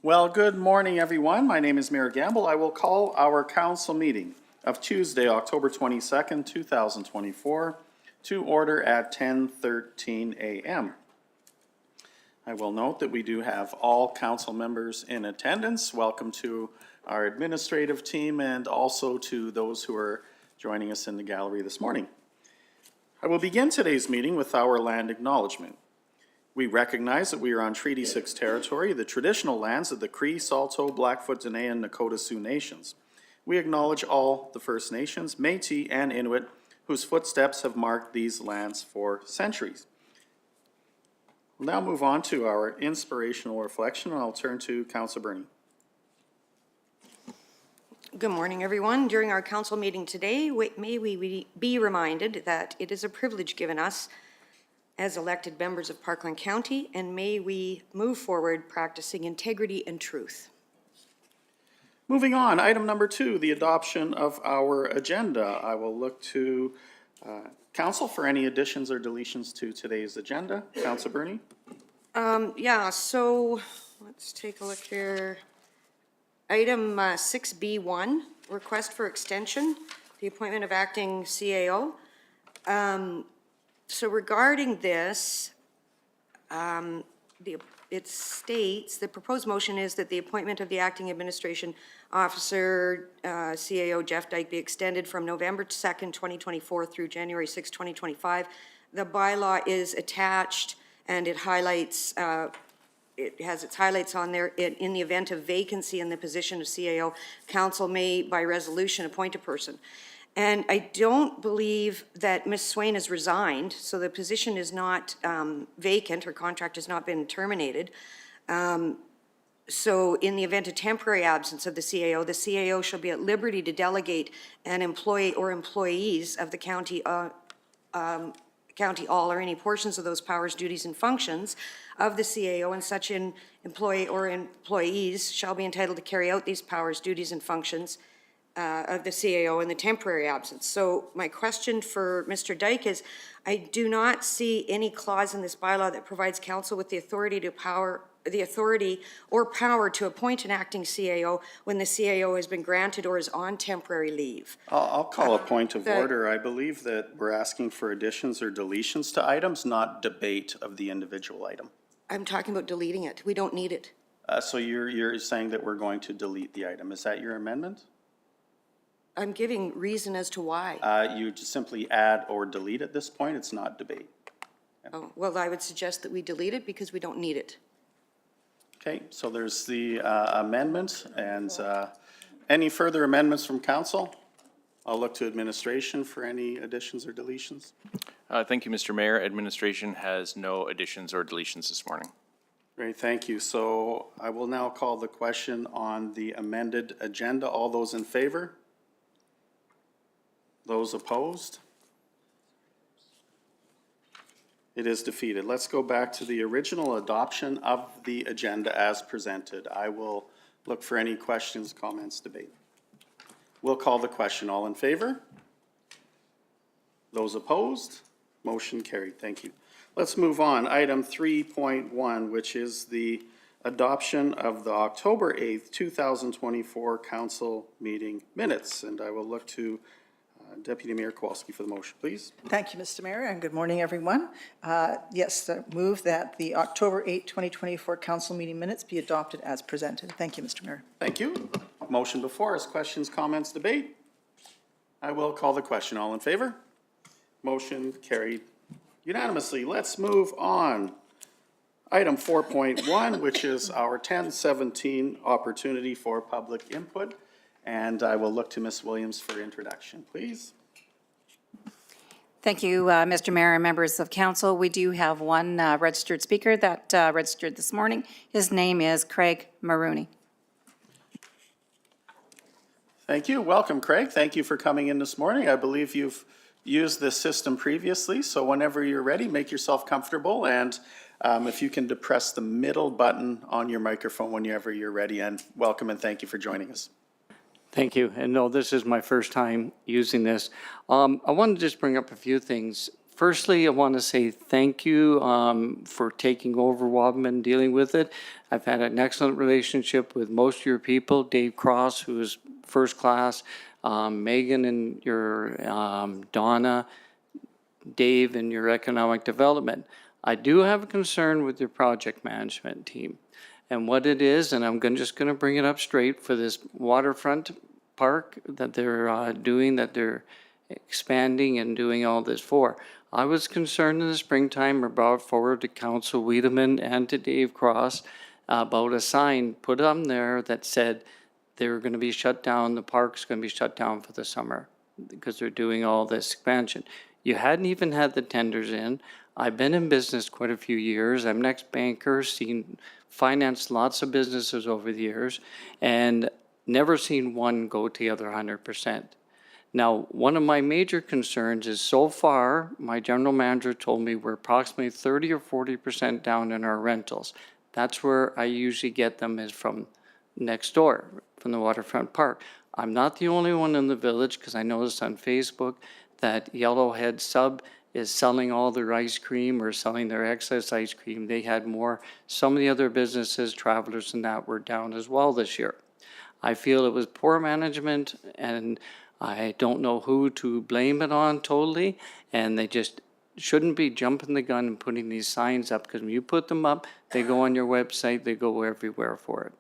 Well, good morning, everyone. My name is Mayor Gamble. I will call our council meeting of Tuesday, October 22nd, 2024, to order at 10:13 a.m. I will note that we do have all council members in attendance. Welcome to our administrative team and also to those who are joining us in the gallery this morning. I will begin today's meeting with our land acknowledgement. We recognize that we are on Treaty 6 territory, the traditional lands of the Cree, Saulteaux, Blackfoot, Dene, and Nakota Sioux nations. We acknowledge all the First Nations, Métis, and Inuit whose footsteps have marked these lands for centuries. We'll now move on to our inspirational reflection, and I'll turn to Councillor Burney. Good morning, everyone. During our council meeting today, may we be reminded that it is a privilege given us as elected members of Parkland County, and may we move forward practicing integrity and truth. Moving on, item number 2, the adoption of our agenda. I will look to council for any additions or deletions to today's agenda. Councillor Burney? Yeah, so let's take a look here. Item 6B1, request for extension, the appointment of acting CAO. So regarding this, it states, the proposed motion is that the appointment of the acting administration officer, CAO Jeff Dyke, be extended from November 2nd, 2024 through January 6, 2025. The bylaw is attached and it highlights, it has its highlights on there. In the event of vacancy in the position of CAO, council may, by resolution, appoint a person. And I don't believe that Ms. Swain has resigned, so the position is not vacant, her contract has not been terminated. So in the event of temporary absence of the CAO shall be at liberty to delegate an employee or employees of the county, county all or any portions of those powers, duties, and functions of the CAO, and such an employee or employees shall be entitled to carry out these powers, duties, and functions of the CAO in the temporary absence. So my question for Mr. Dyke is, I do not see any clause in this bylaw that provides council with the authority or power to appoint an acting CAO when the CAO has been granted or is on temporary leave. I'll call a point of order. I believe that we're asking for additions or deletions to items, not debate of the individual item. I'm talking about deleting it. We don't need it. So you're saying that we're going to delete the item. Is that your amendment? I'm giving reason as to why. You just simply add or delete at this point. It's not debate. Oh, well, I would suggest that we delete it because we don't need it. Okay, so there's the amendment, and any further amendments from council? I'll look to administration for any additions or deletions. Thank you, Mr. Mayor. Administration has no additions or deletions this morning. Great, thank you. So I will now call the question on the amended agenda. All those in favor? Those opposed? It is defeated. Let's go back to the original adoption of the agenda as presented. I will look for any questions, comments, debate. We'll call the question. All in favor? Those opposed? Motion carried. Thank you. Let's move on. Item 3.1, which is the adoption of the October 8th, 2024 council meeting minutes. And I will look to Deputy Mayor Kowalski for the motion, please. Thank you, Mr. Mayor, and good morning, everyone. Yes, move that the October 8, 2024 council meeting minutes be adopted as presented. Thank you, Mr. Mayor. Thank you. Motion before us. Questions, comments, debate? I will call the question. All in favor? Motion carried unanimously. Let's move on. Item 4.1, which is our 1017 opportunity for public input. And I will look to Ms. Williams for introduction, please. Thank you, Mr. Mayor and members of council. We do have one registered speaker that registered this morning. His name is Craig Maroney. Thank you. Welcome, Craig. Thank you for coming in this morning. I believe you've used this system previously, so whenever you're ready, make yourself comfortable, and if you can depress the middle button on your microphone whenever you're ready, and welcome and thank you for joining us. Thank you. And no, this is my first time using this. I want to just bring up a few things. Firstly, I want to say thank you for taking over Wabamun, dealing with it. I've had an excellent relationship with most of your people. Dave Cross, who is first class, Megan and your Donna, Dave and your economic development. I do have a concern with your project management team. And what it is, and I'm just going to bring it up straight for this waterfront park that they're doing, that they're expanding and doing all this for. I was concerned in the springtime or brought forward to Council Wiedemann and to Dave Cross about a sign put on there that said they were going to be shut down, the park's going to be shut down for the summer because they're doing all this expansion. You hadn't even had the tenders in. I've been in business quite a few years. I'm an ex-banker, financed lots of businesses over the years, and never seen one go to the other 100%. Now, one of my major concerns is so far, my general manager told me we're approximately 30 or 40% down in our rentals. That's where I usually get them is from next door, from the waterfront park. I'm not the only one in the village because I noticed on Facebook that Yellowhead Sub is selling all their ice cream or selling their excess ice cream. They had more. Some of the other businesses, Travelers and that, were down as well this year. I feel it was poor management, and I don't know who to blame it on totally, and they just shouldn't be jumping the gun and putting these signs up, because when you put them up, they go on your website, they go everywhere for it.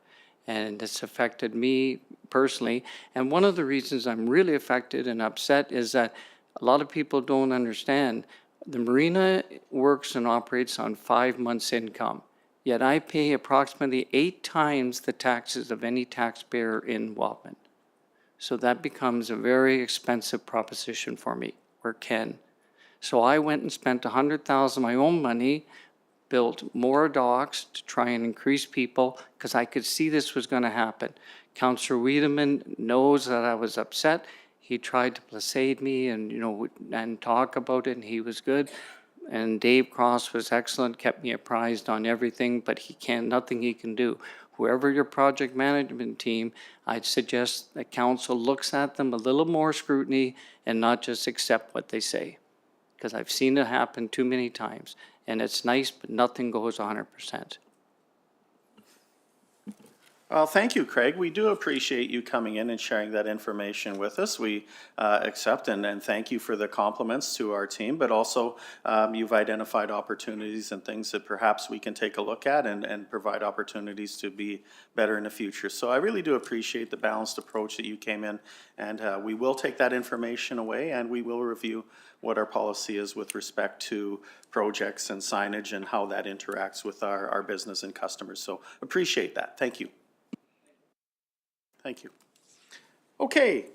And it's affected me personally. And one of the reasons I'm really affected and upset is that a lot of people don't understand. The marina works and operates on 5 months' income, yet I pay approximately 8 times the taxes of any taxpayer in Wabamun. So that becomes a very expensive proposition for me, or can. So I went and spent $100,000 of my own money, built more docks to try and increase people, because I could see this was going to happen. Councillor Wiedemann knows that I was upset. He tried to placate me and, and talk about it, and he was good. And Dave Cross was excellent, kept me apprised on everything, but nothing he can do. Whoever your project management team, I'd suggest that council looks at them a little more scrutiny and not just accept what they say. Because I've seen it happen too many times. And it's nice, but nothing goes 100%. Well, thank you, Craig. We do appreciate you coming in and sharing that information with us. We accept and thank you for the compliments to our team, but also you've identified opportunities and things that perhaps we can take a look at and provide opportunities to be better in the future. So I really do appreciate the balanced approach that you came in, and we will take that information away and we will review what our policy is with respect to projects and signage and how that interacts with our business and customers. So appreciate that. Thank you. Thank you. Okay,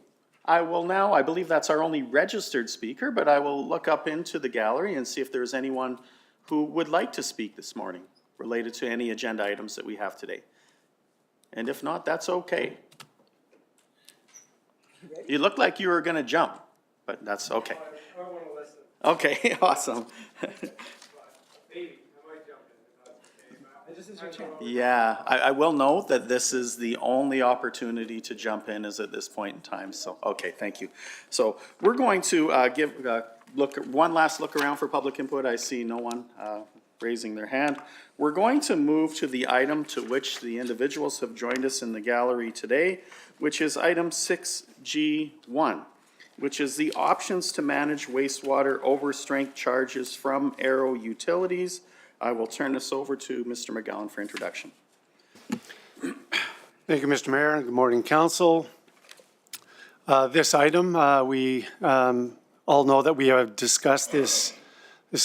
I will now, I believe that's our only registered speaker, but I will look up into the gallery and see if there's anyone who would like to speak this morning related to any agenda items that we have today. And if not, that's okay. You look like you were going to jump, but that's okay. I want to listen. Okay, awesome. Maybe, I might jump in. This is your chance. Yeah, I will note that this is the only opportunity to jump in is at this point in time, so, okay, thank you. So we're going to give one last look around for public input. I see no one raising their hand. We're going to move to the item to which the individuals have joined us in the gallery today, which is item 6G1, which is the options to manage wastewater overstrength charges from Arrow Utilities. I will turn this over to Mr. McGowan for introduction. Thank you, Mr. Mayor, and good morning, council. This item, we all know that we have discussed this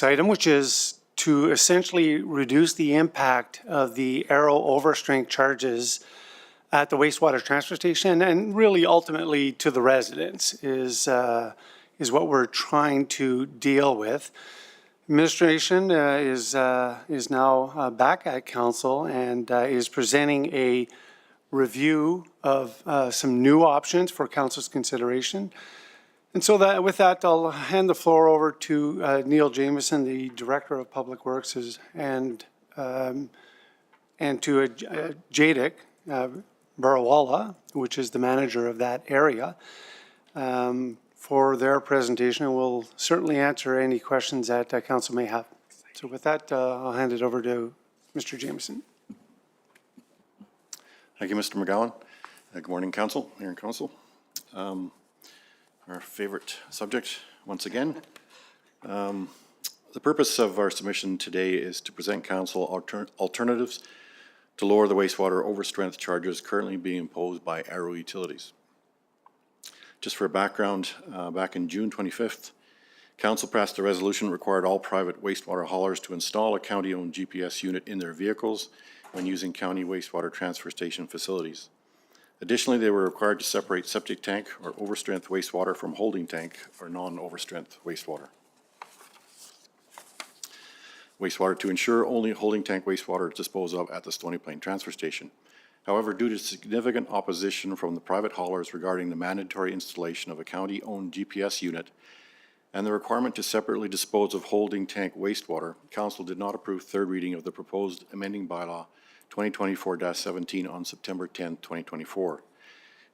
item, which is to essentially reduce the impact of the Arrow overstrength charges at the wastewater transfer station, and really ultimately to the residents is what we're trying to deal with. Administration is now back at council and is presenting a review of some new options for council's consideration. And so that with that, I'll hand the floor over to Neil Jamieson, the Director of Public Works, and to Jadick Barawala, which is the manager of that area, for their presentation, and we'll certainly answer any questions that council may have. So with that, I'll hand it over to Mr. Jameson. Thank you, Mr. McGowan. Good morning, Council, Mayor and Council. Our favorite subject, once again. The purpose of our submission today is to present Council alternatives to lower the wastewater overstrength charges currently being imposed by Arrow Utilities. Just for background, back in June 25th, Council passed a resolution that required all private wastewater haulers to install a county-owned GPS unit in their vehicles when using county wastewater transfer station facilities. Additionally, they were required to separate septic tank or overstrength wastewater from holding tank or non-overstrength wastewater. Wastewater to ensure only holding tank wastewater is disposed of at the Stony Plain Transfer Station. However, due to significant opposition from the private haulers regarding the mandatory installation of a county-owned GPS unit and the requirement to separately dispose of holding tank wastewater, Council did not approve third reading of the proposed amending bylaw 2024-17 on September 10, 2024.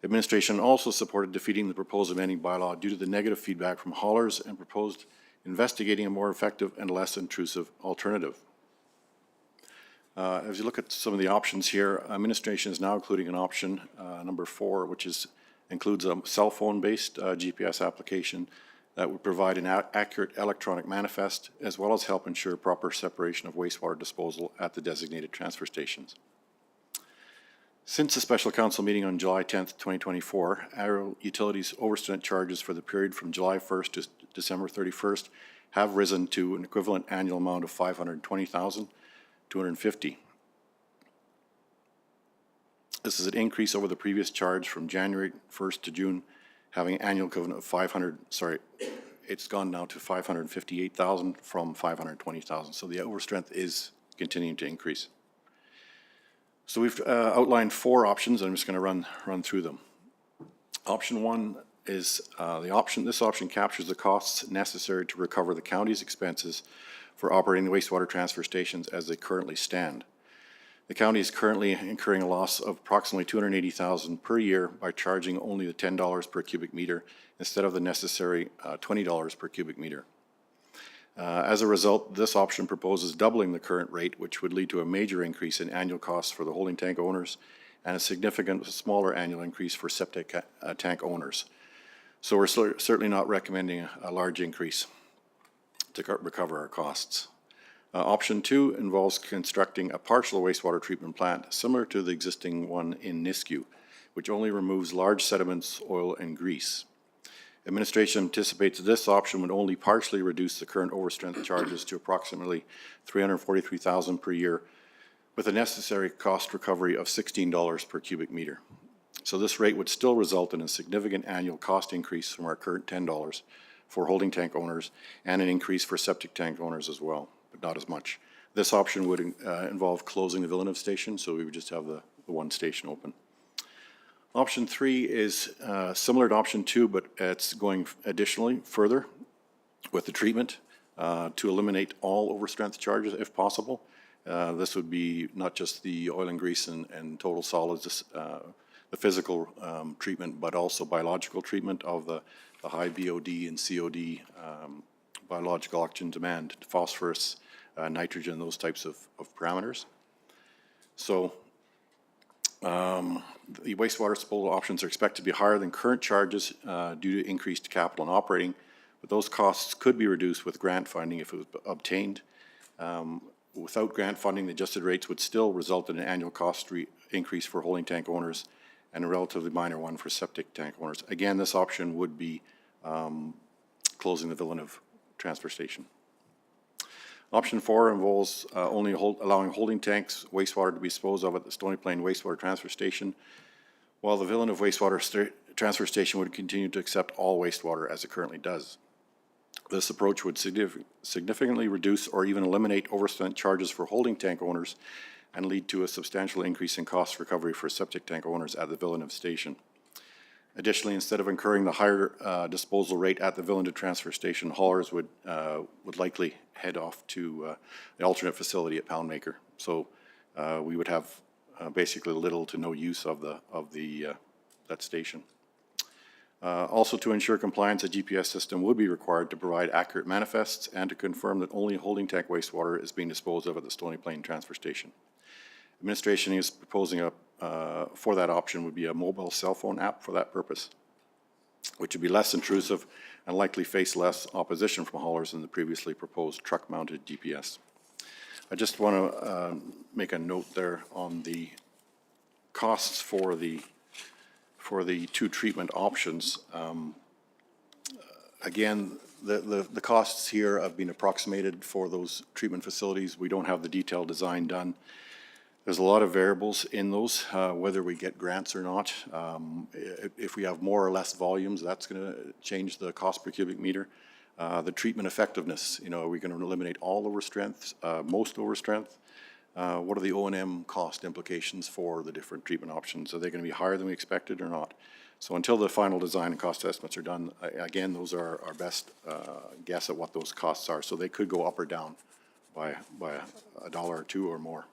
Administration also supported defeating the proposed amending bylaw due to the negative feedback from haulers and proposed investigating a more effective and less intrusive alternative. As you look at some of the options here, administration is now including an option, number 4, which includes a cell phone-based GPS application that would provide an accurate electronic manifest, as well as help ensure proper separation of wastewater disposal at the designated transfer stations. Since the special council meeting on July 10th, 2024, Arrow Utilities overstrength charges for the period from July 1st to December 31st have risen to an equivalent annual amount of $520,250. This is an increase over the previous charge from January 1st to June, having annual equivalent of it's gone now to $558,000 from $520,000. So the overstrength is continuing to increase. So we've outlined 4 options. I'm just going to run through them. Option 1 is this option captures the costs necessary to recover the county's expenses for operating the wastewater transfer stations as they currently stand. The county is currently incurring a loss of approximately $280,000 per year by charging only the $10 per cubic meter instead of the necessary $20 per cubic meter. As a result, this option proposes doubling the current rate, which would lead to a major increase in annual costs for the holding tank owners and a significant smaller annual increase for septic tank owners. So we're certainly not recommending a large increase to recover our costs. Option 2 involves constructing a partial wastewater treatment plant similar to the existing one in Nisku, which only removes large sediments, oil, and grease. Administration anticipates this option would only partially reduce the current overstrength charges to approximately $343,000 per year, with a necessary cost recovery of $16 per cubic meter. So this rate would still result in a significant annual cost increase from our current $10 for holding tank owners and an increase for septic tank owners as well, but not as much. This option would involve closing the Villeneuve station, so we would just have the one station open. Option 3 is similar to option 2, but it's going additionally further with the treatment to eliminate all overstrength charges if possible. This would be not just the oil and grease and total solids, the physical treatment, but also biological treatment of the high BOD and COD biological oxygen demand, phosphorus, nitrogen, those types of parameters. So the wastewater disposal options are expected to be higher than current charges due to increased capital and operating, but those costs could be reduced with grant funding if it was obtained. Without grant funding, the adjusted rates would still result in an annual cost increase for holding tank owners and a relatively minor one for septic tank owners. Again, this option would be closing the Villeneuve transfer station. Option 4 involves only allowing holding tanks wastewater to be disposed of at the Stony Plain wastewater transfer station, while the Villeneuve wastewater transfer station would continue to accept all wastewater as it currently does. This approach would significantly reduce or even eliminate overspent charges for holding tank owners and lead to a substantial increase in cost recovery for septic tank owners at the Villeneuve station. Additionally, instead of incurring the higher disposal rate at the Villeneuve transfer station, haulers would likely head off to the alternate facility at Poundmaker. So we would have basically little to no use of that station. Also, to ensure compliance, a GPS system would be required to provide accurate manifests and to confirm that only holding tank wastewater is being disposed of at the Stony Plain Transfer Station. Administration is proposing for that option would be a mobile cell phone app for that purpose, which would be less intrusive and likely face less opposition from haulers than the previously proposed truck-mounted GPS. I just want to make a note there on the costs for the two treatment options. Again, the costs here have been approximated for those treatment facilities. We don't have the detailed design done. There's a lot of variables in those, whether we get grants or not. If we have more or less volumes, that's going to change the cost per cubic meter. The treatment effectiveness, are we going to eliminate all overstrengths, most overstrength? What are the O&M cost implications for the different treatment options? Are they going to be higher than we expected or not? So until the final design and cost estimates are done, again, those are our best guess at what those costs are. So they could go up or down by $1 or $2 or more.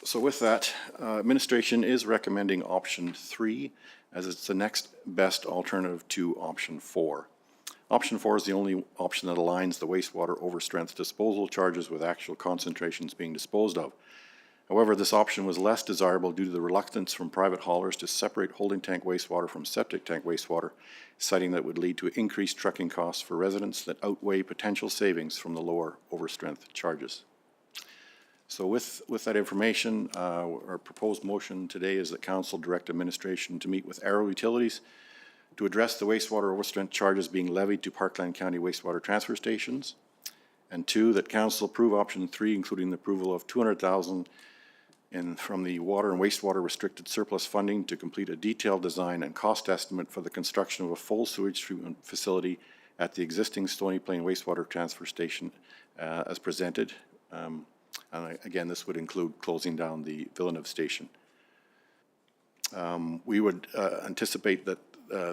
So with that, administration is recommending option 3 as it's the next best alternative to option 4. Option 4 is the only option that aligns the wastewater overstrength disposal charges with actual concentrations being disposed of. However, this option was less desirable due to the reluctance from private haulers to separate holding tank wastewater from septic tank wastewater, citing that would lead to increased trucking costs for residents that outweigh potential savings from the lower overstrength charges. So with that information, our proposed motion today is that council direct administration to meet with Arrow Utilities to address the wastewater overstrength charges being levied to Parkland County wastewater transfer stations. And 2, that council approve option 3, including the approval of $200,000 from the water and wastewater restricted surplus funding to complete a detailed design and cost estimate for the construction of a full sewage treatment facility at the existing Stony Plain wastewater transfer station as presented. And again, this would include closing down the Villeneuve station. We would anticipate that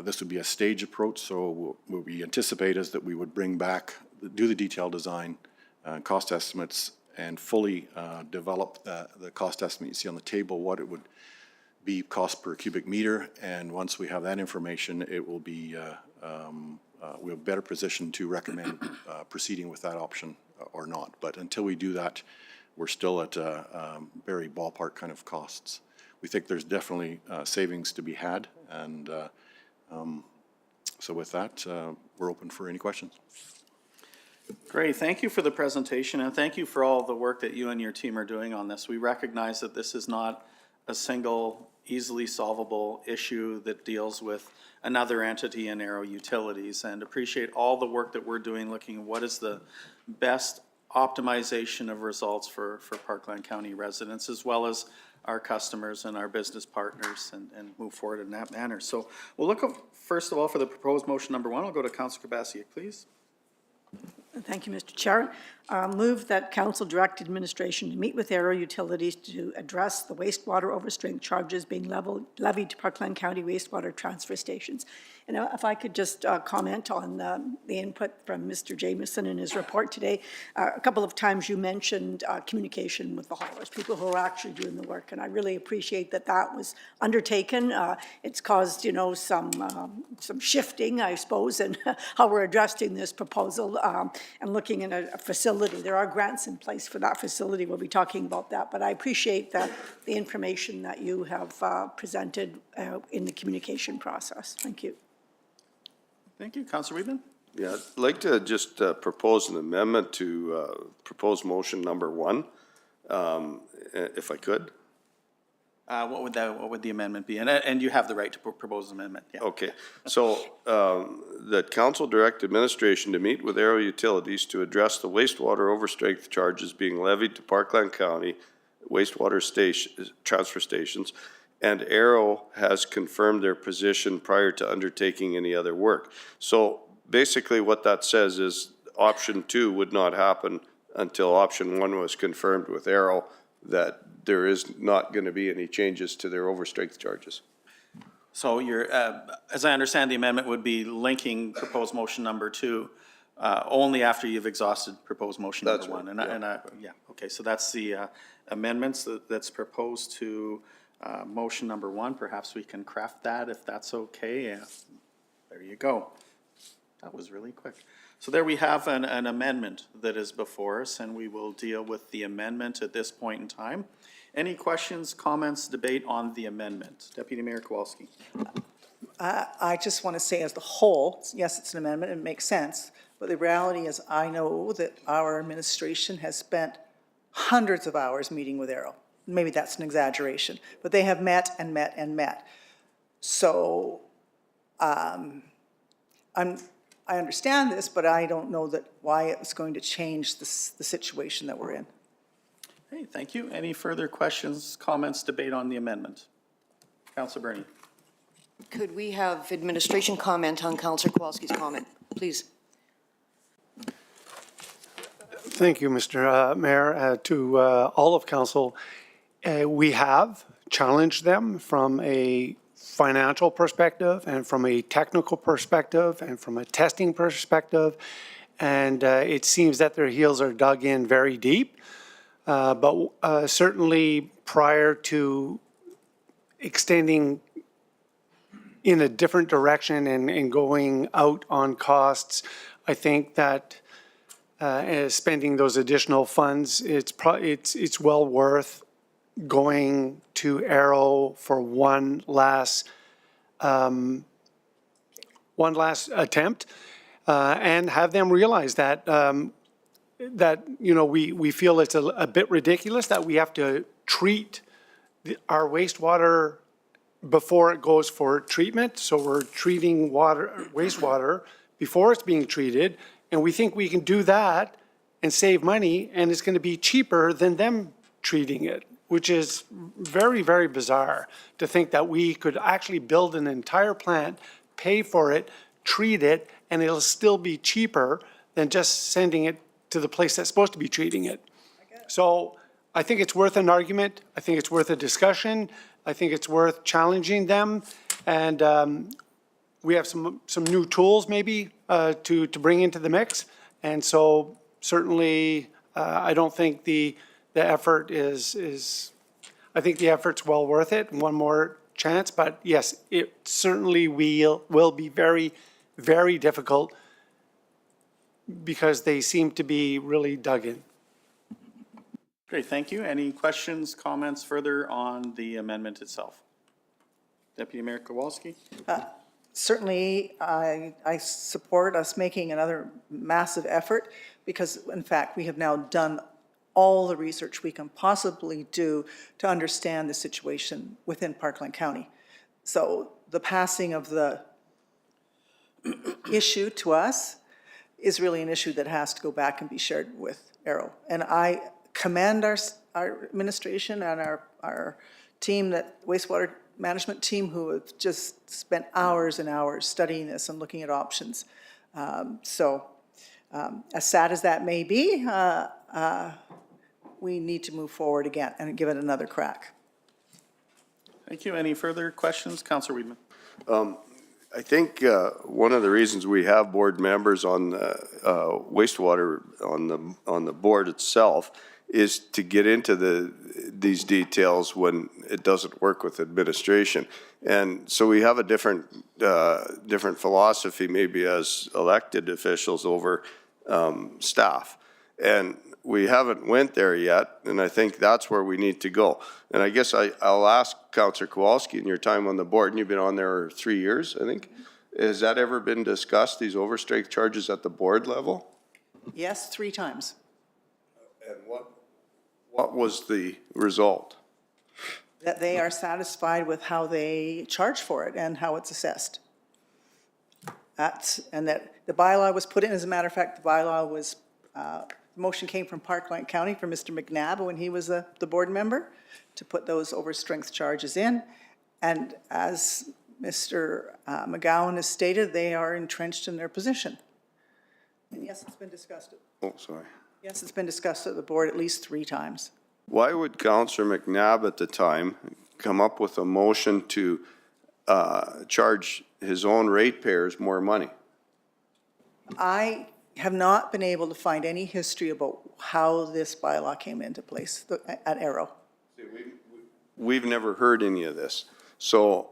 this would be a stage approach, so what we anticipate is that we would bring back, do the detailed design, cost estimates, and fully develop the cost estimate you see on the table, what it would be cost per cubic meter, and once we have that information, it will be, we're better positioned to recommend proceeding with that option or not. But until we do that, we're still at very ballpark kind of costs. We think there's definitely savings to be had, and so with that, we're open for any questions. Great, thank you for the presentation, and thank you for all the work that you and your team are doing on this. We recognize that this is not a single, easily solvable issue that deals with another entity in Arrow Utilities, and appreciate all the work that we're doing, looking at what is the best optimization of results for Parkland County residents, as well as our customers and our business partners, and move forward in that manner. So we'll look up, first of all, for the proposed motion number 1. I'll go to Councilor Kubasiak, please. Thank you, Mr. Chair. Move that council direct administration to meet with Arrow Utilities to address the wastewater overstrength charges being levied to Parkland County wastewater transfer stations. And if I could just comment on the input from Mr. Jamieson in his report today. A couple of times you mentioned communication with the haulers, people who are actually doing the work, and I really appreciate that that was undertaken. It's caused, some shifting, I suppose, in how we're addressing this proposal and looking at a facility. There are grants in place for that facility. We'll be talking about that, but I appreciate the information that you have presented in the communication process. Thank you. Thank you. Councilor Weidman? Yeah, I'd like to just propose an amendment to propose motion number 1, if I could. What would the amendment be? And you have the right to propose an amendment. Yeah. Okay, so that council direct administration to meet with Arrow Utilities to address the wastewater overstrength charges being levied to Parkland County wastewater transfer stations, and Arrow has confirmed their position prior to undertaking any other work. So basically what that says is option 2 would not happen until option 1 was confirmed with Arrow that there is not going to be any changes to their overstrength charges. So you're, as I understand, the amendment would be linking proposed motion number 2 only after you've exhausted proposed motion number That's one. right, And yeah, okay, so that's the amendments that's proposed to motion number one. Perhaps we can craft that if that's okay. There you go. That was really quick. So there we have an amendment that is before us, and we will deal with the amendment at this point in time. Any questions, comments, debate on the amendment? Deputy Mayor Kowalski. I just want to say as the whole, yes, it's an amendment, it makes sense, but the reality is I know that our administration has spent hundreds of hours meeting with Arrow. Maybe that's an exaggeration, but they have met and met and met. So I understand this, but I don't know that why it's going to change the situation that we're in. Hey, thank you. Any further questions, comments, debate on the amendment? Councilor Bernie. Could we have administration comment on Councillor Kowalski's comment, please? Thank you, Mr. Mayor. To all of council, we have challenged them from a financial perspective and from a technical perspective and from a testing perspective. And it seems that their heels are dug in very deep. But certainly prior to extending in a different direction and going out on costs, I think that spending those additional funds, it's well worth going to Arrow for one last attempt and have them realize that we feel it's a bit ridiculous that we have to treat our wastewater before it goes for treatment. So we're treating wastewater before it's being treated, and we think we can do that and save money, and it's going to be cheaper than them treating it, which is very, very bizarre to think that we could actually build an entire plant, pay for it, treat it, and it'll still be cheaper than just sending it to the place that's supposed to be treating it. So I think it's worth an argument. I think it's worth a discussion. I think it's worth challenging them. And we have some new tools maybe to bring into the mix. And so certainly I don't think the effort is I think the effort's well worth it. One more chance. But yes, it certainly will be very, very difficult because they seem to be really dug in. Great, thank you. Any questions, comments further on the amendment itself? Deputy Mayor Kowalski? Certainly, I support us making another massive effort because, in fact, we have now done all the research we can possibly do to understand the situation within Parkland County. So the passing of the issue to us is really an issue that has to go back and be shared with Arrow. And I commend our administration and our team, that wastewater management team, who have just spent hours and hours studying this and looking at options. So as sad as that may be, we need to move forward again and give it another crack. Thank you. Any further questions? Councillor Weidman. I think one of the reasons we have board members on the wastewater on the board itself is to get into these details when it doesn't work with administration. And so we have a different philosophy maybe as elected officials over staff. And we haven't went there yet, and I think that's where we need to go. And I guess I'll ask Councillor Kowalski, in your time on the board, and you've been on there 3 years, I think, has that ever been discussed, these overstrength charges at the board level? Yes, 3 times. And what was the result? That they are satisfied with how they charge for it and how it's assessed. And that the bylaw was put in, as a matter of fact, the bylaw was, the motion came from Parkland County from Mr. McNabb when he was the board member to put those overstrength charges in. And as Mr. McGowan has stated, they are entrenched in their position. And yes, it's been discussed. Oh, sorry. Yes, it's been discussed at the board at least 3 times. Why would Councillor McNabb at the time come up with a motion to charge his own ratepayers more money? I have not been able to find any history about how this bylaw came into place at Arrow. We've never heard any of this. So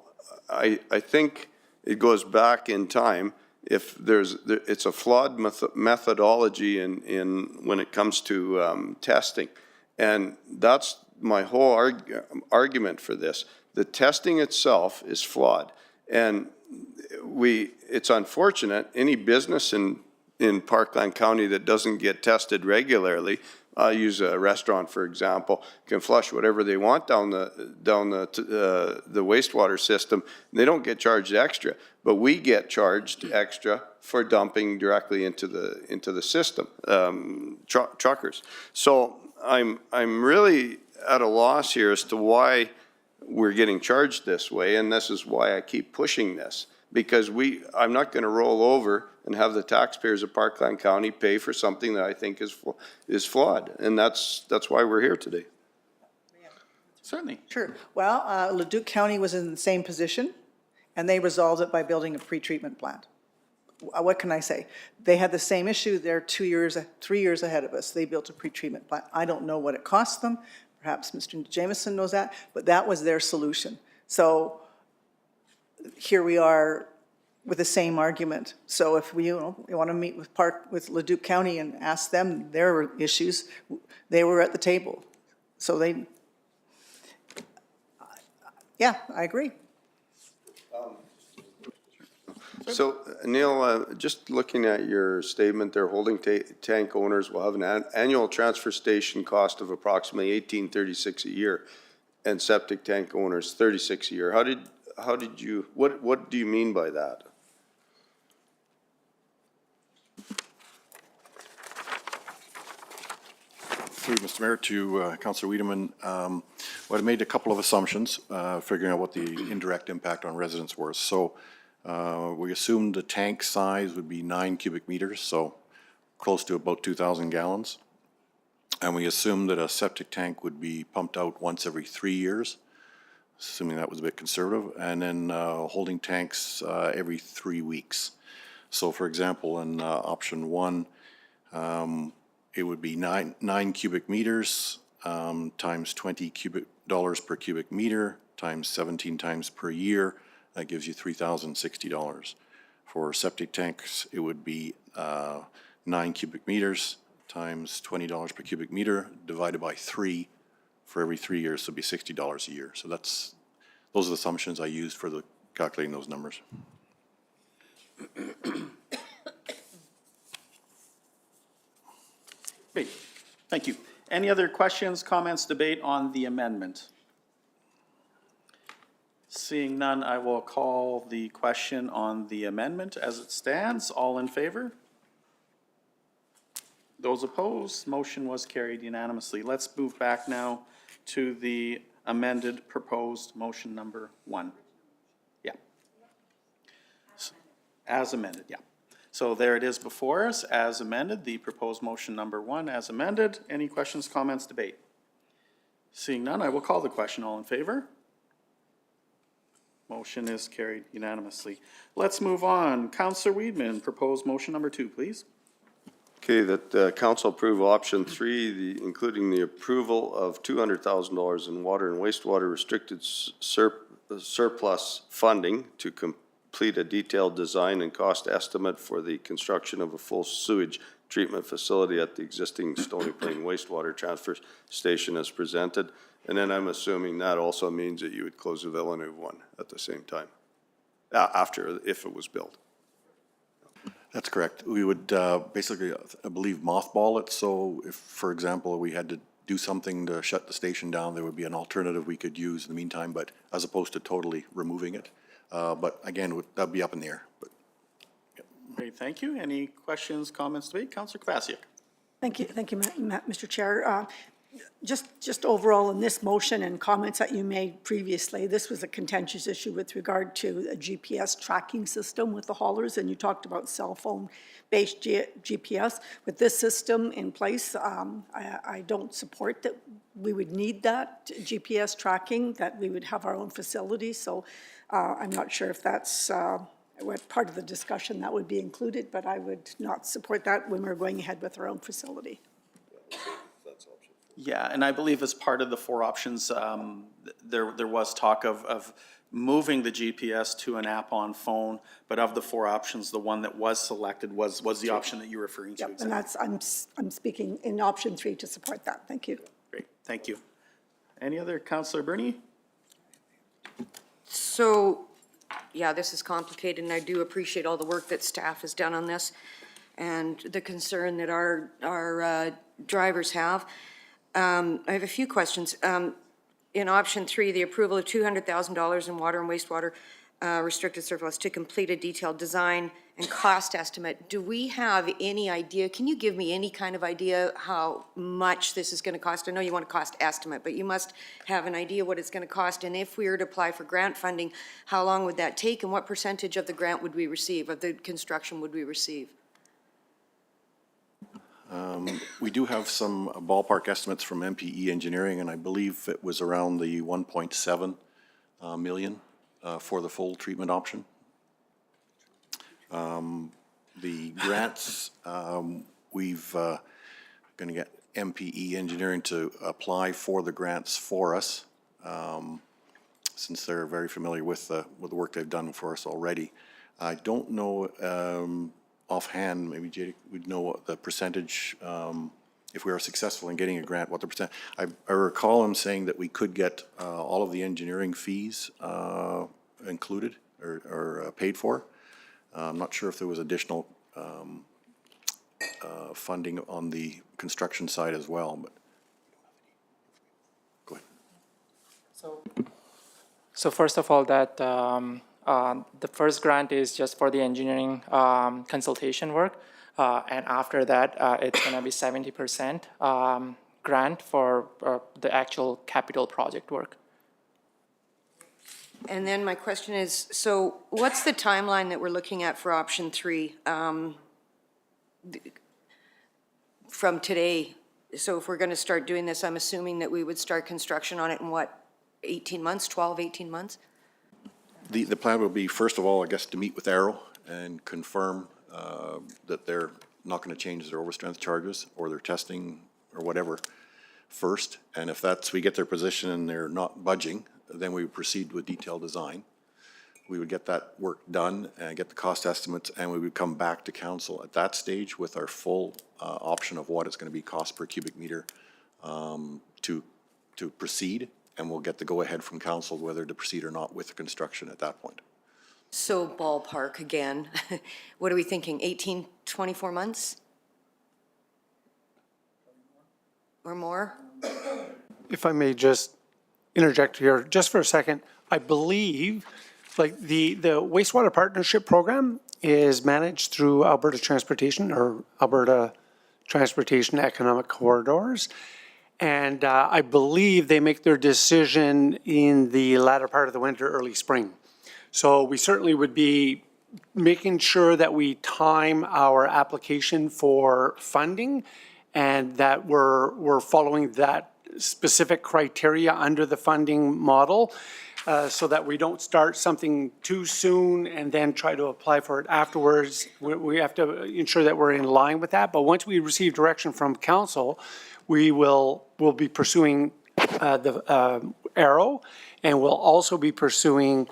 I think it goes back in time. If it's a flawed methodology when it comes to testing. And that's my whole argument for this. The testing itself is flawed. And it's unfortunate, any business in Parkland County that doesn't get tested regularly, I'll use a restaurant, for example, can flush whatever they want down the wastewater system. They don't get charged extra, but we get charged extra for dumping directly into the system, truckers. So I'm really at a loss here as to why we're getting charged this way, and this is why I keep pushing this. Because I'm not going to roll over and have the taxpayers of Parkland County pay for something that I think is flawed, and that's why we're here today. Certainly. Sure. Well, Leduc County was in the same position, and they resolved it by building a pretreatment plant. What can I say? They had the same issue. They're 3 years ahead of us. They built a pretreatment plant. I don't know what it cost them. Perhaps Mr. Jameson knows that, but that was their solution. So here we are with the same argument. So if we want to meet with Leduc County and ask them their issues, they were at the table. So yeah, I agree. So, Neil, just looking at your statement there, holding tank owners will have an annual transfer station cost of approximately $18.36 a year, and septic tank owners $36 a year. How did you, what do you mean by that? Through Mr. Mayor to Councillor Wiedemann, well, I made a couple of assumptions, figuring out what the indirect impact on residents was. So we assumed the tank size would be 9 cubic meters, so close to about 2,000 gallons. And we assumed that a septic tank would be pumped out once every 3 years, assuming that was a bit conservative, and then holding tanks every 3 weeks. So for example, in option 1, it would be nine cubic meters times $20 per cubic meter times 17 times per year. That gives you $3,060. For septic tanks, it would be 9 cubic meters times $20 per cubic meter divided by 3 for every 3 years, so it'd be $60 a year. So those are the assumptions I used for calculating those numbers. Great, thank you. Any other questions, comments, debate on the amendment? Seeing none, I will call the question on the amendment as it stands. All in favor? Those opposed? Motion was carried unanimously. Let's move back now to the amended proposed motion number 1. Yeah. As amended, yeah. So there it is before us, as amended, the proposed motion number 1 as amended. Any questions, comments, debate? Seeing none, I will call the question. All in favor? Motion is carried unanimously. Let's move on. Councillor Wiedemann, proposed motion number 2, please. Okay, that council approve option 3, including the approval of $200,000 in water and wastewater restricted surplus funding to complete a detailed design and cost estimate for the construction of a full sewage treatment facility at the existing Stony Plain wastewater transfer station as presented. And then I'm assuming that also means that you would close the Villeneuve one at the same time, if it was built. That's correct. We would basically, I believe, mothball it. So if, for example, we had to do something to shut the station down, there would be an alternative we could use in the meantime, but as opposed to totally removing it. But again, that'd be up in the air. But Great, thank you. Any questions, comments, debate? Councillor Kvasiak. Thank you, Mr. Chair. Just overall in this motion and comments that you made previously, this was a contentious issue with regard to a GPS tracking system with the haulers, and you talked about cell phone-based GPS. With this system in place, I don't support that we would need that GPS tracking, that we would have our own facility, so I'm not sure if that's what part of the discussion that would be included, but I would not support that when we're going ahead with our own facility. Yeah, and I believe as part of the four options, there was talk of moving the GPS to an app on phone, but of the four options, the one that was selected was the option that you're referring to. Yep, and that's, I'm speaking in option 3 to support that. Thank you. Great, thank you. Any other, Councillor Bernie? So, yeah, this is complicated, and I do appreciate all the work that staff has done on this and the concern that our drivers have. I have a few questions. In option 3, the approval of $200,000 in water and wastewater restricted surplus to complete a detailed design and cost estimate. Do we have any idea, can you give me any kind of idea how much this is going to cost? I know you want a cost estimate, but you must have an idea what it's going to cost. And if we were to apply for grant funding, how long would that take? And what percentage of the grant would we receive, of the construction would we receive? We do have some ballpark estimates from MPE Engineering, and I believe it was around the 1.7 million for the full treatment option. The grants, we've going to get MPE Engineering to apply for the grants for us, since they're very familiar with the work they've done for us already. I don't know offhand, maybe Jay would know what the percentage, if we are successful in getting a grant, what the percent. I recall him saying that we could get all of the engineering fees included or paid for. I'm not sure if there was additional funding on the construction side as well, but go ahead. So first of all, that the first grant is just for the engineering consultation work, and after that, it's going to be 70% grant for the actual capital project work. And then my question is, so what's the timeline that we're looking at for option 3 from today? So if we're going to start doing this, I'm assuming that we would start construction on it in what, 18 months, 12, 18 months? The plan will be, first of all, I guess, to meet with Arrow and confirm that they're not going to change their overstrength charges or their testing or whatever first. And if that's, we get their position and they're not budging, then we would proceed with detailed design. We would get that work done and get the cost estimates, and we would come back to council at that stage with our full option of what it's going to be cost per cubic meter to proceed. And we'll get the go-ahead from council whether to proceed or not with the construction at that point. So ballpark again, what are we thinking, 18, 24 months? Or more? If I may just interject here just for a second, I believe like the wastewater partnership program is managed through Alberta Transportation or Alberta Transportation Economic Corridors. And I believe they make their decision in the latter part of the winter, early spring. So we certainly would be making sure that we time our application for funding and that we're following that specific criteria under the funding model so that we don't start something too soon and then try to apply for it afterwards. We have to ensure that we're in line with that. But once we receive direction from council, we'll be pursuing the Arrow, and we'll also be pursuing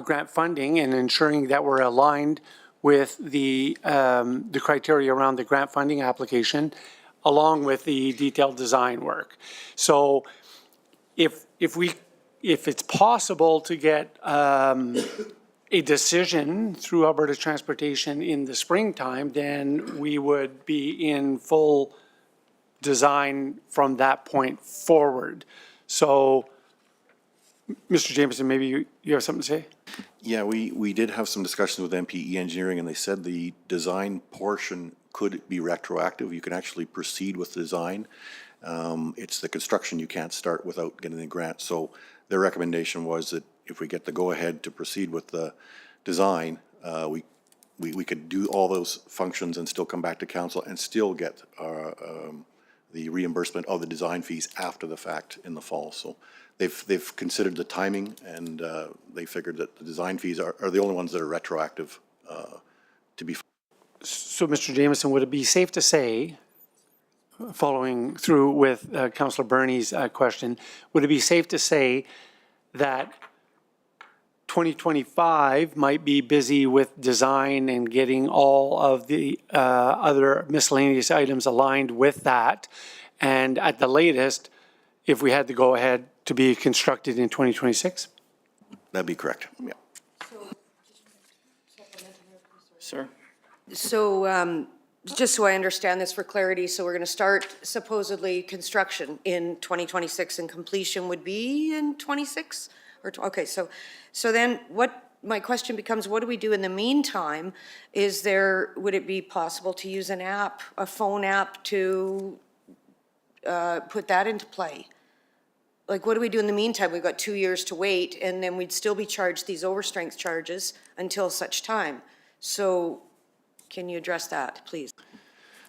grant funding and ensuring that we're aligned with the criteria around the grant funding application, along with the detailed design work. So if it's possible to get a decision through Alberta Transportation in the springtime, then we would be in full design from that point forward. So, Mr. Jameson, maybe you have something to say? Yeah, we did have some discussions with MPE Engineering, and they said the design portion could be retroactive. You can actually proceed with the design. It's the construction you can't start without getting the grant. So their recommendation was that if we get the go-ahead to proceed with the design, we could do all those functions and still come back to council and still get the reimbursement of the design fees after the fact in the fall. So they've considered the timing, and they figured that the design fees are the only ones that are retroactive to be. So, Mr. Jamieson, would it be safe to say, following through with Councillor Bernie's question, would it be safe to say that 2025 might be busy with design and getting all of the other miscellaneous items aligned with that, and at the latest, if we had to go ahead, to be constructed in 2026? That'd be correct, yeah. Sir? So, just so I understand this for clarity, so we're going to start supposedly construction in 2026 and completion would be in 26? Okay, so then my question becomes, what do we do in the meantime? Would it be possible to use an app, a phone app to put that into play? Like, what do we do in the meantime? We've got 2 years to wait, and then we'd still be charged these overstrength charges until such time. So can you address that, please?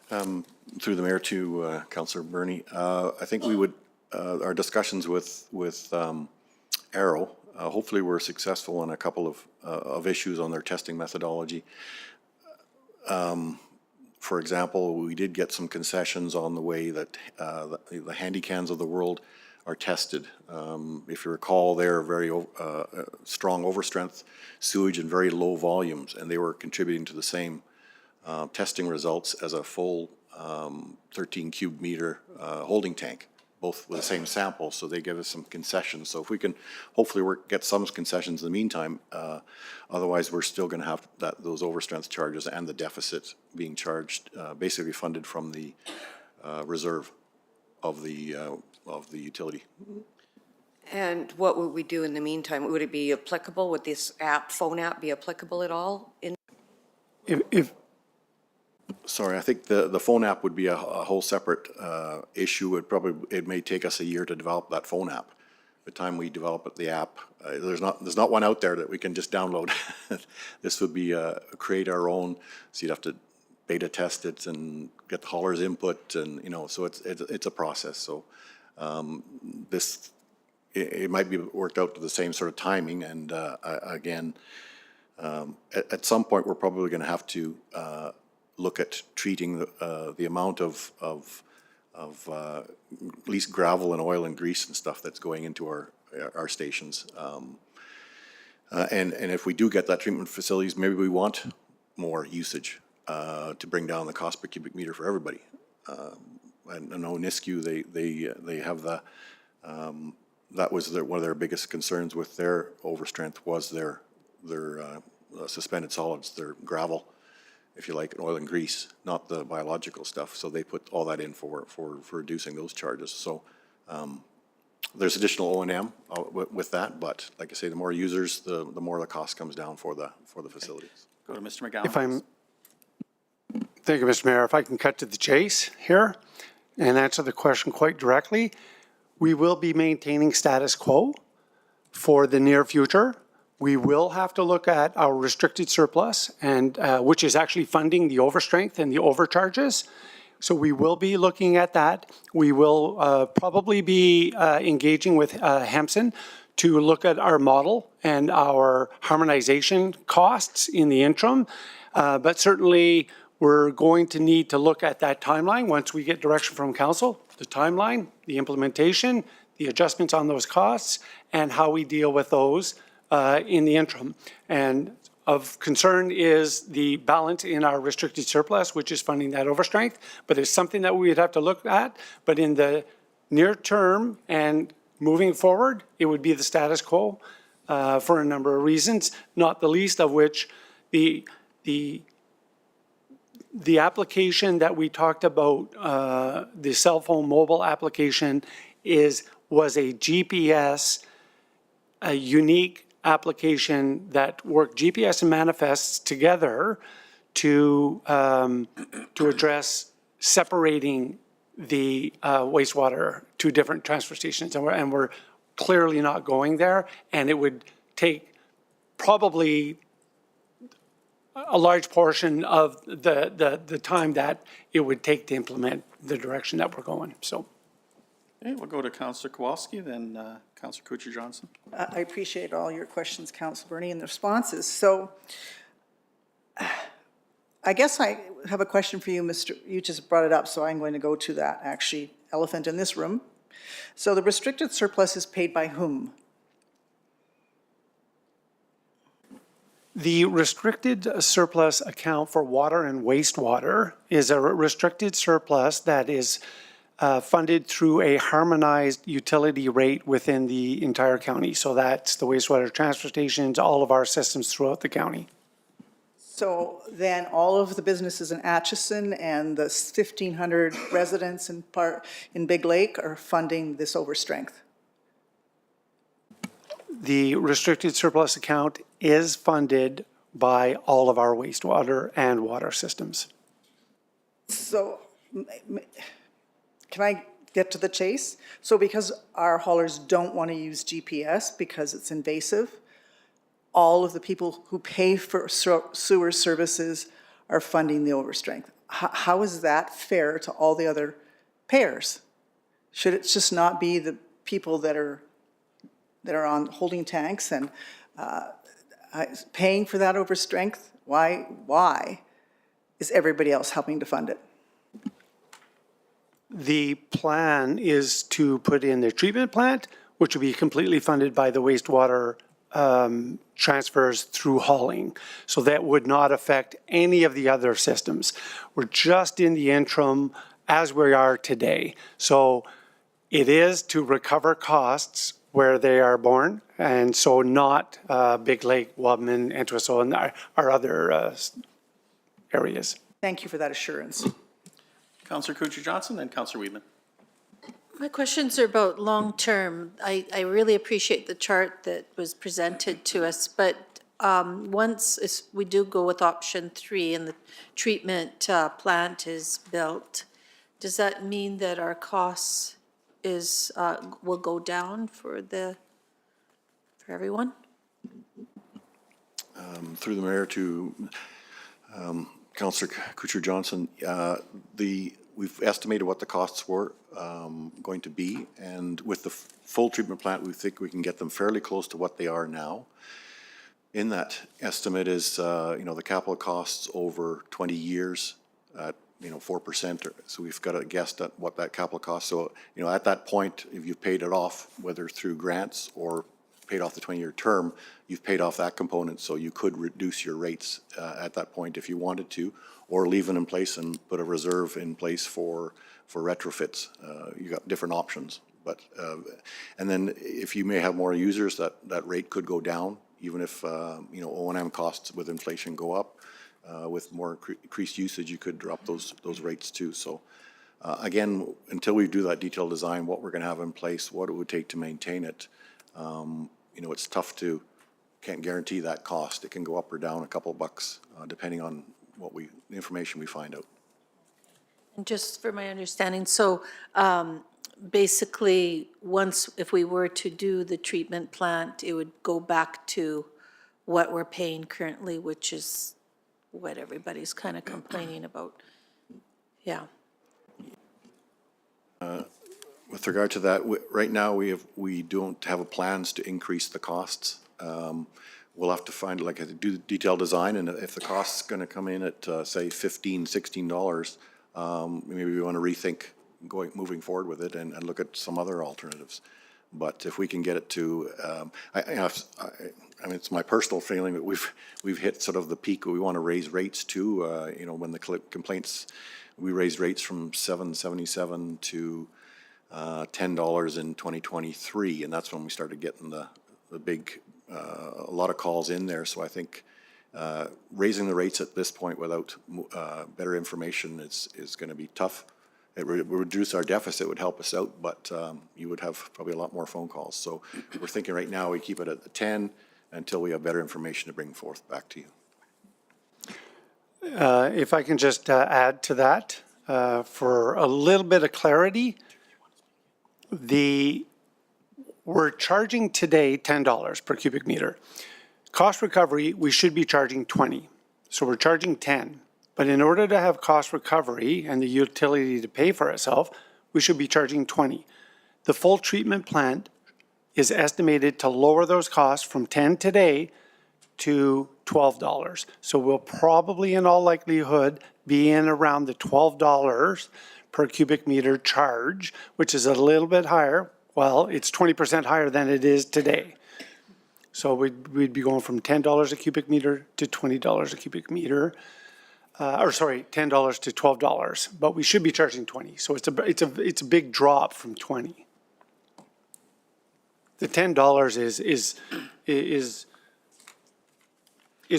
Through the mayor to Councillor Bernie, I think we would, our discussions with Arrow, hopefully we're successful on a couple of issues on their testing methodology. For example, we did get some concessions on the way that the handy cans of the world are tested. If you recall, they're very strong overstrength sewage and very low volumes, and they were contributing to the same testing results as a full 13 cube meter holding tank, both with the same sample, so they give us some concessions. So if we can hopefully get some concessions in the meantime, otherwise we're still going to have those overstrength charges and the deficit being charged, basically funded from the reserve of the utility. And what would we do in the meantime? Would it be applicable? Would this app, phone app, be applicable at all? Sorry, I think the phone app would be a whole separate issue. It may take us a year to develop that phone app. By the time we develop the app, there's not one out there that we can just download. This would be create our own. So you'd have to beta test it and get the hauler's input, and so it's a process. So it might be worked out to the same sort of timing, and again, at some point we're probably going to have to look at treating the amount of at least gravel and oil and grease and stuff that's going into our stations. And if we do get that treatment facilities, maybe we want more usage to bring down the cost per cubic meter for everybody. I know Nisku, they have that was one of their biggest concerns with their overstrength was their suspended solids, their gravel, if you like, oil and grease, not the biological stuff. So they put all that in for reducing those charges. So there's additional O&M with that, but like I say, the more users, the more the cost comes down for the facilities. Go to Mr. McGowan. Thank you, Mr. Mayor. If I can cut to the chase here and answer the question quite directly, we will be maintaining status quo for the near future. We will have to look at our restricted surplus, and which is actually funding the overstrength and the overcharges. So we will be looking at that. We will probably be engaging with Hampson to look at our model and our harmonization costs in the interim. But certainly we're going to need to look at that timeline once we get direction from council, the timeline, the implementation, the adjustments on those costs, and how we deal with those in the interim. And of concern is the balance in our restricted surplus, which is funding that overstrength, but it's something that we would have to look at. But in the near term and moving forward, it would be the status quo for a number of reasons, not the least of which the application that we talked about, the cell phone mobile application, was a GPS, a unique application that worked GPS and manifests together to address separating the wastewater to different transfer stations, and we're clearly not going there. And it would take probably a large portion of the time that it would take to implement the direction that we're going, so. Okay, we'll go to Councillor Kowalski, then Councillor Kuchar-Johnson. I appreciate all your questions, Council Bernie, and the responses. So I guess I have a question for you, Mr. You just brought it up, so I'm going to go to that, actually, elephant in this room. So the restricted surplus is paid by whom? The restricted surplus account for water and wastewater is a restricted surplus that is funded through a harmonized utility rate within the entire county. So that's the wastewater transfer stations, all of our systems throughout the county. So then all of the businesses in Atchison and the 1,500 residents in Big Lake are funding this overstrength? The restricted surplus account is funded by all of our wastewater and water systems. So can I get to the chase? So because our haulers don't want to use GPS because it's invasive, all of the people who pay for sewer services are funding the overstrength. How is that fair to all the other payers? Should it just not be the people that are on holding tanks and paying for that overstrength? Why is everybody else helping to fund it? The plan is to put in the treatment plant, which will be completely funded by the wastewater transfers through hauling. So that would not affect any of the other systems. We're just in the interim as we are today. So it is to recover costs where they are born, and so not Big Lake, Wabamun, Entwistle, and our other areas. Thank you for that assurance. Councillor Kuchar-Johnson, then Councillor Weedman. My questions are about long-term. I really appreciate the chart that was presented to us, but once we do go with option 3 and the treatment plant is built, does that mean that our costs will go down for everyone? Through the mayor to Councillor Kuchar-Johnson, we've estimated what the costs were going to be, and with the full treatment plant, we think we can get them fairly close to what they are now. In that estimate is, the capital costs over 20 years at, 4%. So we've got to guess at what that capital costs. So, at that point, if you've paid it off, whether through grants or paid off the 20-year term, you've paid off that component, so you could reduce your rates at that point if you wanted to, or leave it in place and put a reserve in place for retrofits. You got different options, but and then if you may have more users, that rate could go down, even if O&M costs with inflation go up. With more increased usage, you could drop those rates too. So again, until we do that detailed design, what we're going to have in place, what it would take to maintain it. It's tough to, can't guarantee that cost. It can go up or down a couple of bucks, depending on the information we find out. And just for my understanding, so basically, if we were to do the treatment plant, it would go back to what we're paying currently, which is what everybody's kind of complaining about. Yeah. With regard to that, right now we don't have plans to increase the costs. We'll have to find like a detailed design, and if the cost is going to come in at say $15, $16, maybe we want to rethink moving forward with it and look at some other alternatives. But if we can get it to, I mean, it's my personal feeling that we've hit sort of the peak. We want to raise rates too. When the complaints, we raised rates from $7.77 to $10 in 2023, and that's when we started getting the big, a lot of calls in there. So I think raising the rates at this point without better information is going to be tough. It would reduce our deficit, would help us out, but you would have probably a lot more phone calls. So we're thinking right now we keep it at the 10 until we have better information to bring forth back to you. If I can just add to that, for a little bit of clarity, we're charging today $10 per cubic meter. Cost recovery, we should be charging 20. So we're charging 10. But in order to have cost recovery and the utility to pay for itself, we should be charging 20. The full treatment plant is estimated to lower those costs from 10 today to $12. So we'll probably, in all likelihood, be in around the $12 per cubic meter charge, which is a little bit higher. Well, it's 20% higher than it is today. So we'd be going from $10 a cubic meter to $20 a cubic meter. $10 to $12, but we should be charging 20. So it's a big drop from 20. The $10 is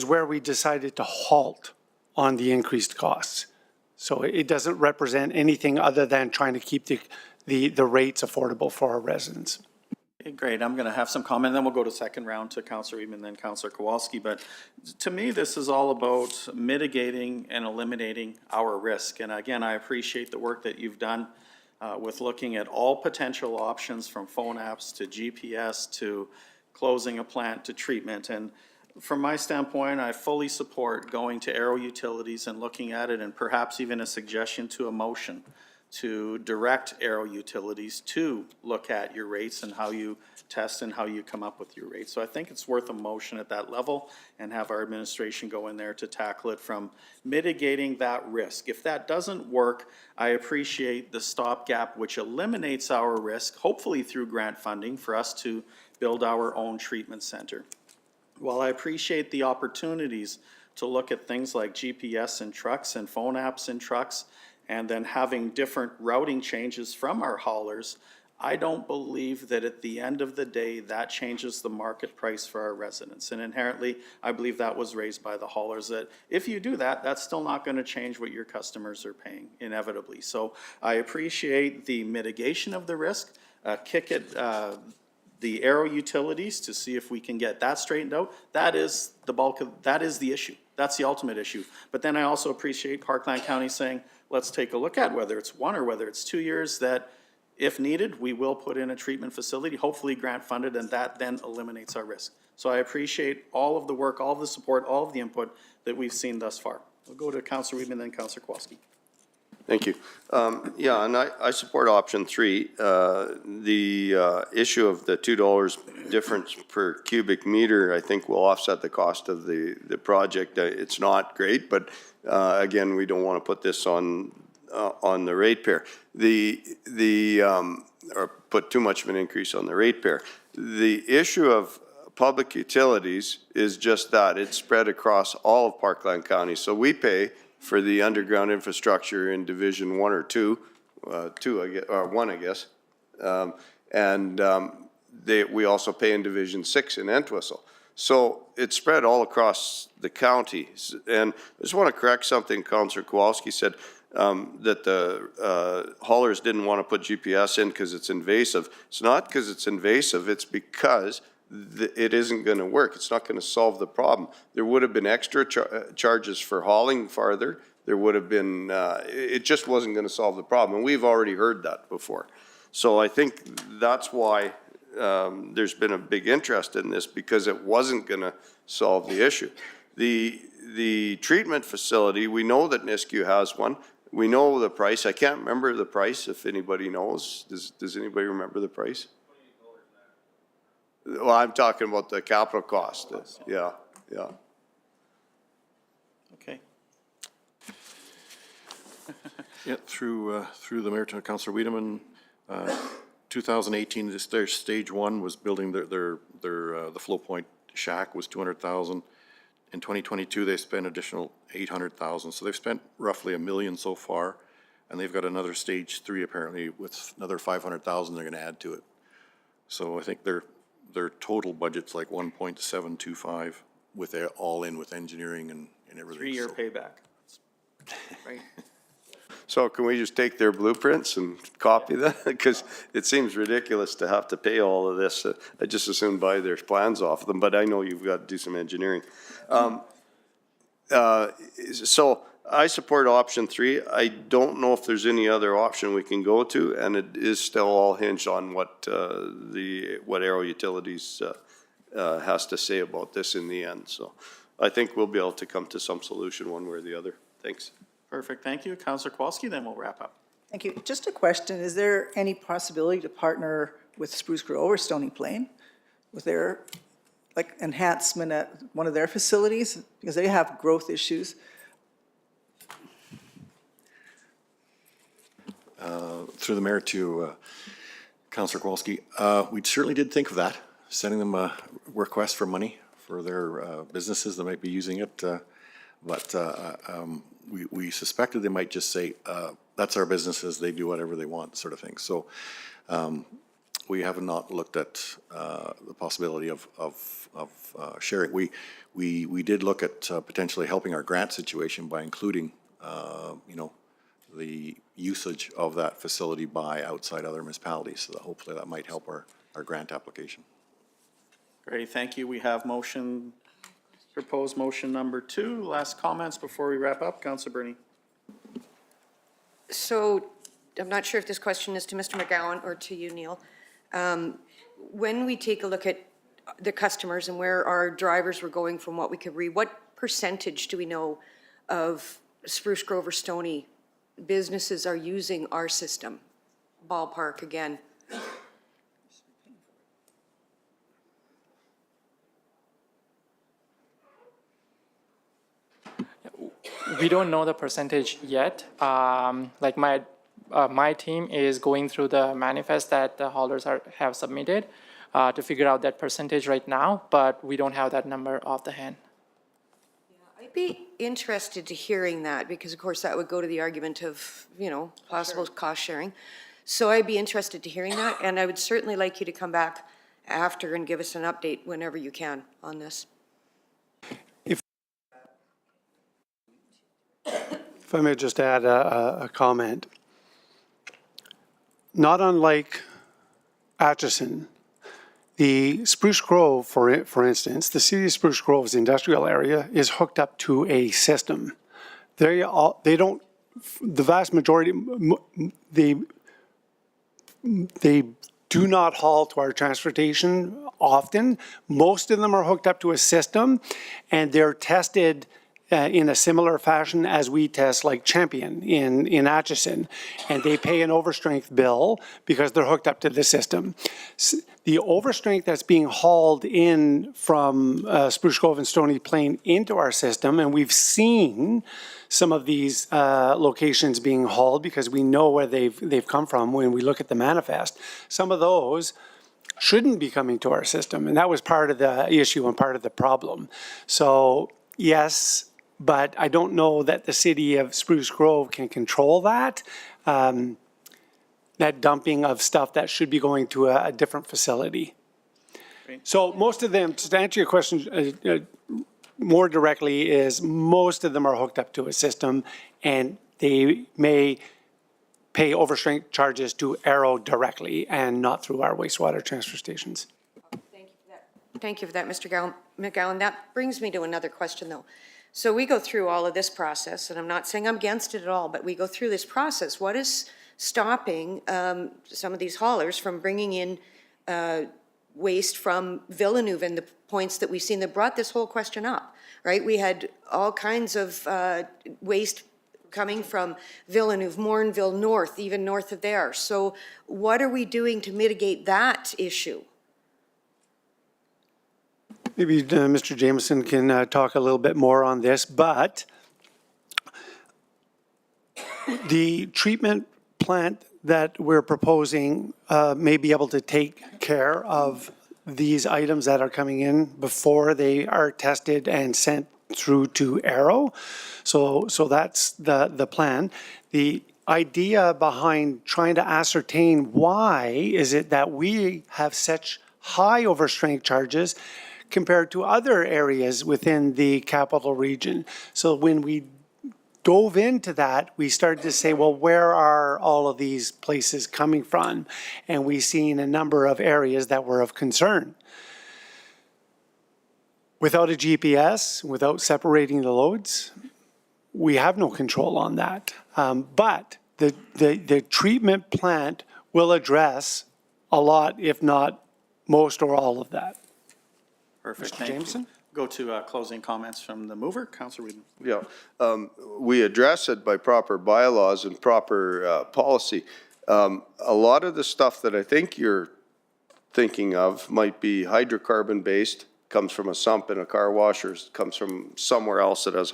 where we decided to halt on the increased costs. So it doesn't represent anything other than trying to keep the rates affordable for our residents. Okay, great. I'm going to have some comment, then we'll go to second round to Councillor Eamon, then Councillor Kowalski. But to me, this is all about mitigating and eliminating our risk. And again, I appreciate the work that you've done with looking at all potential options, from phone apps to GPS to closing a plant to treatment. And from my standpoint, I fully support going to Aero Utilities and looking at it, and perhaps even a suggestion to a motion to direct Aero Utilities to look at your rates and how you test and how you come up with your rates. So I think it's worth a motion at that level and have our administration go in there to tackle it from mitigating that risk. If that doesn't work, I appreciate the stopgap, which eliminates our risk, hopefully through grant funding, for us to build our own treatment center. While I appreciate the opportunities to look at things like GPS in trucks and phone apps in trucks, and then having different routing changes from our haulers, I don't believe that at the end of the day that changes the market price for our residents. And inherently, I believe that was raised by the haulers, that if you do that, that's still not going to change what your customers are paying, inevitably. So I appreciate the mitigation of the risk, kick it the Aero Utilities to see if we can get that straightened out. That is the bulk of, that is the issue. That's the ultimate issue. But then I also appreciate Parkland County saying, let's take a look at whether it's 1 or whether it's 2 years, that if needed, we will put in a treatment facility, hopefully grant funded, and that then eliminates our risk. So I appreciate all of the work, all of the support, all of the input that we've seen thus far. We'll go to Councillor Eamon, then Councillor Kowalski. Thank you. Yeah, and I support option 3. The issue of the $2 difference per cubic meter, I think, will offset the cost of the project. It's not great, but again, we don't want to put this on the ratepayer. Or put too much of an increase on the ratepayer. The issue of public utilities is just that. It's spread across all of Parkland County. So we pay for the underground infrastructure in Division 1 or 2, 1, I guess. We also pay in Division 6 in Entwistle. So it's spread all across the county. And I just want to correct something Councillor Kowalski said, that the haulers didn't want to put GPS in because it's invasive. It's not because it's invasive, it's because it isn't going to work. It's not going to solve the problem. There would have been extra charges for hauling farther. There would have been, it just wasn't going to solve the problem. And we've already heard that before. So I think that's why there's been a big interest in this, because it wasn't going to solve the issue. The treatment facility, we know that Nisku has one. We know the price. I can't remember the price, if anybody knows. Does anybody remember the price? Well, I'm talking about the capital cost. Yeah. Okay. Yeah, through the mayor to Councillor Wiedemann, 2018, their stage 1 was building the flow point shack was $200,000. In 2022, they spent additional $800,000. So they've spent roughly $1 million so far, and they've got another stage 3 apparently with another $500,000 they're going to add to it. So I think their total budget's like 1.725 with all in with engineering and everything. 3-year payback. Right. So can we just take their blueprints and copy them? Because it seems ridiculous to have to pay all of this. I just as soon buy their plans off them, but I know you've got to do some engineering. So I support option 3. I don't know if there's any other option we can go to, and it is still all hinged on what Aero Utilities has to say about this in the end. So I think we'll be able to come to some solution one way or the other. Thanks. Perfect, thank you. Councillor Kowalski, then we'll wrap up. Thank you. Just a question, is there any possibility to partner with Spruce Grove or Stony Plain with their, like, enhancement at one of their facilities? Because they have growth issues. Through the mayor to Councillor Kowalski, we certainly did think of that, sending them a request for money for their businesses that might be using it. We suspected they might just say, that's our businesses, they do whatever they want, sort of thing. So we have not looked at the possibility of sharing. We did look at potentially helping our grant situation by including, the usage of that facility by outside other municipalities. So that hopefully that might help our grant application. Great, thank you. We have proposed motion number 2. Last comments before we wrap up. Councillor Bernie. So I'm not sure if this question is to Mr. McGowan or to you, Neil. When we take a look at the customers and where our drivers were going from what we could read, what percentage do we know of Spruce Grove or Stony businesses are using our system? Ballpark again. We don't know the percentage yet. Like my team is going through the manifest that the haulers have submitted to figure out that percentage right now, but we don't have that number off the hand. I'd be interested to hearing that because, of course, that would go to the argument of, possible cost sharing. So I'd be interested to hearing that, and I would certainly like you to come back after and give us an update whenever you can on this. If I may just add a comment. Not unlike Atchison, the Spruce Grove, for instance, the city of Spruce Grove's industrial area is hooked up to a system. They don't, the vast majority, they do not haul to our transportation often. Most of them are hooked up to a system and they're tested in a similar fashion as we test like Champion in Atchison. And they pay an overstrength bill because they're hooked up to the system. The overstrength that's being hauled in from Spruce Grove and Stony Plain into our system, and we've seen some of these locations being hauled because we know where they've come from when we look at the manifest. Some of those shouldn't be coming to our system, and that was part of the issue and part of the problem. So yes, but I don't know that the city of Spruce Grove can control that. That dumping of stuff that should be going to a different facility. Great. So most of them, to answer your question more directly, is most of them are hooked up to a system and they may pay overstrength charges to Arrow directly and not through our wastewater transfer stations. Thank you for that, Mr. McGowan. That brings me to another question, though. So we go through all of this process, and I'm not saying I'm against it at all, but we go through this process. What is stopping some of these haulers from bringing in waste from Villeneuve and the points that we've seen that brought this whole question up, right? We had all kinds of waste coming from Villeneuve, Morinville North, even north of there. So what are we doing to mitigate that issue? Maybe Mr. Jameson can talk a little bit more on this, but the treatment plant that we're proposing may be able to take care of these items that are coming in before they are tested and sent through to Arrow. So that's the plan. The idea behind trying to ascertain why is it that we have such high overstrength charges compared to other areas within the capital region. So when we dove into that, we started to say, well, where are all of these places coming from? And we've seen a number of areas that were of concern. Without a GPS, without separating the loads, we have no control on that. But the treatment plant will address a lot, if not most or all of that. Perfect, Mr. thank you. Jameson? Go to closing comments from the mover, Councilor Whedon. Yeah, we address it by proper bylaws and proper policy. A lot of the stuff that I think you're thinking of might be hydrocarbon-based, comes from a sump in a car wash, or comes from somewhere else that has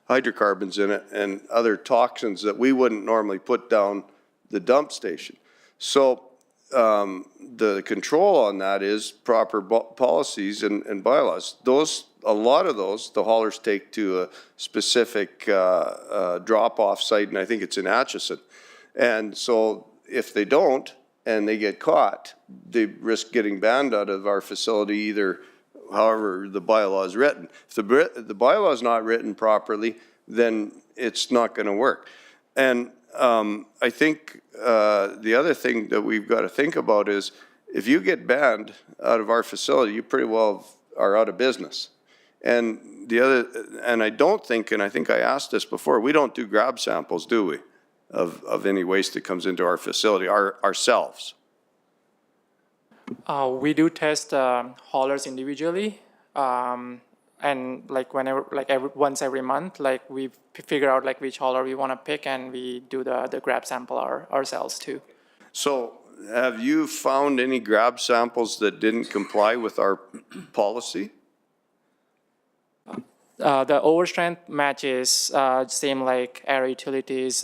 hydrocarbons in it, and other toxins that we wouldn't normally put down the dump station. So the control on that is proper policies and bylaws. A lot of those, the haulers take to a specific drop-off site, and I think it's in Atchison. And so if they don't, and they get caught, they risk getting banned out of our facility either however the bylaw is written. If the bylaw is not written properly, then it's not going to work. And I think the other thing that we've got to think about is if you get banned out of our facility, you pretty well are out of business. And I don't think, and I think I asked this before, we don't do grab samples, do we? Of any waste that comes into our facility ourselves. We do test haulers individually, and like whenever, like once every month, like we figure out like which hauler we want to pick, and we do the grab sample ourselves too. So have you found any grab samples that didn't comply with our policy? The overstrength matches same like Air Utilities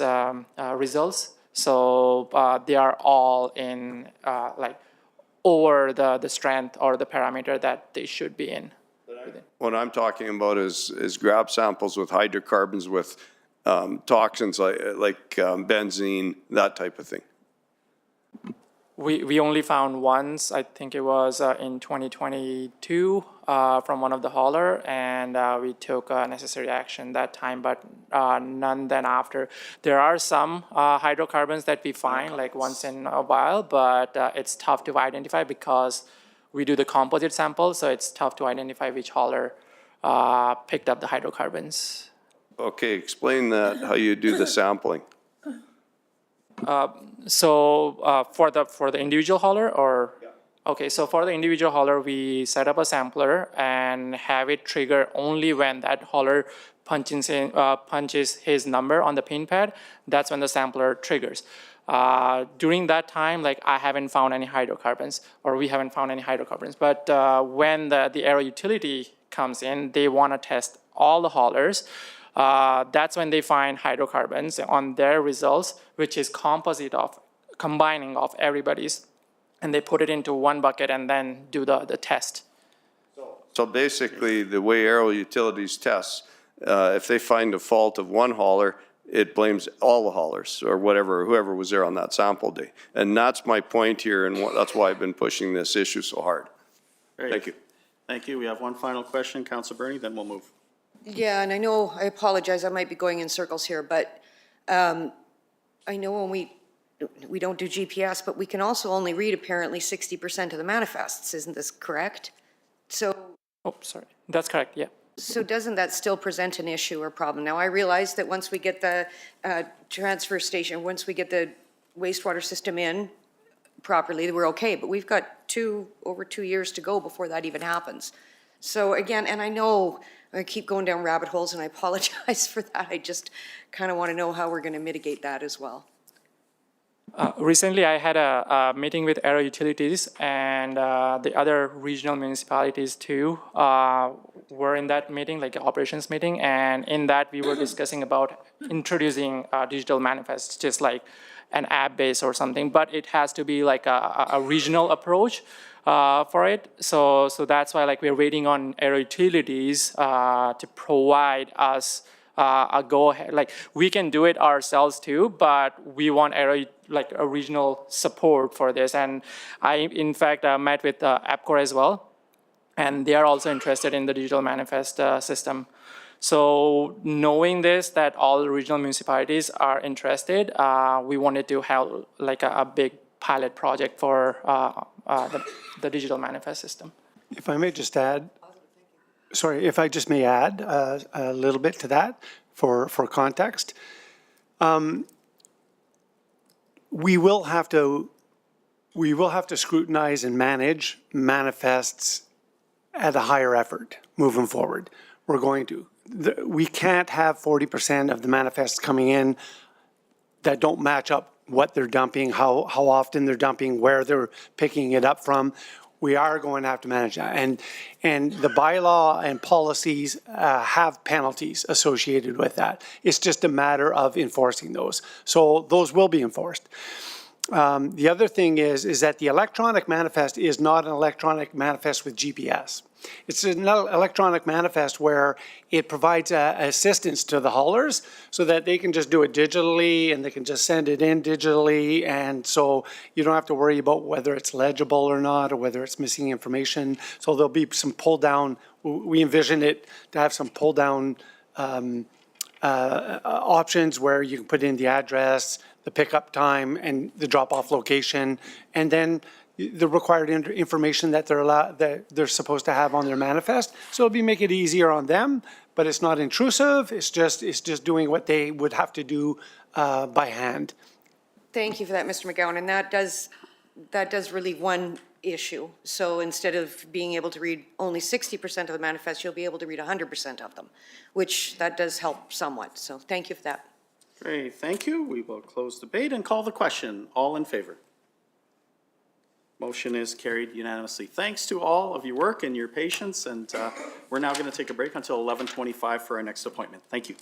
results. So they are all in like over the strength or the parameter that they should be in. What I'm talking about is grab samples with hydrocarbons, with toxins like benzene, that type of thing. We only found once, I think it was in 2022 from one of the hauler, and we took necessary action that time, but none then after. There are some hydrocarbons that we find like once in a while, but it's tough to identify because we do the composite sample, so it's tough to identify which hauler picked up the hydrocarbons. Okay, explain that, how you do the sampling. So for the individual hauler, or okay, so for the individual hauler, we set up a sampler and have it trigger only when that hauler punches his number on the pin pad. That's when the sampler triggers. During that time, like I haven't found any hydrocarbons, or we haven't found any hydrocarbons. But when the Aero utility comes in, they want to test all the haulers. That's when they find hydrocarbons on their results, which is composite of combining of everybody's, and they put it into one bucket and then do the test. So basically, the way Aero Utilities tests, if they find a fault of one hauler, it blames all the haulers or whoever was there on that sample day. And that's my point here, and that's why I've been pushing this issue so hard. Great. Thank you. Thank you. We have one final question, Councilor Bernie, then we'll move. Yeah, and I apologize, I might be going in circles here, but I know when we don't do GPS, but we can also only read apparently 60% of the manifests, isn't this correct? So. Oh, sorry, that's correct, yeah. So doesn't that still present an issue or problem? Now, I realize that once we get the transfer station, once we get the wastewater system in properly, we're okay, but we've got over 2 years to go before that even happens. So again, and I know I keep going down rabbit holes, and I apologize for that. I just kind of want to know how we're going to mitigate that as well. Recently, I had a meeting with Aero Utilities, and the other regional municipalities too were in that meeting, like an operations meeting, and in that we were discussing about introducing digital manifests, just like an app base or something, but it has to be like a regional approach for it. So that's why like we're waiting on Aero Utilities to provide us a go ahead. Like we can do it ourselves too, but we want like a regional support for this. And I in fact met with APCOR as well, and they are also interested in the digital manifest system. So knowing this, that all regional municipalities are interested, we wanted to have like a big pilot project for the digital manifest system. If I may just add, sorry, if I just may add a little bit to that for context. We will have to scrutinize and manage manifests at a higher effort moving forward. We're going to. We can't have 40% of the manifests coming in that don't match up what they're dumping, how often they're dumping, where they're picking it up from. We are going to have to manage that. And the bylaw and policies have penalties associated with that. It's just a matter of enforcing those. So those will be enforced. The other thing is that the electronic manifest is not an electronic manifest with GPS. It's an electronic manifest where it provides assistance to the haulers so that they can just do it digitally and they can just send it in digitally. And so you don't have to worry about whether it's legible or not or whether it's missing information. So there'll be some pull down. We envision it to have some pull down options where you can put in the address, the pickup time, and the drop-off location, and then the required information that they're supposed to have on their manifest. So it'll make it easier on them, but it's not intrusive. It's just doing what they would have to do by hand. Thank you for that, Mr. McGowan, and that does relieve one issue. So instead of being able to read only 60% of the manifest, you'll be able to read 100% of them, which that does help somewhat. So thank you for that. Great, thank you. We will close debate and call the question. All in favor? Motion is carried unanimously. Thanks to all of your work and your patience, and we're now going to take a break until 11:25 for our next appointment. Thank you.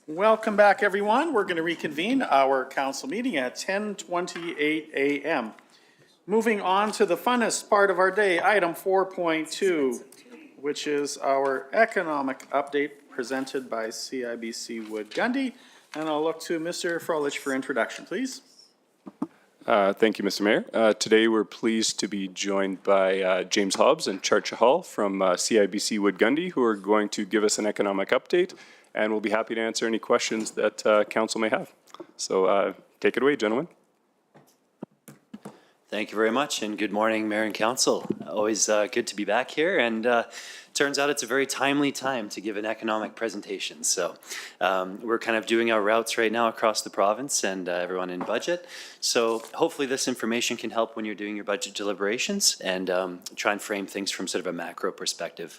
Welcome back, everyone. We're going to reconvene our council meeting at 10:28 a.m. Moving on to the funnest part of our day, item 4.2, which is our economic update presented by CIBC Wood Gundy. And I'll look to Mr. Froelich for introduction, please. Thank you, Mr. Mayor. Today, we're pleased to be joined by James Hobbs and Chart Chahal from CIBC Wood Gundy, who are going to give us an economic update, and we'll be happy to answer any questions that council may have. So take it away, gentlemen. Thank you very much, and good morning, Mayor and Council. Always good to be back here, and turns out it's a very timely time to give an economic presentation. So we're kind of doing our routes right now across the province and everyone in budget. So hopefully this information can help when you're doing your budget deliberations and try and frame things from sort of a macro perspective.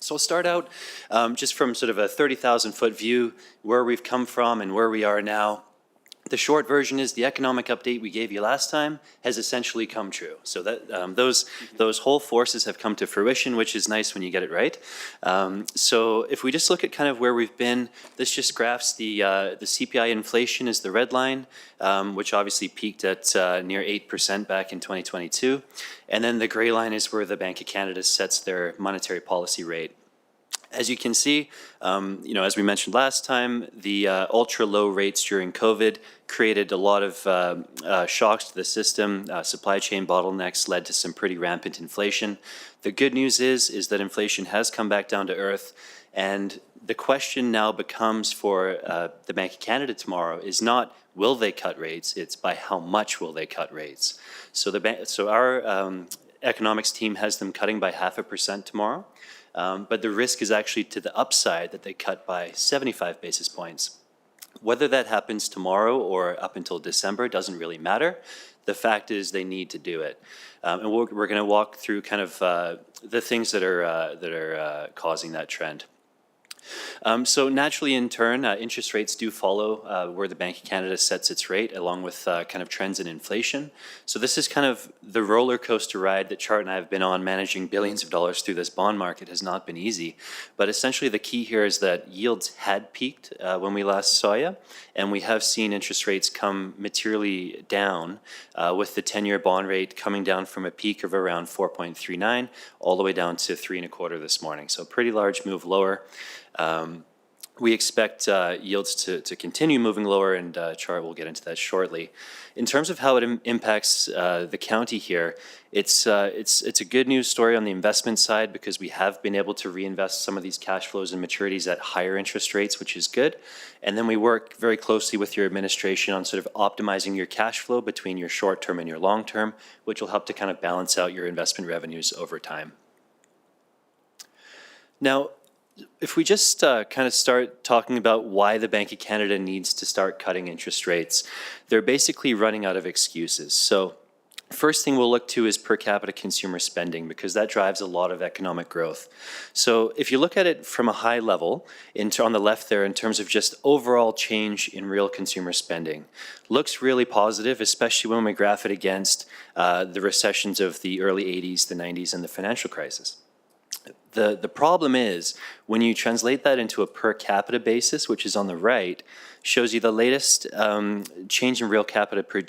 So I'll start out just from sort of a 30,000-foot view, where we've come from and where we are now. The short version is the economic update we gave you last time has essentially come true. So that those whole forces have come to fruition, which is nice when you get it right. So if we just look at kind of where we've been, this just graphs the CPI inflation is the red line, which obviously peaked at near 8% back in 2022. And then the gray line is where the Bank of Canada sets their monetary policy rate. As you can see, as we mentioned last time, the ultra low rates during COVID created a lot of shocks to the system. Supply chain bottlenecks led to some pretty rampant inflation. The good news is that inflation has come back down to earth, and the question now becomes for the Bank of Canada tomorrow is not will they cut rates, it's by how much will they cut rates. So our economics team has them cutting by 0.5% tomorrow. But the risk is actually to the upside that they cut by 75 basis points. Whether that happens tomorrow or up until December doesn't really matter. The fact is they need to do it. And we're going to walk through kind of the things that are causing that trend. So naturally, in turn, interest rates do follow where the Bank of Canada sets its rate, along with kind of trends in inflation. So this is kind of the roller coaster ride that Chart and I have been on. Managing billions of dollars through this bond market has not been easy. But essentially, the key here is that yields had peaked when we last saw you, and we have seen interest rates come materially down, with the 10-year bond rate coming down from a peak of around 4.39 all the way down to 3.25 this morning. So pretty large move lower. We expect yields to continue moving lower, and Chart will get into that shortly. In terms of how it impacts the county here, it's a good news story on the investment side because we have been able to reinvest some of these cash flows and maturities at higher interest rates, which is good. And then we work very closely with your administration on sort of optimizing your cash flow between your short term and your long term, which will help to kind of balance out your investment revenues over time. Now, if we just kind of start talking about why the Bank of Canada needs to start cutting interest rates, they're basically running out of excuses. So first thing we'll look to is per capita consumer spending, because that drives a lot of economic growth. So if you look at it from a high level, on the left there, in terms of just overall change in real consumer spending, looks really positive, especially when we graph it against the recessions of the early 80s, the 90s, and the financial crisis. The problem is when you translate that into a per capita basis, which is on the right, shows you the latest change in real per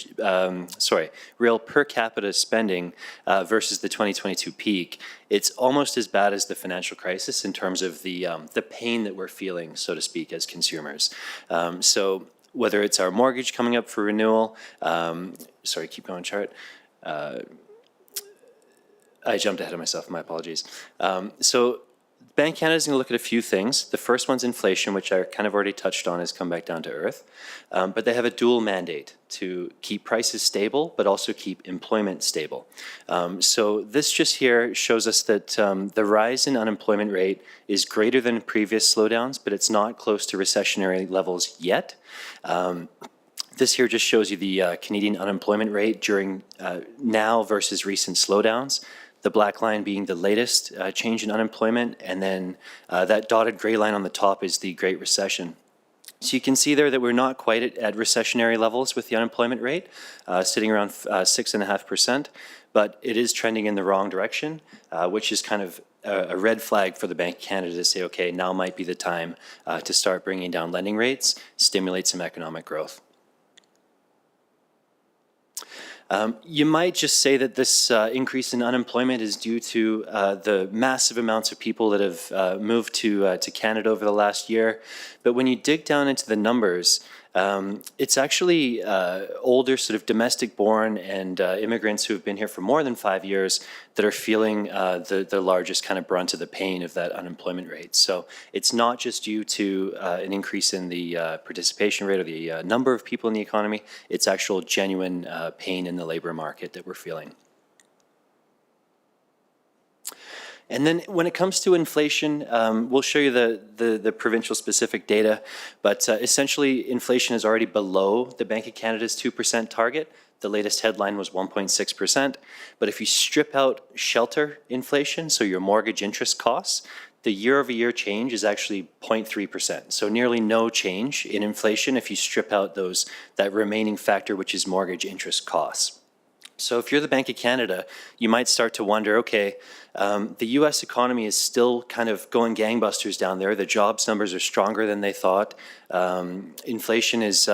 capita spending versus the 2022 peak. It's almost as bad as the financial crisis in terms of the pain that we're feeling, so to speak, as consumers. So whether it's our mortgage coming up for renewal, keep going, Chart. I jumped ahead of myself, my apologies. So Bank of Canada is going to look at a few things. The first one's inflation, which I kind of already touched on, has come back down to earth. But they have a dual mandate to keep prices stable, but also keep employment stable. So this just here shows us that the rise in unemployment rate is greater than previous slowdowns, but it's not close to recessionary levels yet. This here just shows you the Canadian unemployment rate during now versus recent slowdowns. The black line being the latest change in unemployment, and then that dotted gray line on the top is the Great Recession. So you can see there that we're not quite at recessionary levels with the unemployment rate, sitting around 6.5%, but it is trending in the wrong direction, which is kind of a red flag for the Bank of Canada to say, okay, now might be the time to start bringing down lending rates, stimulate some economic growth. You might just say that this increase in unemployment is due to the massive amounts of people that have moved to Canada over the last year. But when you dig down into the numbers, it's actually older sort of domestic-born and immigrants who have been here for more than 5 years that are feeling the largest kind of brunt of the pain of that unemployment rate. So it's not just due to an increase in the participation rate or the number of people in the economy, it's actual genuine pain in the labor market that we're feeling. And then when it comes to inflation, we'll show you the provincial specific data, but essentially inflation is already below the Bank of Canada's 2% target. The latest headline was 1.6%, but if you strip out shelter inflation, so your mortgage interest costs, the year-over-year change is actually 0.3%. So nearly no change in inflation if you strip out that remaining factor, which is mortgage interest costs. So if you're the Bank of Canada, you might start to wonder, okay, the U.S. economy is still kind of going gangbusters down there. The jobs numbers are stronger than they thought. Inflation is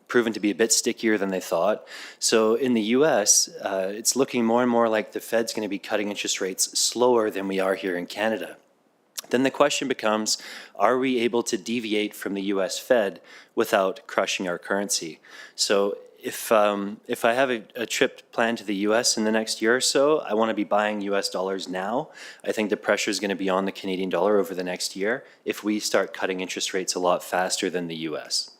proven to be a bit stickier than they thought. So in the U.S., it's looking more and more like the Fed's going to be cutting interest rates slower than we are here in Canada. Then the question becomes, are we able to deviate from the U.S. Fed without crushing our currency? So if I have a trip planned to the U.S. in the next year or so, I want to be buying U.S. dollars now. I think the pressure is going to be on the Canadian dollar over the next year if we start cutting interest rates a lot faster than the U.S.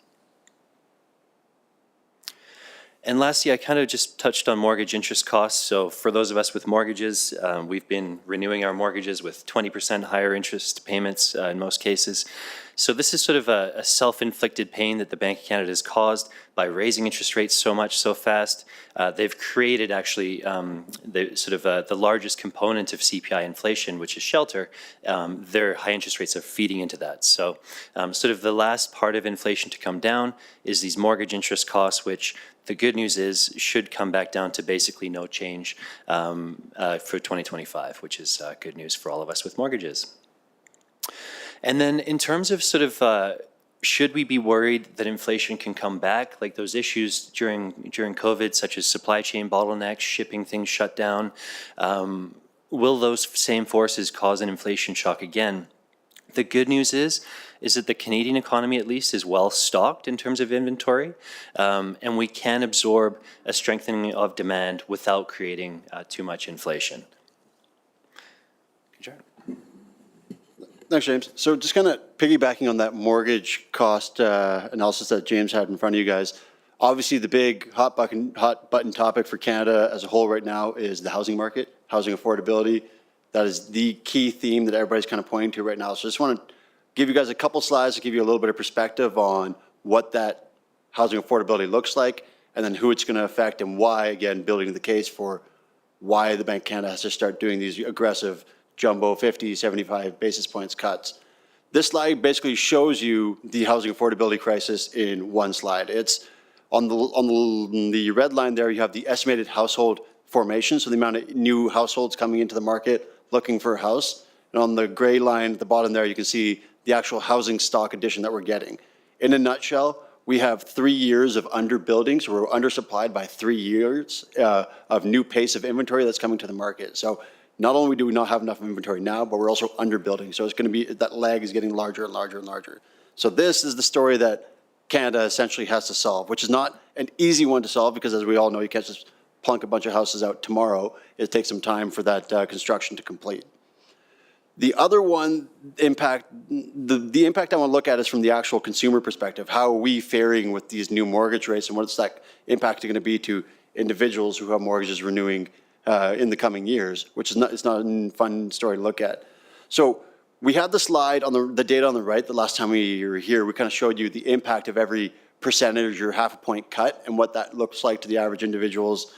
And lastly, I kind of just touched on mortgage interest costs. So for those of us with mortgages, we've been renewing our mortgages with 20% higher interest payments in most cases. So this is sort of a self-inflicted pain that the Bank of Canada has caused by raising interest rates so much so fast. They've created actually the largest component of CPI inflation, which is shelter. Their high interest rates are feeding into that. So sort of the last part of inflation to come down is these mortgage interest costs, which the good news is should come back down to basically no change for 2025, which is good news for all of us with mortgages. And then in terms of sort of should we be worried that inflation can come back, like those issues during COVID, such as supply chain bottlenecks, shipping things shut down, will those same forces cause an inflation shock again? The good news is that the Canadian economy, at least, is well stocked in terms of inventory, and we can absorb a strengthening of demand without creating too much inflation. Thanks, James. So just kind of piggybacking on that mortgage cost analysis that James had in front of you guys, obviously the big hot button topic for Canada as a whole right now is the housing market, housing affordability. That is the key theme that everybody's kind of pointing to right now. So I just want to give you guys a couple slides to give you a little bit of perspective on what that housing affordability looks like and then who it's going to affect and why, again, building the case for why the Bank of Canada has to start doing these aggressive jumbo 50, 75 basis points cuts. This slide basically shows you the housing affordability crisis in one slide. It's on the red line there, you have the estimated household formation, so the amount of new households coming into the market looking for a house. And on the gray line at the bottom there, you can see the actual housing stock addition that we're getting. In a nutshell, we have 3 years of underbuilding, so we're undersupplied by 3 years of new pace of inventory that's coming to the market. So not only do we not have enough inventory now, but we're also underbuilding. So it's going to be, that lag is getting larger and larger and larger. So this is the story that Canada essentially has to solve, which is not an easy one to solve because, as we all know, you can't just plunk a bunch of houses out tomorrow. It takes some time for that construction to complete. The other one impact, the impact I want to look at is from the actual consumer perspective. How are we faring with these new mortgage rates, and what's that impact going to be to individuals who have mortgages renewing in the coming years, which is not, it's not a fun story to look at. So we had the slide on the data on the right. The last time we were here, we kind of showed you the impact of every percentage or half a point cut and what that looks like to the average individual's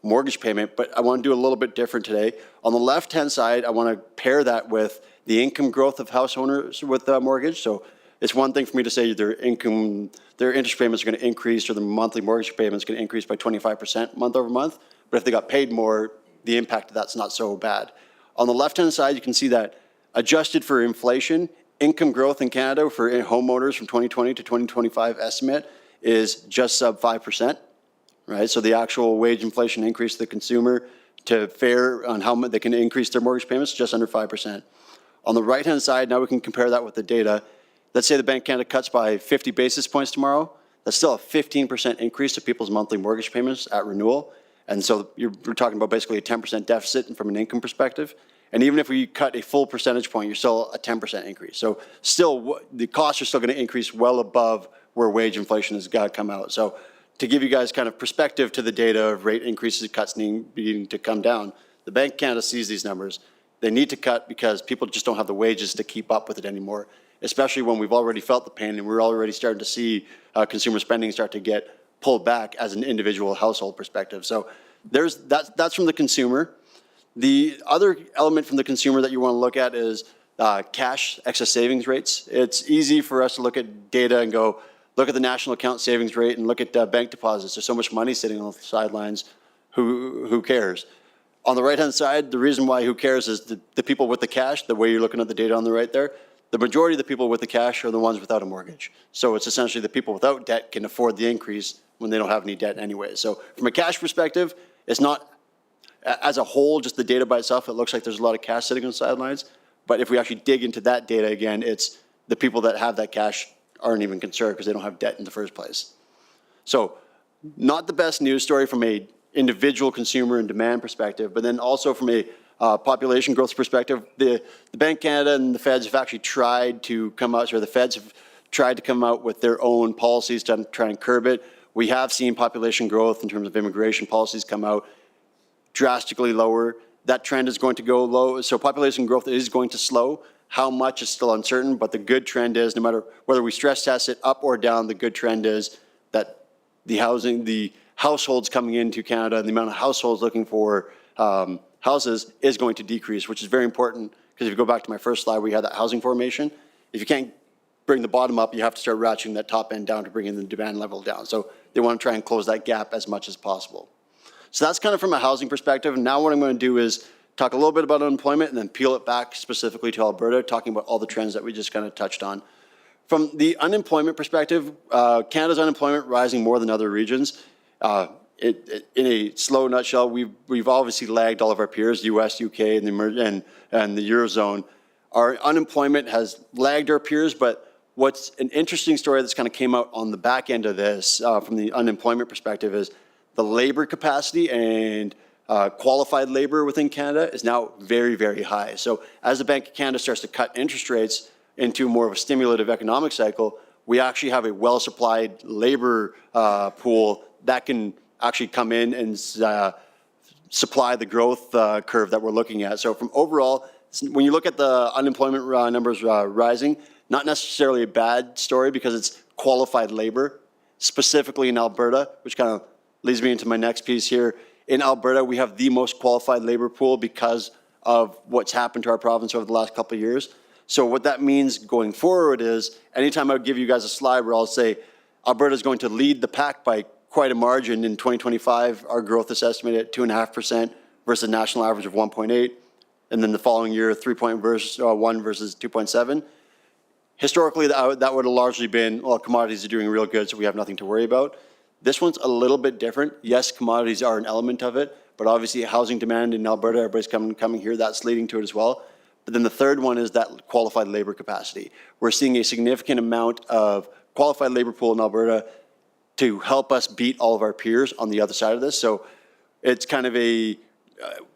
mortgage payment. But I want to do a little bit different today. On the left-hand side, I want to pair that with the income growth of house owners with a mortgage. So it's one thing for me to say their interest payments are going to increase or the monthly mortgage payments going to increase by 25% month over month. But if they got paid more, the impact of that's not so bad. On the left-hand side, you can see that adjusted for inflation, income growth in Canada for homeowners from 2020 to 2025 estimate is just sub 5%, right? So the actual wage inflation increase to the consumer to fare on how much they can increase their mortgage payments, just under 5%. On the right-hand side, now we can compare that with the data. Let's say the Bank of Canada cuts by 50 basis points tomorrow. That's still a 15% increase to people's monthly mortgage payments at renewal. And so we're talking about basically a 10% deficit from an income perspective. And even if we cut a full percentage point, you're still a 10% increase. So still, the costs are still going to increase well above where wage inflation has got to come out. So to give you guys kind of perspective to the data of rate increases, cuts needing to come down, the Bank of Canada sees these numbers. They need to cut because people just don't have the wages to keep up with it anymore, especially when we've already felt the pain and we're already starting to see consumer spending start to get pulled back as an individual household perspective. So that's from the consumer. The other element from the consumer that you want to look at is cash excess savings rates. It's easy for us to look at data and go, look at the national account savings rate and look at bank deposits. There's so much money sitting on the sidelines. Who cares? On the right-hand side, the reason why who cares is the people with the cash, the way you're looking at the data on the right there, the majority of the people with the cash are the ones without a mortgage. So it's essentially the people without debt can afford the increase when they don't have any debt anyway. So from a cash perspective, it's not, as a whole, just the data by itself, it looks like there's a lot of cash sitting on the sidelines. But if we actually dig into that data again, it's the people that have that cash aren't even concerned because they don't have debt in the first place. So not the best news story from a individual consumer and demand perspective, but then also from a population growth perspective, the Bank of Canada and the feds have actually tried to come out, or the feds have tried to come out with their own policies to try and curb it. We have seen population growth in terms of immigration policies come out drastically lower. That trend is going to go low. So population growth is going to slow. How much is still uncertain, but the good trend is, no matter whether we stress test it up or down, the good trend is that the households coming into Canada and the amount of households looking for houses is going to decrease, which is very important because if you go back to my first slide, we had that housing formation. If you can't bring the bottom up, you have to start ratcheting that top end down to bring in the demand level down. So they want to try and close that gap as much as possible. So that's kind of from a housing perspective. And now what I'm going to do is talk a little bit about unemployment and then peel it back specifically to Alberta, talking about all the trends that we just kind of touched on. From the unemployment perspective, Canada's unemployment rising more than other regions. In a slow nutshell, we've obviously lagged all of our peers, US, UK, and the Eurozone. Our unemployment has lagged our peers, but what's an interesting story that's kind of came out on the back end of this from the unemployment perspective is the labor capacity and qualified labor within Canada is now very, very high. So as the Bank of Canada starts to cut interest rates into more of a stimulative economic cycle, we actually have a well-supplied labor pool that can actually come in and supply the growth curve that we're looking at. So from overall, when you look at the unemployment numbers rising, not necessarily a bad story because it's qualified labor, specifically in Alberta, which kind of leads me into my next piece here. In Alberta, we have the most qualified labor pool because of what's happened to our province over the last couple of years. So what that means going forward is anytime I give you guys a slide where I'll say Alberta is going to lead the pack by quite a margin in 2025, our growth is estimated at 2.5% versus a national average of 1.8, and then the following year 3.1 versus 2.7. Historically, that would have largely been, well, commodities are doing real good, so we have nothing to worry about. This one's a little bit different. Yes, commodities are an element of it, but obviously housing demand in Alberta, everybody's coming here, that's leading to it as well. But then the third one is that qualified labor capacity. We're seeing a significant amount of qualified labor pool in Alberta to help us beat all of our peers on the other side of this. So it's kind of a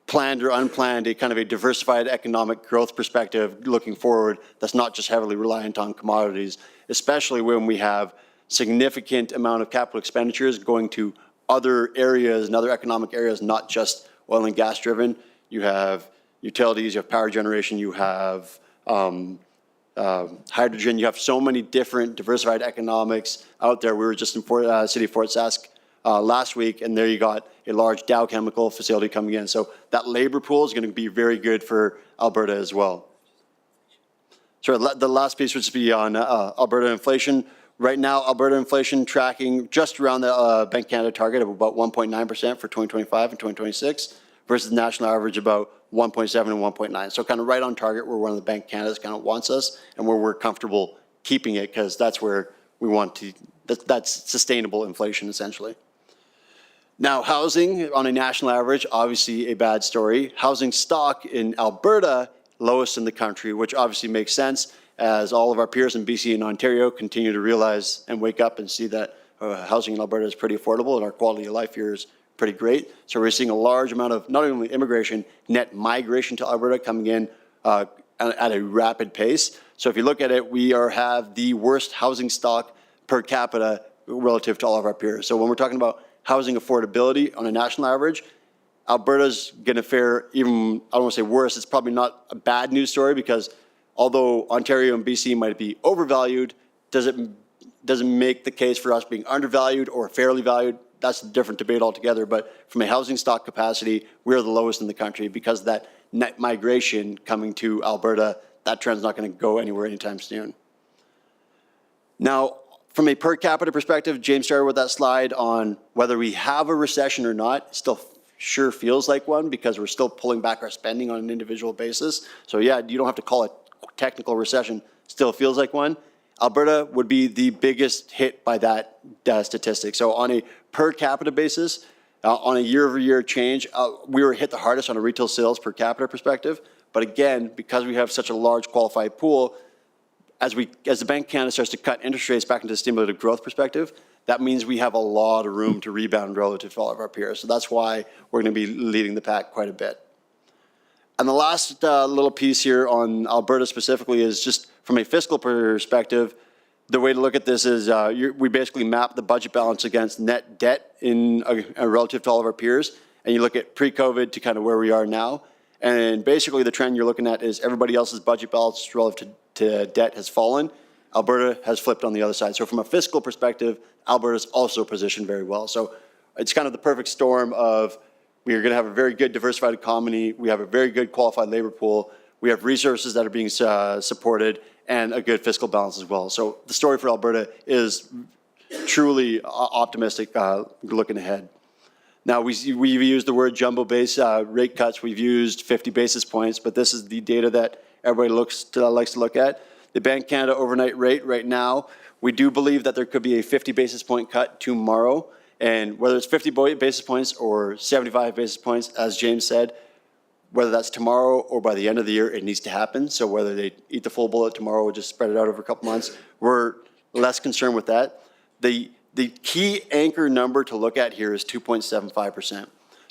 planned or unplanned, a kind of a diversified economic growth perspective looking forward that's not just heavily reliant on commodities, especially when we have significant amount of capital expenditures going to other areas and other economic areas, not just oil and gas driven. You have utilities, you have power generation, you have hydrogen, you have so many different diversified economics out there. We were just in city of Fort Sask last week, and there you got a large Dow chemical facility coming in. So that labor pool is going to be very good for Alberta as well. sorry, the last piece would just be on Alberta inflation. Right now, Alberta inflation tracking just around the Bank Canada target of about 1.9% for 2025 and 2026 versus the national average about 1.7 and 1.9. So kind of right on target where one of the Bank Canada's kind of wants us and where we're comfortable keeping it because that's where we want to, that's sustainable inflation essentially. Now, housing on a national average, obviously a bad story. Housing stock in Alberta, lowest in the country, which obviously makes sense as all of our peers in BC and Ontario continue to realize and wake up and see that housing in Alberta is pretty affordable and our quality of life here is pretty great. So we're seeing a large amount of not only immigration, net migration to Alberta coming in at a rapid pace. So if you look at it, we have the worst housing stock per capita relative to all of our peers. So when we're talking about housing affordability on a national average, Alberta's going to fare even, I don't want to say worse, it's probably not a bad news story because although Ontario and BC might be overvalued, doesn't make the case for us being undervalued or fairly valued. That's a different debate altogether. But from a housing stock capacity, we're the lowest in the country because of that net migration coming to Alberta. That trend's not going to go anywhere anytime soon. Now, from a per capita perspective, James started with that slide on whether we have a recession or not. It still sure feels like one because we're still pulling back our spending on an individual basis. So yeah, you don't have to call it technical recession, still feels like one. Alberta would be the biggest hit by that statistic. So on a per capita basis, on a year-over-year change, we were hit the hardest on a retail sales per capita perspective. But again, because we have such a large qualified pool, as the Bank of Canada starts to cut interest rates back into the stimulative growth perspective, that means we have a lot of room to rebound relative to all of our peers. So that's why we're going to be leading the pack quite a bit. And the last little piece here on Alberta specifically is just from a fiscal perspective, the way to look at this is we basically map the budget balance against net debt in relative to all of our peers. And you look at pre-COVID to kind of where we are now. And basically the trend you're looking at is everybody else's budget balance relative to debt has fallen. Alberta has flipped on the other side. So from a fiscal perspective, Alberta's also positioned very well. So it's kind of the perfect storm of we are going to have a very good diversified economy. We have a very good qualified labor pool. We have resources that are being supported and a good fiscal balance as well. So the story for Alberta is truly optimistic looking ahead. Now, we've used the word jumbo base rate cuts. We've used 50 basis points, but this is the data that everybody likes to look at. The Bank of Canada overnight rate right now, we do believe that there could be a 50 basis point cut tomorrow. And whether it's 50 basis points or 75 basis points, as James said, whether that's tomorrow or by the end of the year, it needs to happen. So whether they eat the full bullet tomorrow or just spread it out over a couple months, we're less concerned with that. The key anchor number to look at here is 2.75%.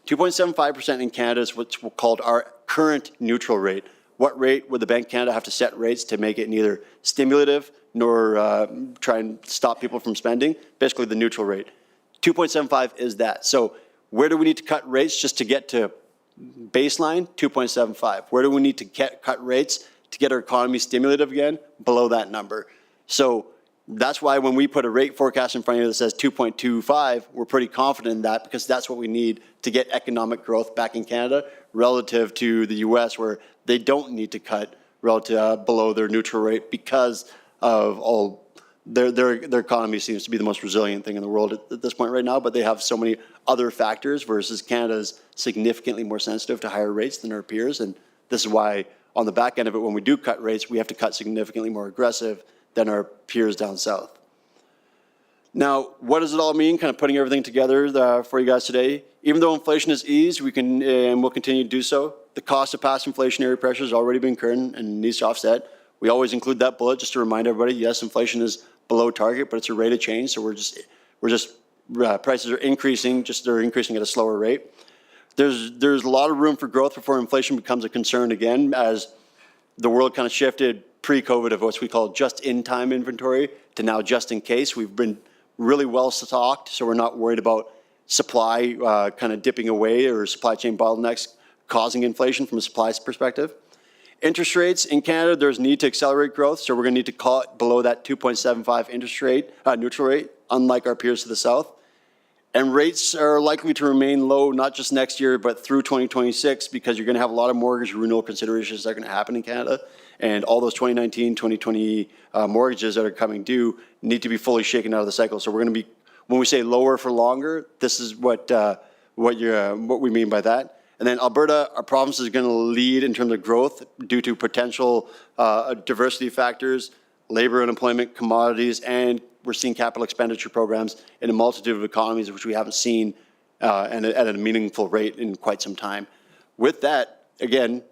2.75% in Canada is what's called our current neutral rate. What rate would the Bank of Canada have to set rates to make it neither stimulative nor try and stop people from spending? Basically the neutral rate. 2.75 is that. So where do we need to cut rates just to get to baseline? 2.75. Where do we need to cut rates to get our economy stimulative again? Below that number. So that's why when we put a rate forecast in front of you that says 2.25, we're pretty confident in that because that's what we need to get economic growth back in Canada relative to the US where they don't need to cut relative below their neutral rate because of all their economy seems to be the most resilient thing in the world at this point right now, but they have so many other factors versus Canada's significantly more sensitive to higher rates than our peers. And this is why on the back end of it, when we do cut rates, we have to cut significantly more aggressive than our peers down south. Now, what does it all mean? Kind of putting everything together for you guys today. Even though inflation has eased, we can and will continue to do so. The cost of past inflationary pressures has already been incurred and needs to offset. We always include that bullet just to remind everybody, yes, inflation is below target, but it's a rate of change. So prices are increasing, they're increasing at a slower rate. There's a lot of room for growth before inflation becomes a concern again, as the world kind of shifted pre-COVID of what we call just-in-time inventory to now just-in-case. We've been really well stocked, so we're not worried about supply kind of dipping away or supply chain bottlenecks causing inflation from a supply perspective. Interest rates in Canada, there's need to accelerate growth, so we're going to need to call it below that 2.75 interest rate, neutral rate, unlike our peers to the south. And rates are likely to remain low, not just next year, but through 2026, because you're going to have a lot of mortgage renewal considerations that are going to happen in Canada. And all those 2019, 2020 mortgages that are coming due need to be fully shaken out of the cycle. So we're going to be, when we say lower for longer, this is what we mean by that. And then Alberta, our province is going to lead in terms of growth due to potential diversity factors, labor and employment, commodities, and we're seeing capital expenditure programs in a multitude of economies which we haven't seen and at a meaningful rate in quite some time. With that, again,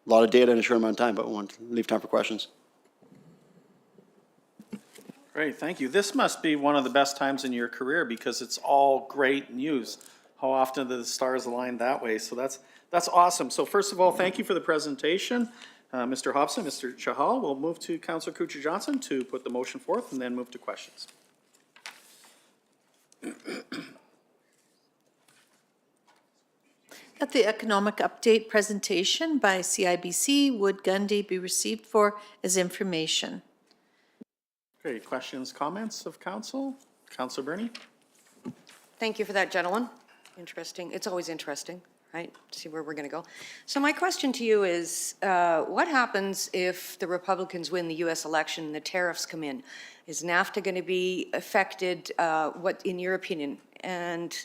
a lot of data in a short amount of time, but we want to leave time for questions. Great, thank you. This must be one of the best times in your career because it's all great news. How often do the stars align that way? So that's awesome. So first of all, thank you for the presentation. Mr. Hobson, Mr. Chahal, we'll move to Councillor Kucher-Johnson to put the motion forth and then move to questions. That the economic update presentation by CIBC Wood Gundy be received for as information. Great, questions, comments of council? Councillor Bernie? Thank you for that, gentlemen. Interesting. It's always interesting, right? See where we're going to go. So my question to you is, what happens if the Republicans win the U.S. election and the tariffs come in? Is NAFTA going to be affected, what, in your opinion? And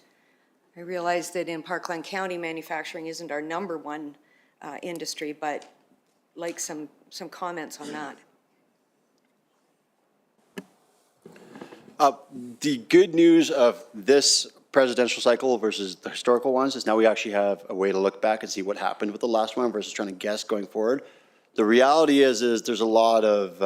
I realize that in Parkland County, manufacturing isn't our #1 industry, but like some comments on that. The good news of this presidential cycle versus the historical ones is now we actually have a way to look back and see what happened with the last one versus trying to guess going forward. The reality is there's a lot of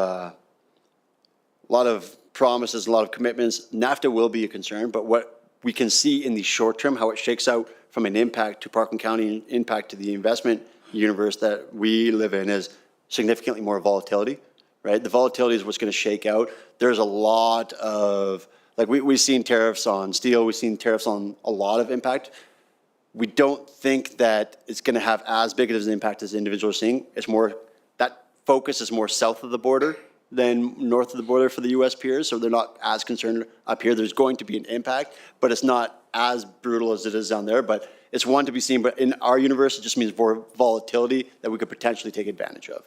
promises, a lot of commitments. NAFTA will be a concern, but what we can see in the short term, how it shakes out from an impact to Parkland County, impact to the investment universe that we live in is significantly more volatility, right? The volatility is what's going to shake out. There's a lot of, like we've seen tariffs on steel, we've seen tariffs on a lot of impact. We don't think that it's going to have as big of an impact as individuals are seeing. It's more, that focus is more south of the border than north of the border for the U.S. peers, so they're not as concerned up here. There's going to be an impact, but it's not as brutal as it is down there, but it's one to be seen. But in our universe, it just means more volatility that we could potentially take advantage of.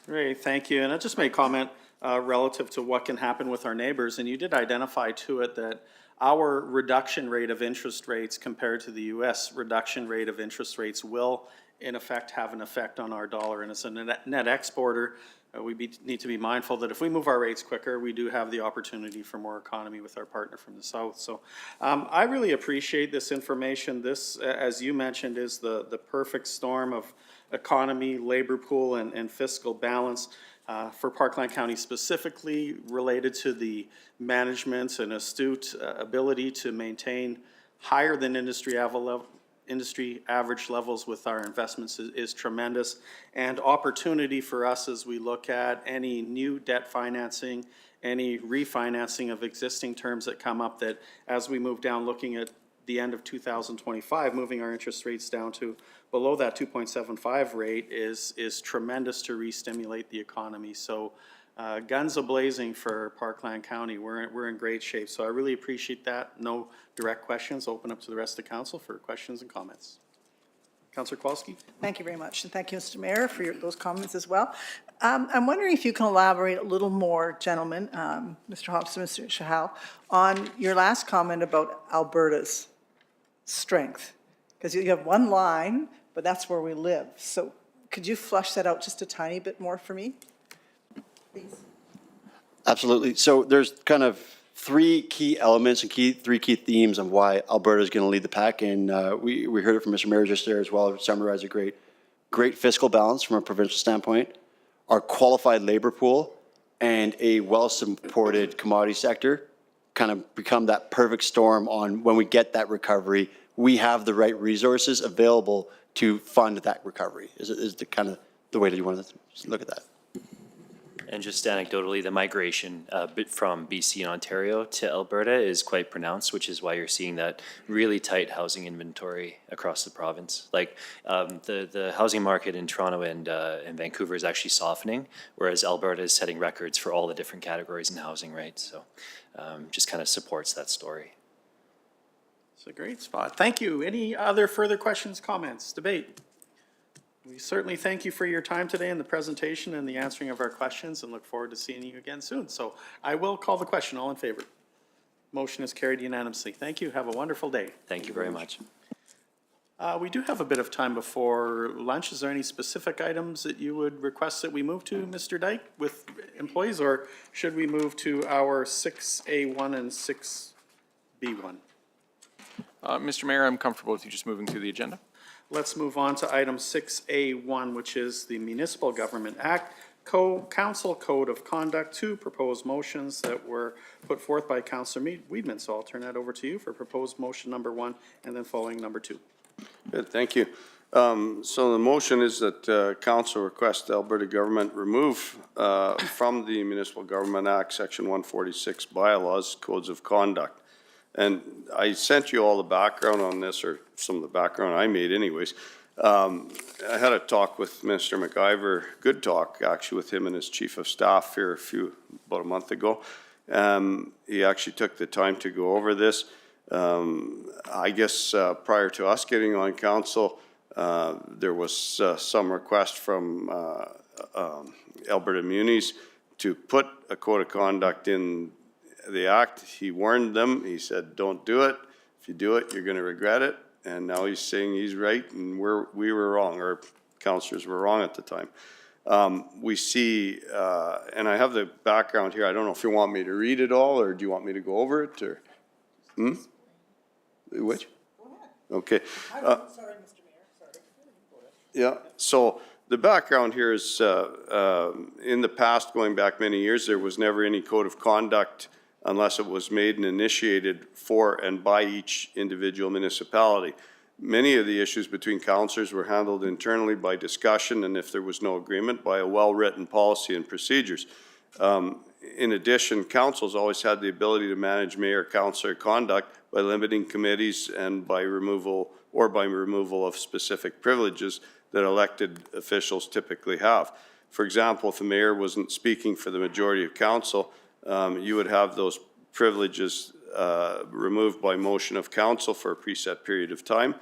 Great, thank you. And I just made a comment relative to what can happen with our neighbors, and you did identify to it that our reduction rate of interest rates compared to the U.S. reduction rate of interest rates will, in effect, have an effect on our dollar. And as a net exporter, we need to be mindful that if we move our rates quicker, we do have the opportunity for more economy with our partner from the south. So I really appreciate this information. This, as you mentioned, is the perfect storm of economy, labor pool, and fiscal balance for Parkland County specifically related to the management and astute ability to maintain higher than industry average levels with our investments is tremendous, and opportunity for us as we look at any new debt financing, any refinancing of existing terms that come up, that as we move down looking at the end of 2025, moving our interest rates down to below that 2.75 rate is tremendous to re-stimulate the economy. So guns a-blazing for Parkland County. We're in great shape. So I really appreciate that. No direct questions. Open up to the rest of the council for questions and comments. Councillor Kowalski. Thank you very much, and thank you, Mr. Mayor, for those comments as well. I'm wondering if you can elaborate a little more, gentlemen, Mr. Hobson, Mr. Chahal, on your last comment about Alberta's strength, because you have one line, but that's where we live. So could you flush that out just a tiny bit more for me, please? Absolutely. So there's kind of three key elements and three key themes of why Alberta is going to lead the pack, and we heard it from Mr. Mayor just there as well. Summarized a great fiscal balance from a provincial standpoint, our qualified labor pool, and a well-supported commodity sector kind of become that perfect storm on when we get that recovery, we have the right resources available to fund that recovery. Is the kind of the way that you want to look at that? And just anecdotally, the migration from BC and Ontario to Alberta is quite pronounced, which is why you're seeing that really tight housing inventory across the province. Like the housing market in Toronto and Vancouver is actually softening, whereas Alberta is setting records for all the different categories in housing, right? So just kind of supports that story. It's a great spot. Thank you. Any other further questions, comments, debate? We certainly thank you for your time today and the presentation and the answering of our questions, and look forward to seeing you again soon. So I will call the question. All in favor? Motion is carried unanimously. Thank you. Have a wonderful day. Thank you very much. We do have a bit of time before lunch. Is there any specific items that you would request that we move to, Mr. Dyke, with employees, or should we move to our 6A1 and 6B1? Mr. Mayor, I'm comfortable with you just moving through the agenda. Let's move on to item 6A1, which is the Municipal Government Act, Council Code of Conduct, two proposed motions that were put forth by Councillor Weedman. So I'll turn that over to you for proposed motion number 1 and then following number 2. Good, thank you. So the motion is that council requests the Alberta government remove from the Municipal Government Act, Section 146 bylaws, codes of conduct. And I sent you all the background on this, or some of the background I made anyways. I had a talk with Minister McIver, good talk actually, with him and his chief of staff here about a month ago. He actually took the time to go over this. I guess prior to us getting on council, there was some request from Alberta Munis to put a code of conduct in the act. He warned them. He said, don't do it. If you do it, you're going to regret it. And now he's saying he's right and we were wrong, or councillors were wrong at the time. We see, and I have the background here. I don't know if you want me to read it all, or do you want me to go over it, or? Which? Okay. Sorry, Mr. Mayor, sorry. Yeah, so the background here is, in the past, going back many years, there was never any code of conduct unless it was made and initiated for and by each individual municipality. Many of the issues between councillors were handled internally by discussion, and if there was no agreement, by a well-written policy and procedures. In addition, councils always had the ability to manage mayor-councillor conduct by limiting committees and by removal of specific privileges that elected officials typically have. For example, if a mayor wasn't speaking for the majority of council, you would have those privileges removed by motion of council for a preset period of time.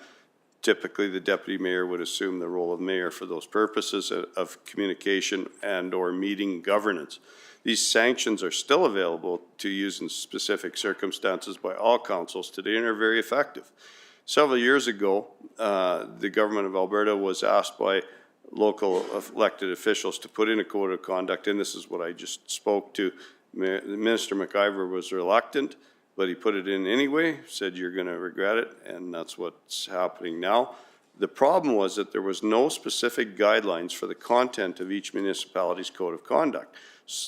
Typically, the deputy mayor would assume the role of mayor for those purposes of communication and or meeting governance. These sanctions are still available to use in specific circumstances by all councils today and are very effective. Several years ago, the government of Alberta was asked by local elected officials to put in a code of conduct, and this is what I just spoke to. Minister McIver was reluctant, but he put it in anyway, said you're going to regret it, and that's what's happening now. The problem was that there was no specific guidelines for the content of each municipality's code of conduct.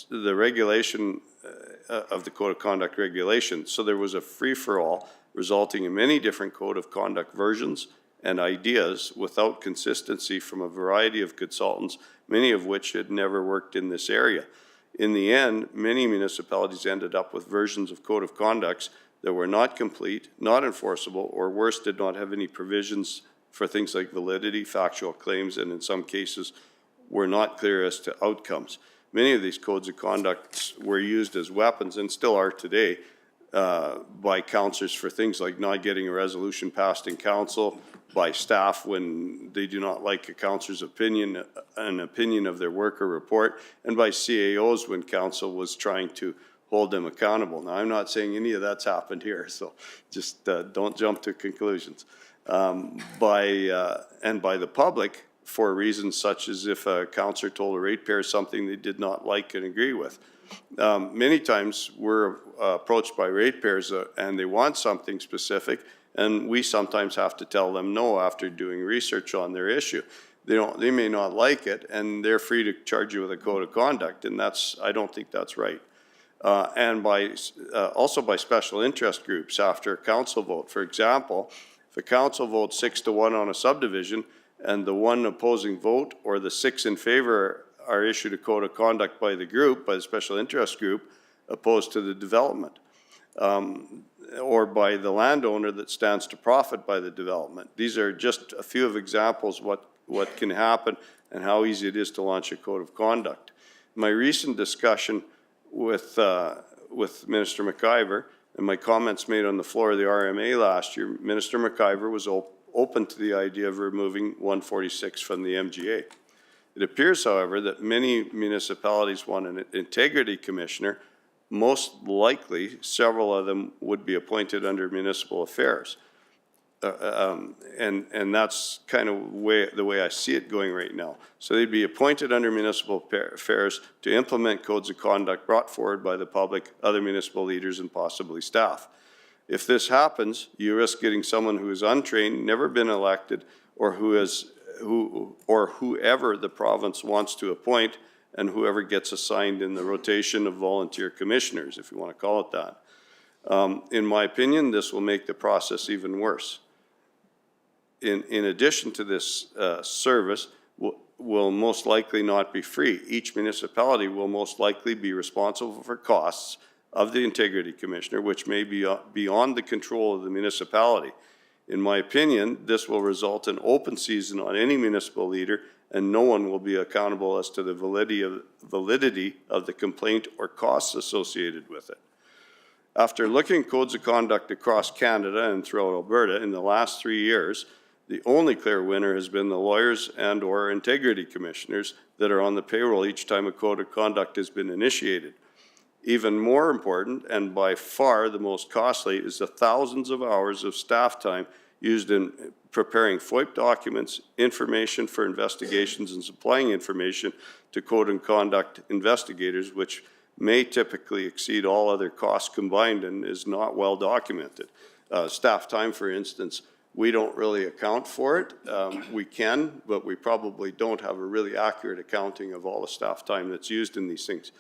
The regulation of the code of conduct regulation, so there was a free-for-all resulting in many different code of conduct versions and ideas without consistency from a variety of consultants, many of which had never worked in this area. In the end, many municipalities ended up with versions of code of conducts that were not complete, not enforceable, or worse, did not have any provisions for things like validity, factual claims, and in some cases were not clear as to outcomes. Many of these codes of conduct were used as weapons, and still are today, by councillors for things like not getting a resolution passed in council, by staff when they do not like a councillor's opinion, an opinion of their work or report, and by CAOs when council was trying to hold them accountable. Now, I'm not saying any of that's happened here, so just don't jump to conclusions. And by the public for reasons such as if a councillor told a ratepayer something they did not like and agree with. Many times we're approached by ratepayers and they want something specific, and we sometimes have to tell them no after doing research on their issue. They may not like it, and they're free to charge you with a code of conduct, and I don't think that's right. And also by special interest groups after a council vote. For example, if a council votes 6-1 on a subdivision, and the one opposing vote or the 6 in favor are issued a code of conduct by the group, by the special interest group, opposed to the development, or by the landowner that stands to profit by the development. These are just a few of examples what can happen and how easy it is to launch a code of conduct. My recent discussion with Minister McIver and my comments made on the floor of the RMA last year, Minister McIver was open to the idea of removing 146 from the MGA. It appears, however, that many municipalities want an integrity commissioner. Most likely, several of them would be appointed under municipal affairs. And that's kind of the way I see it going right now. So they'd be appointed under municipal affairs to implement codes of conduct brought forward by the public, other municipal leaders, and possibly staff. If this happens, you risk getting someone who is untrained, never been elected, or whoever the province wants to appoint, and whoever gets assigned in the rotation of volunteer commissioners, if you want to call it that. In my opinion, this will make the process even worse. In addition to this service, will most likely not be free. Each municipality will most likely be responsible for costs of the integrity commissioner, which may be beyond the control of the municipality. In my opinion, this will result in open season on any municipal leader, and no one will be accountable as to the validity of the complaint or costs associated with it. After looking at codes of conduct across Canada and throughout Alberta in the last 3 years, the only clear winner has been the lawyers and or integrity commissioners that are on the payroll each time a code of conduct has been initiated. Even more important, and by far the most costly, is the thousands of hours of staff time used in preparing FOIP documents, information for investigations, and supplying information to code and conduct investigators, which may typically exceed all other costs combined and is not well documented. Staff time, for instance, we don't really account for it. We can, but we probably don't have a really accurate accounting of all the staff time that's used in these things.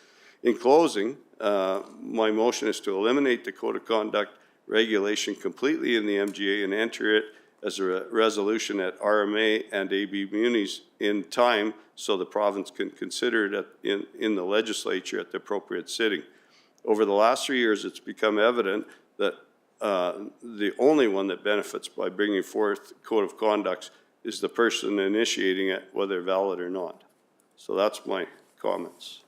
In closing, my motion is to eliminate the code of conduct regulation completely in the MGA and enter it as a resolution at RMA and AB munis in time so the province can consider it in the legislature at the appropriate sitting. Over the last 3 years, it's become evident that the only one that benefits by bringing forth code of conducts is the person initiating it, whether valid or not. So that's my comments.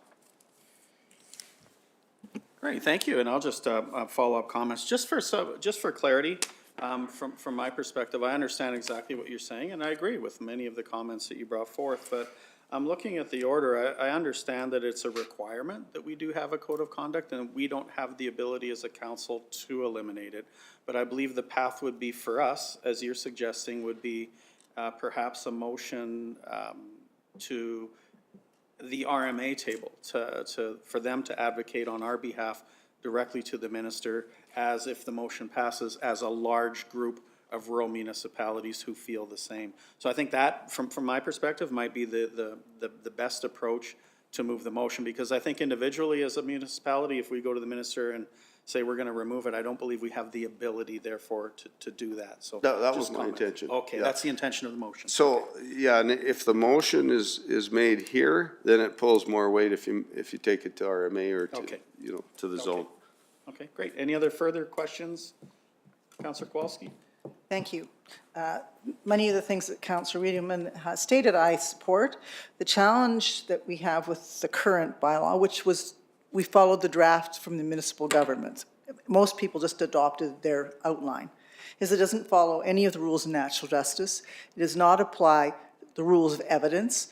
Great, thank you. And I'll just follow up comments. Just for clarity, from my perspective, I understand exactly what you're saying, and I agree with many of the comments that you brought forth. But I'm looking at the order. I understand that it's a requirement that we do have a code of conduct, and we don't have the ability as a council to eliminate it. But I believe the path would be for us, as you're suggesting, would be perhaps a motion to the RMA table for them to advocate on our behalf directly to the minister, as if the motion passes, as a large group of rural municipalities who feel the same. So I think that, from my perspective, might be the best approach to move the motion, because I think individually as a municipality, if we go to the minister and say we're going to remove it, I don't believe we have the ability, therefore, to do that. So that was my intention. Okay, yeah. That's the intention of the motion. So, yeah, and if the motion is made here, then it pulls more weight if you take it to RMA or to, to the zone. Okay, great. Any other further questions? Councillor Kowalski? Thank you. Many of the things that Councillor Wiedemann has stated, I support. The challenge that we have with the current bylaw, which was, we followed the draft from the municipal government. Most people just adopted their outline, is it doesn't follow any of the rules of natural justice. It does not apply the rules of evidence.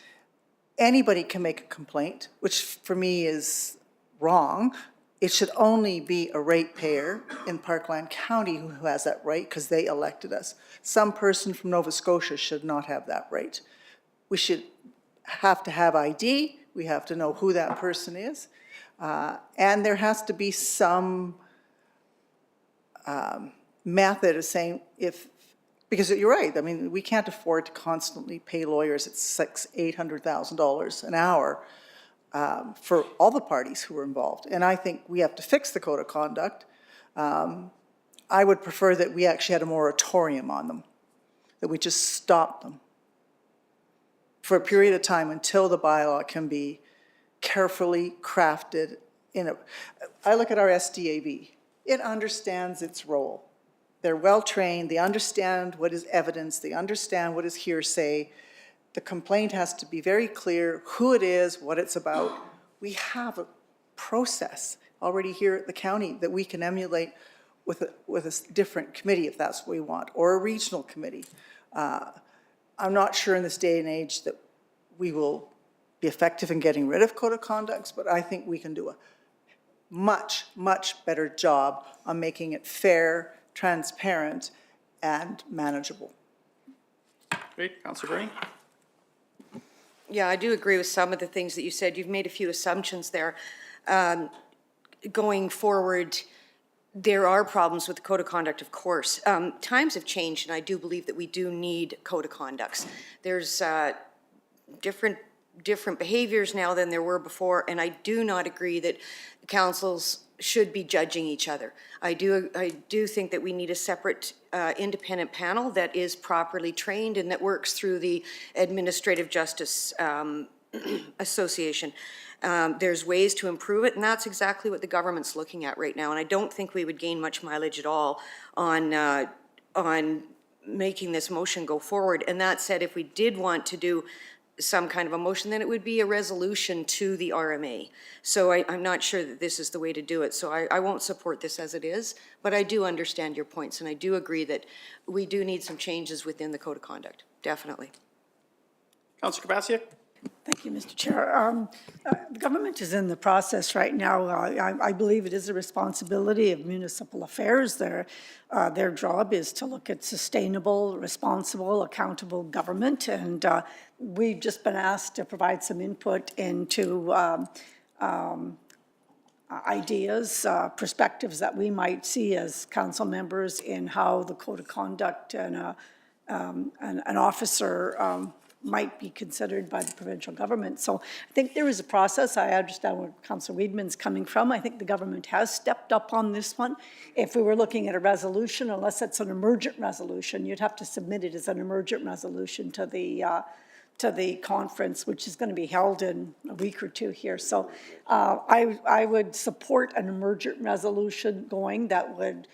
Anybody can make a complaint, which for me is wrong. It should only be a ratepayer in Parkland County who has that right, because they elected us. Some person from Nova Scotia should not have that right. We should have to have ID. We have to know who that person is. And there has to be some method of saying because you're right, I mean, we can't afford to constantly pay lawyers at $800,000 an hour for all the parties who are involved. And I think we have to fix the code of conduct. I would prefer that we actually had a moratorium on them, that we just stopped them. for a period of time until the bylaw can be carefully crafted in a, I look at our SDAB. It understands its role. They're well-trained, they understand what is evidence, they understand what is hearsay. The complaint has to be very clear who it is, what it's about. We have a process already here at the county that we can emulate with a different committee if that's what we want, or a regional committee. I'm not sure in this day and age that we will be effective in getting rid of code of conducts, but I think we can do a much, much better job on making it fair, transparent, and manageable. Great, Councillor Bernie? Yeah, I do agree with some of the things that you said. You've made a few assumptions there. Going forward, there are problems with the code of conduct, of course. Times have changed, and I do believe that we do need code of conducts. There's different behaviors now than there were before, and I do not agree that councils should be judging each other. I do think that we need a separate independent panel that is properly trained and that works through the Administrative Justice Association. There's ways to improve it, and that's exactly what the government's looking at right now. And I don't think we would gain much mileage at all on making this motion go forward. And that said, if we did want to do some kind of a motion, then it would be a resolution to the RMA. So I'm not sure that this is the way to do it. So I won't support this as it is, but I do understand your points, and I do agree that we do need some changes within the code of conduct, definitely. Councillor Kubasiak? Thank you, Mr. Chair. The government is in the process right now. I believe it is a responsibility of municipal affairs. Their job is to look at sustainable, responsible, accountable government, and we've just been asked to provide some input into ideas, perspectives that we might see as council members in how the code of conduct and an officer might be considered by the provincial government. So I think there is a process. I understand where Councillor Weidman's coming from. I think the government has stepped up on this one. If we were looking at a resolution, unless it's an emergent resolution, you'd have to submit it as an emergent resolution to the conference, which is going to be held in a week or two here. So I would support an emergent resolution going that would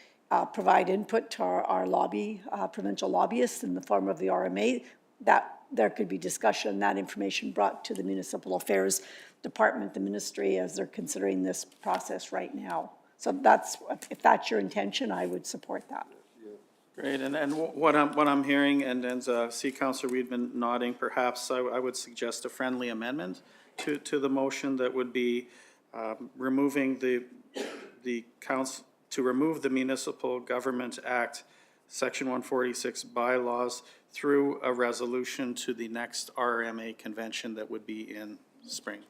provide input to our lobby, provincial lobbyists in the form of the RMA, that there could be discussion, that information brought to the Municipal Affairs Department, the ministry, as they're considering this process right now. So that's, if that's your intention, I would support that. Great, and what I'm hearing, and see Councillor Weidman nodding, perhaps I would suggest a friendly amendment to the motion that would be removing the council, to remove the Municipal Government Act, Section 146 bylaws through a resolution to the next RMA convention that would be in spring.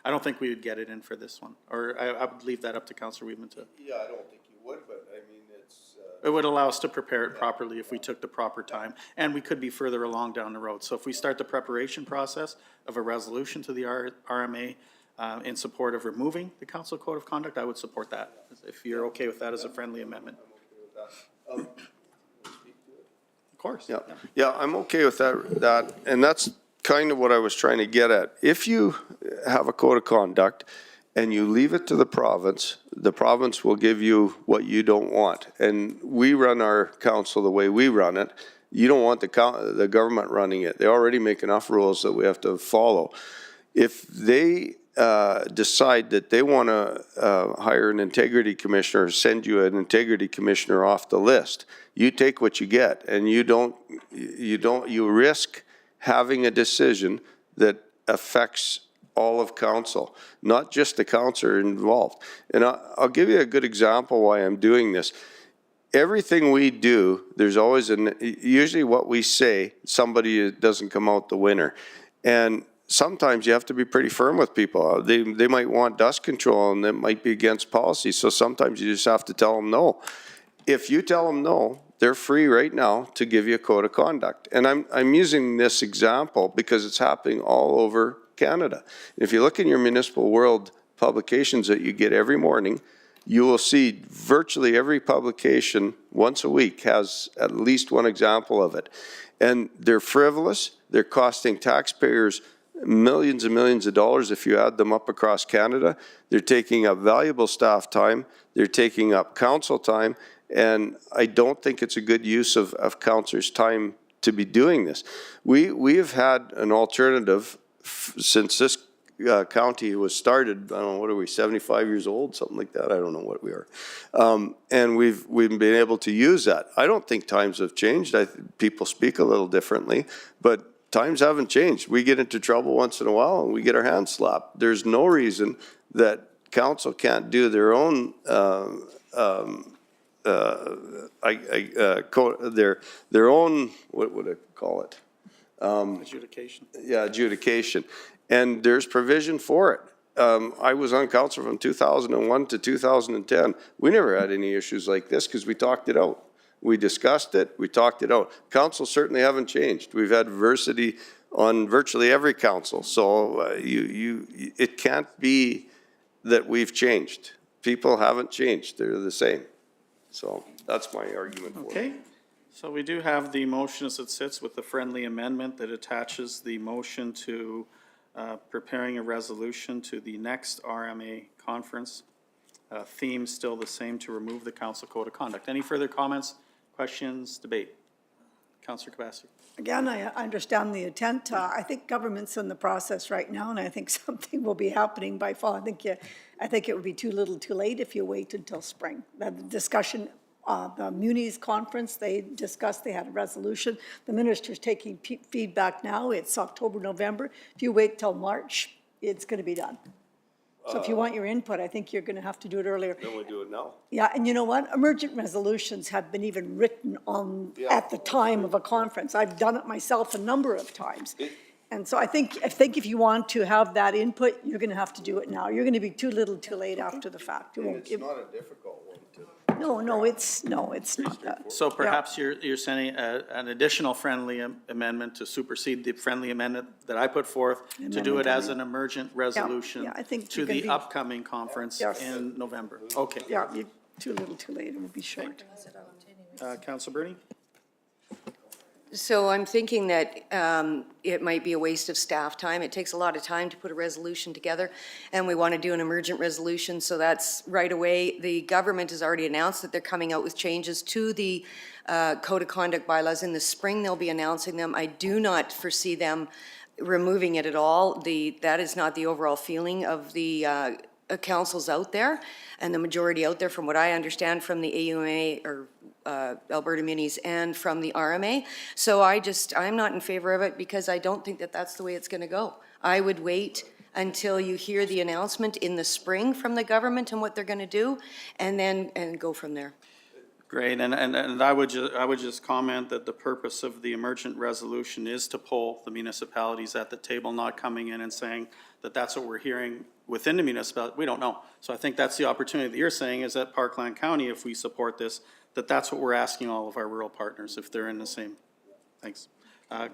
I don't think we would get it in for this one, or I would leave that up to Councillor Weidman to. Yeah, I don't think you would, but I mean, it's. It would allow us to prepare it properly if we took the proper time, and we could be further along down the road. So if we start the preparation process of a resolution to the RMA in support of removing the Council Code of Conduct, I would support that, if you're okay with that as a friendly amendment. I'm okay with that. Of course. Yeah, I'm okay with that, and that's kind of what I was trying to get at. If you have a code of conduct and you leave it to the province will give you what you don't want. And we run our council the way we run it. You don't want the government running it. They already make enough rules that we have to follow. If they decide that they want to hire an integrity commissioner, send you an integrity commissioner off the list, you take what you get, and you risk having a decision that affects all of council, not just the councillor involved. And I'll give you a good example why I'm doing this. Everything we do, there's always usually what we say, somebody doesn't come out the winner. And sometimes you have to be pretty firm with people. They might want dust control, and that might be against policy. So sometimes you just have to tell them no. If you tell them no, they're free right now to give you a code of conduct. And I'm using this example because it's happening all over Canada. If you look in your Municipal World publications that you get every morning, you will see virtually every publication once a week has at least one example of it. And they're frivolous, they're costing taxpayers millions and millions of dollars if you add them up across Canada. They're taking up valuable staff time, they're taking up council time, and I don't think it's a good use of councilors' time to be doing this. We have had an alternative since this county was started. I don't know, what are we, 75 years old, something like that? I don't know what we are. And we've been able to use that. I don't think times have changed. People speak a little differently, but times haven't changed. We get into trouble once in a while and we get our hands slapped. There's no reason that council can't do their own their own, what would I call it? Adjudication. Yeah, adjudication. And there's provision for it. I was on council from 2001 to 2010. We never had any issues like this because we talked it out. We discussed it, we talked it out. Council certainly haven't changed. We've had diversity on virtually every council. So it can't be that we've changed. People haven't changed, they're the same. So that's my argument for it. Okay, so we do have the motion as it sits with the friendly amendment that attaches the motion to preparing a resolution to the next RMA conference. Theme still the same, to remove the council code of conduct. Any further comments, questions, debate? Councillor Kabassi. Again, I understand the intent. I think government's in the process right now, and I think something will be happening by fall. I think it would be too little too late if you wait until spring. The discussion, the Munis conference, they discussed, they had a resolution. The minister's taking feedback now. It's October, November. If you wait till March, it's going to be done. So if you want your input, I think you're going to have to do it earlier. Then we do it now. Yeah, and you know what? Emergent resolutions have been even written on at the time of a conference. I've done it myself a number of times. And so I think if you want to have that input, you're going to have to do it now. You're going to be too little too late after the fact. It's not a difficult one to. No, it's not that. So perhaps you're sending an additional friendly amendment to supersede the friendly amendment that I put forth, to do it as an emergent resolution I think to the upcoming conference in November. Okay. Yeah, you're too little too late. It will be short. Councilor Bernie? So I'm thinking that it might be a waste of staff time. It takes a lot of time to put a resolution together, and we want to do an emergent resolution, so that's right away. The government has already announced that they're coming out with changes to the Code of Conduct bylaws. In the spring, they'll be announcing them. I do not foresee them removing it at all. That is not the overall feeling of the councils out there, and the majority out there, from what I understand from the AUMA or Alberta Minis and from the RMA. So I'm not in favor of it because I don't think that that's the way it's going to go. I would wait until you hear the announcement in the spring from the government and what they're going to do, and go from there. Great, and I would just comment that the purpose of the emergent resolution is to pull the municipalities at the table, not coming in and saying that that's what we're hearing within the municipality. We don't know. So I think that's the opportunity that you're saying is that Parkland County, if we support this, that's what we're asking all of our rural partners if they're in the same. Thanks.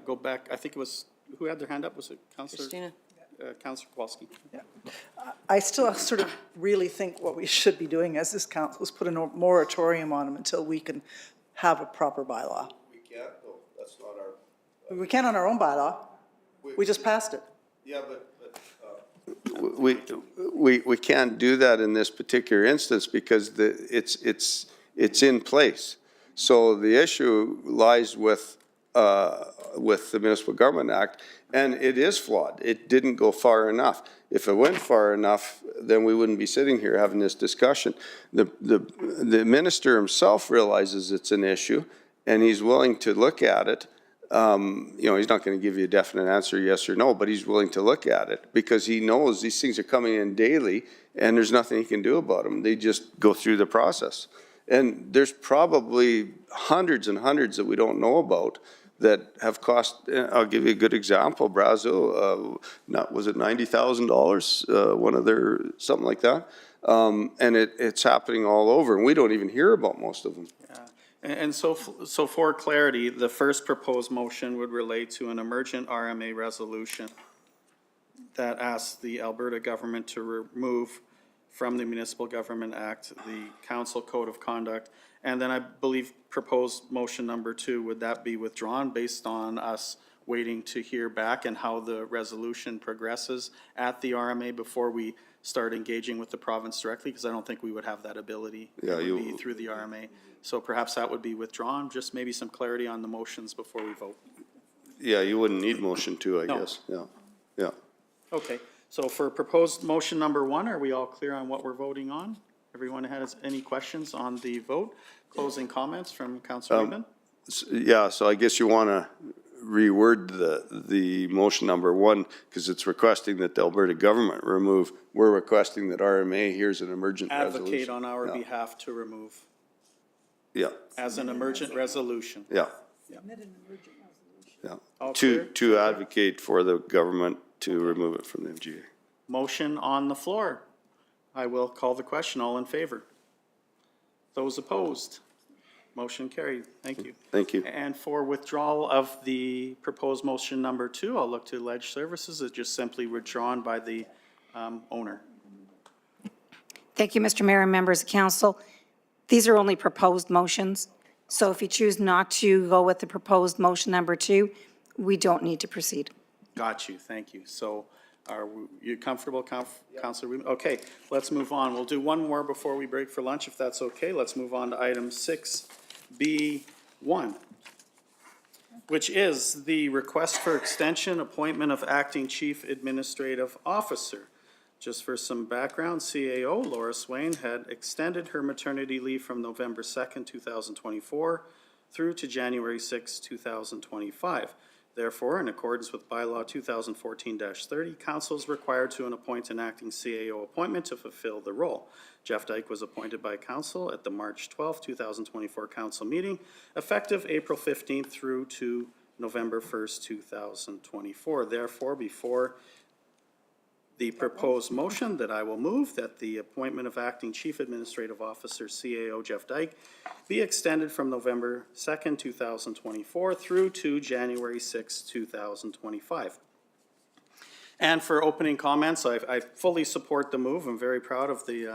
Go back, I think it was, who had their hand up? Was it Councillor? Christina. Councillor Kowalski. Yeah. I still sort of really think what we should be doing as this council is put a moratorium on them until we can have a proper bylaw. We can't though, that's not our. We can on our own bylaw. We just passed it. Yeah, but we can't do that in this particular instance because it's in place. So the issue lies with the Municipal Government Act, and it is flawed. It didn't go far enough. If it went far enough, then we wouldn't be sitting here having this discussion. The minister himself realizes it's an issue, and he's willing to look at it. He's not going to give you a definite answer, yes or no, but he's willing to look at it because he knows these things are coming in daily, and there's nothing he can do about them. They just go through the process. And there's probably hundreds and hundreds that we don't know about that have cost, I'll give you a good example, Brazil, was it $90,000, one of their, something like that. And it's happening all over, and we don't even hear about most of them. Yeah. And so for clarity, the first proposed motion would relate to an emergent RMA resolution that asks the Alberta government to remove from the Municipal Government Act, the Council Code of Conduct, and then I believe proposed motion number 2, would that be withdrawn based on us waiting to hear back and how the resolution progresses at the RMA before we start engaging with the province directly? Because I don't think we would have that ability. Yeah, It would be through the RMA. So perhaps that would be withdrawn, just maybe some clarity on the motions before we vote. Yeah, you wouldn't need motion 2, I No. guess, yeah, yeah. Okay, so for proposed motion number 1, are we all clear on what we're voting on? Everyone has any questions on the vote? Closing comments from Councilor Raymond? Yeah, so I guess you want to reword the motion number 1, because it's requesting that the Alberta government remove. We're requesting that RMA hears an emergent resolution. Advocate on our Yeah. behalf to remove Yeah, as an emergent resolution. yeah, All to, clear? to advocate for the government to remove it from the MGA. Motion on the floor. I will call the question. All in favor? Those opposed? Motion carried. Thank you. Thank you. And for withdrawal of the proposed motion number 2, I'll look to Ledge Services. It's just simply withdrawn by the owner. Thank you, Mr. Mayor and members of council. These are only proposed motions, so if you choose not to go with the proposed motion number 2, we don't need to proceed. Got you. Thank you. So are you comfortable, Councilor Rubin? Okay, let's move on. We'll do one more before we break for lunch, if that's okay. Let's move on to item 6B1, which is the request for extension, appointment of acting chief administrative officer. Just for some background, CAO Laura Swain had extended her maternity leave from November 2nd, 2024 through to January 6, 2025. Therefore, in accordance with bylaw 2014-30, council is required to appoint an acting CAO appointment to fulfill the role. Jeff Dyke was appointed by council at the March 12, 2024 council meeting, effective April 15th through to November 1st, 2024. Therefore, before the proposed motion that I will move that the appointment of acting chief administrative officer CAO Jeff Dyke be extended from November 2nd, 2024 through to January 6, 2025. And for opening comments, I fully support the move. I'm very proud of the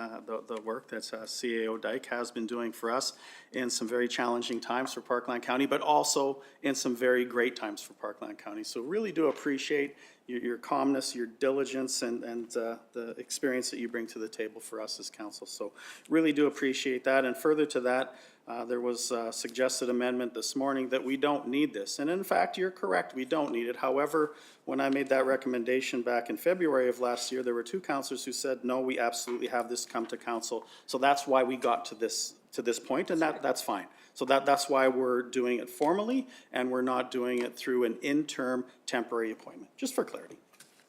work that CAO Dyke has been doing for us in some very challenging times for Parkland County, but also in some very great times for Parkland County. So really do appreciate your calmness, your diligence, and the experience that you bring to the table for us as council. So really do appreciate that. And further to that, there was a suggested amendment this morning that we don't need this. And in fact, you're correct, we don't need it. However, when I made that recommendation back in February of last year, there were 2 councillors who said, no, we absolutely have this come to council. So that's why we got to this point, and that's fine. So that's why we're doing it formally, and we're not doing it through an interim temporary appointment, just for clarity.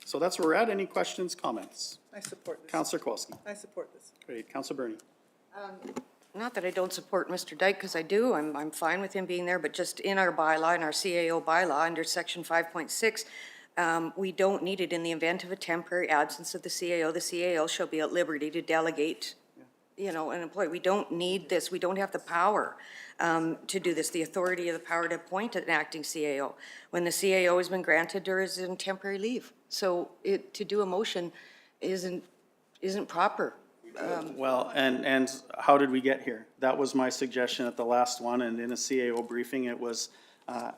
So that's where we're at. Any questions, comments? I support this. Councillor Kowalski. I support this. Great. Councillor Bernie. Not that I don't support Mr. Dyke, because I do. I'm fine with him being there, but just in our bylaw, in our CAO bylaw, under section 5.6, we don't need it in the event of a temporary absence of the CAO. The CAO shall be at liberty to delegate, you know, an employee. We don't need this. We don't have the power to do this, the authority or the power to appoint an acting CAO when the CAO has been granted or is in temporary leave. So to do a motion isn't proper. Well, and how did we get here? That was my suggestion at the last one, and in a CAO briefing, it was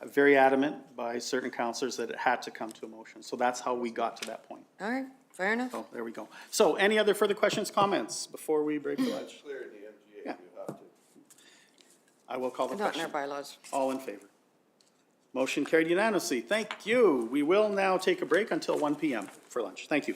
very adamant by certain councillors that it had to come to a motion. So that's how we got to that point. All right, fair enough. So there we go. So any other further questions, comments before we break the lunch? Clear in the MGA, Yeah. you have to. I will call the Not in our question. bylaws. All in favor? Motion carried unanimously. Thank you. We will now take a break until 1 p.m. for lunch. Thank you.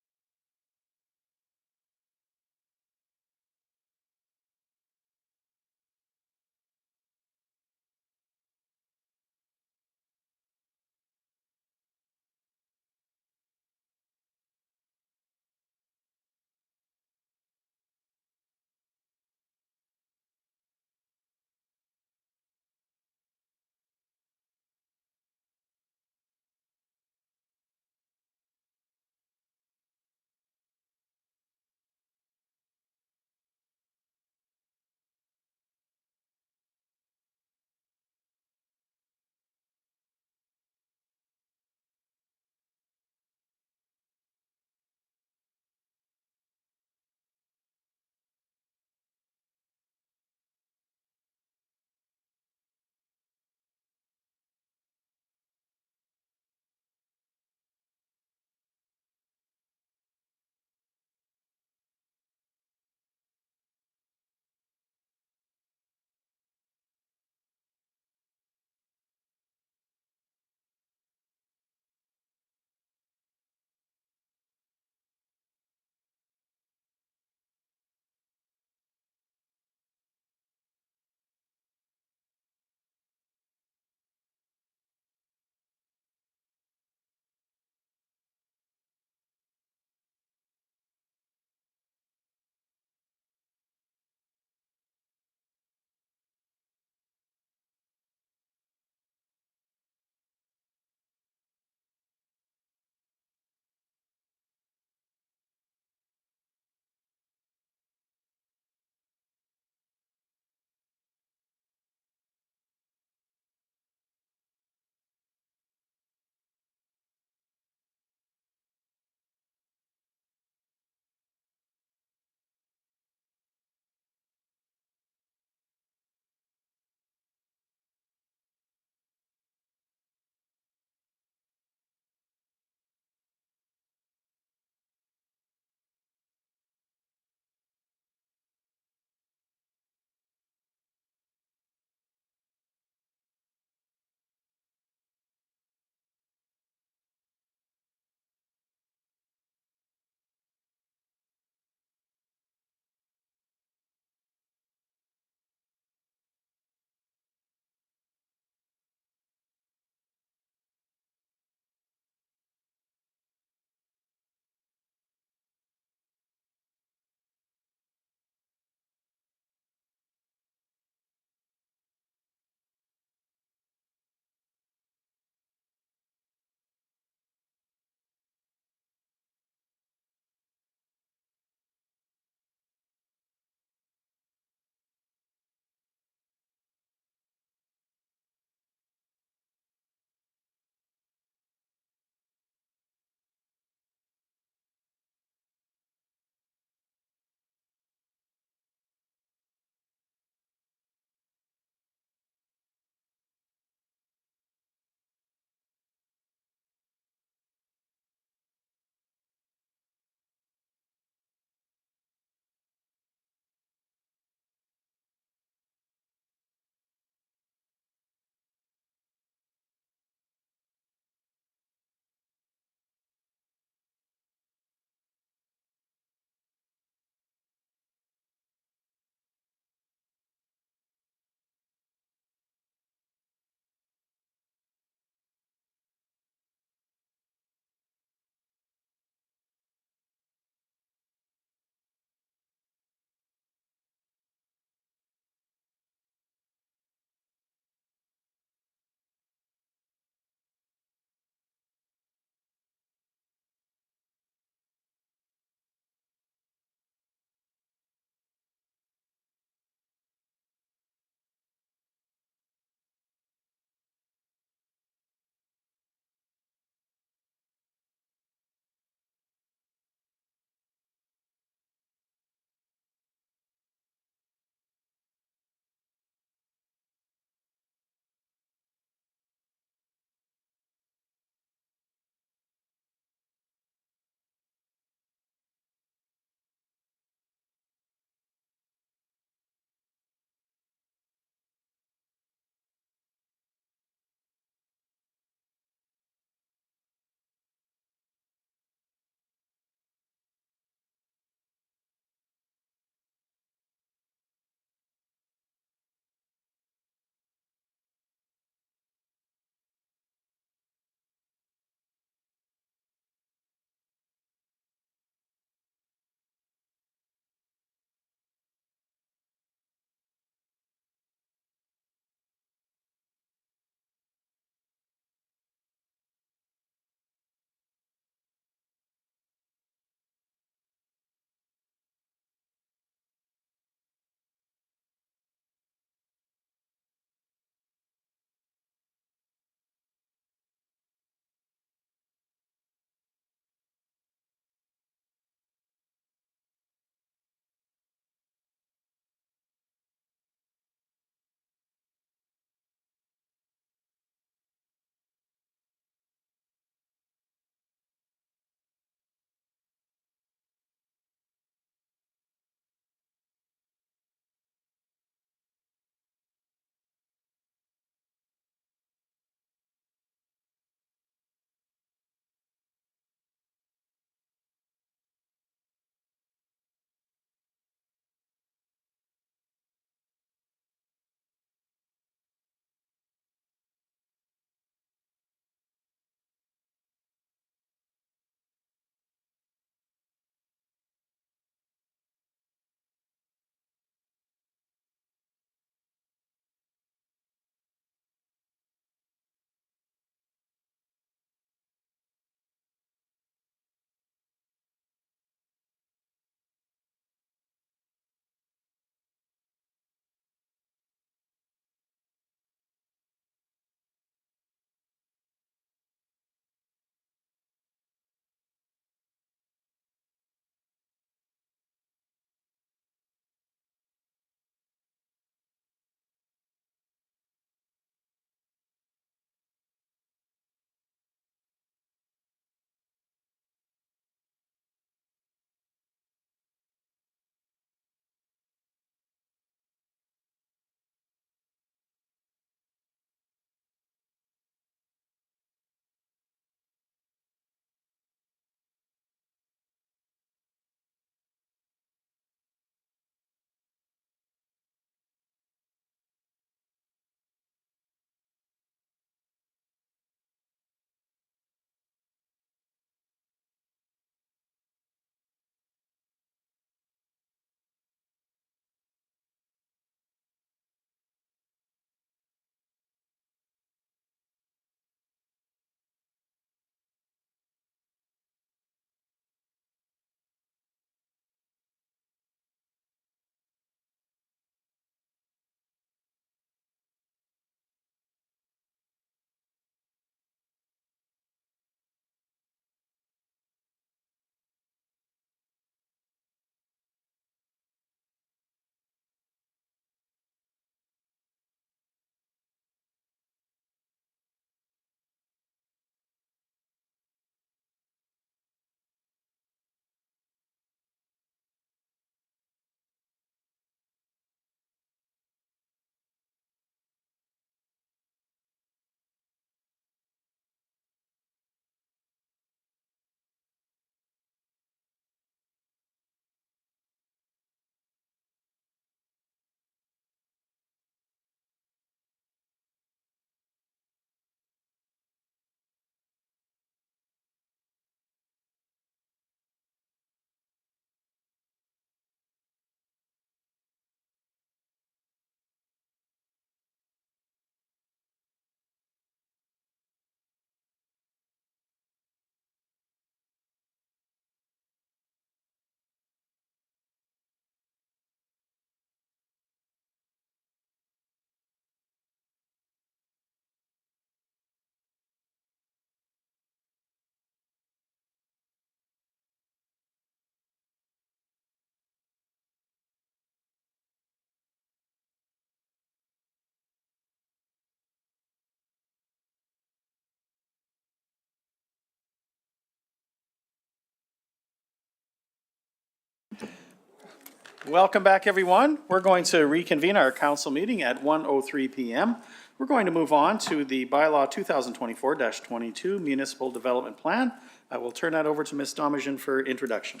Welcome back, everyone. We're going to reconvene our council meeting at 1:03 PM. We're going to move on to the bylaw 2024-22 Municipal Development Plan. I will turn that over to Ms. Domajan for introduction.